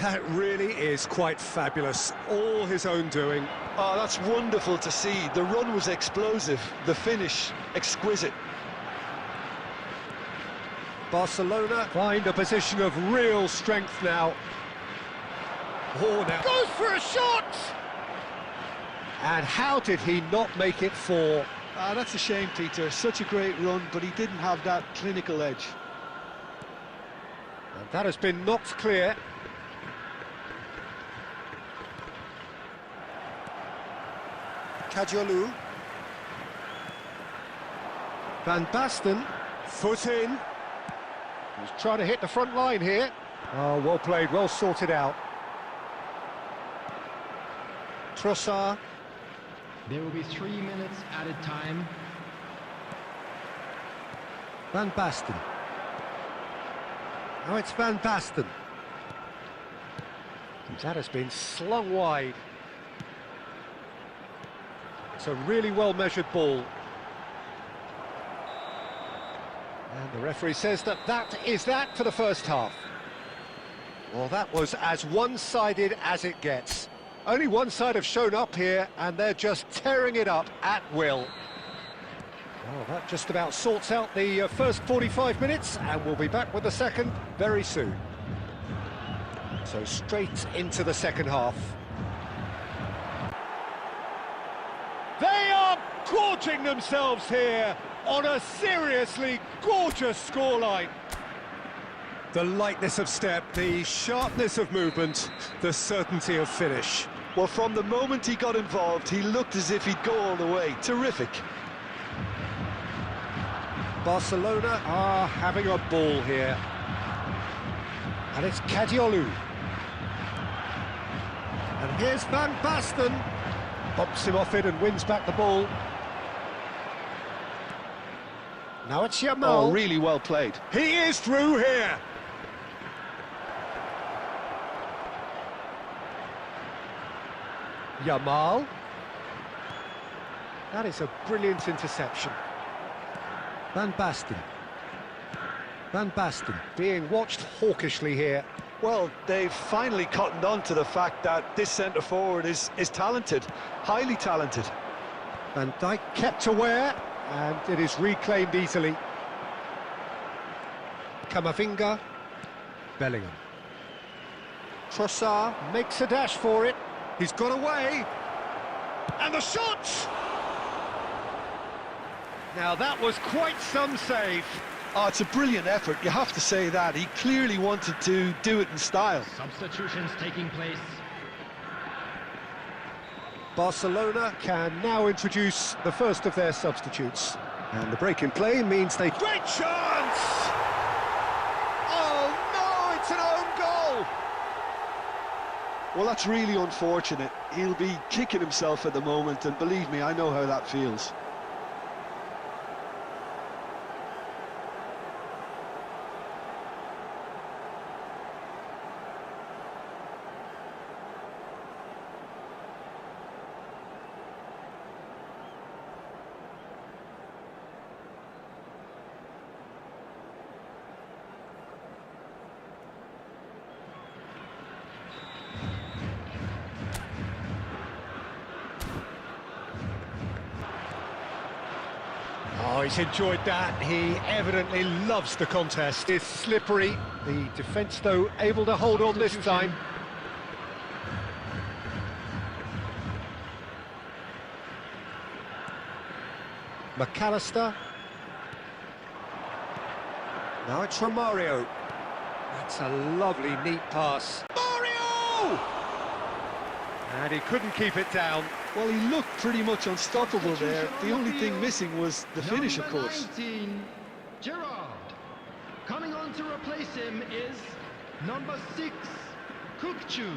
That really is quite fabulous. All his own doing. Oh, that's wonderful to see. The run was explosive. The finish, exquisite. Barcelona find a position of real strength now. Oh, now goes for a shot! And how did he not make it four? Ah, that's a shame, Peter. Such a great run, but he didn't have that clinical edge. And that has been knocked clear. Kajolu. Van Basten, foot in. He's trying to hit the front line here. Oh, well played, well sorted out. Trossard. There will be 3 minutes added time. Van Basten. Now it's Van Basten. That has been slung wide. It's a really well-measured ball. And the referee says that that is that for the first half. Well, that was as one-sided as it gets. Only one side have shown up here, and they're just tearing it up at will. Well, that just about sorts out the first 45 minutes, and we'll be back with the second very soon. So straight into the second half. They are gorging themselves here on a seriously gorgeous scoreline. The lightness of step, the sharpness of movement, the certainty of finish. Well, from the moment he got involved, he looked as if he'd go all the way. Terrific. Barcelona are having a ball here. And it's Kadiolu. And here's Van Basten. Bumps him off it and wins back the ball. Now it's Yamal. Oh, really well played. He is through here. Yamal. That is a brilliant interception. Van Basten. Van Basten being watched hawkishly here. Well, they've finally cottoned on to the fact that this centre-forward is talented, highly talented. Van Dijk kept aware, and it is reclaimed easily. Camavinga. Bellingham. Trossard makes a dash for it. He's got away. And the shot! Now that was quite some save. Oh, it's a brilliant effort, you have to say that. He clearly wanted to do it in style. Substitutions taking place. Barcelona can now introduce the first of their substitutes. And the break in play means they... Great chance! Oh no, it's an own goal! Well, that's really unfortunate. He'll be kicking himself at the moment, and believe me, I know how that feels. Oh, he's enjoyed that. He evidently loves the contest. It's slippery. The defence, though, able to hold on this time. McAllister. Now it's from Mario. That's a lovely, neat pass. Mario! And he couldn't keep it down. Well, he looked pretty much unstoppable there. The only thing missing was the finish, of course. Number 19, Gerard. Coming on to replace him is number 6, Kukcu.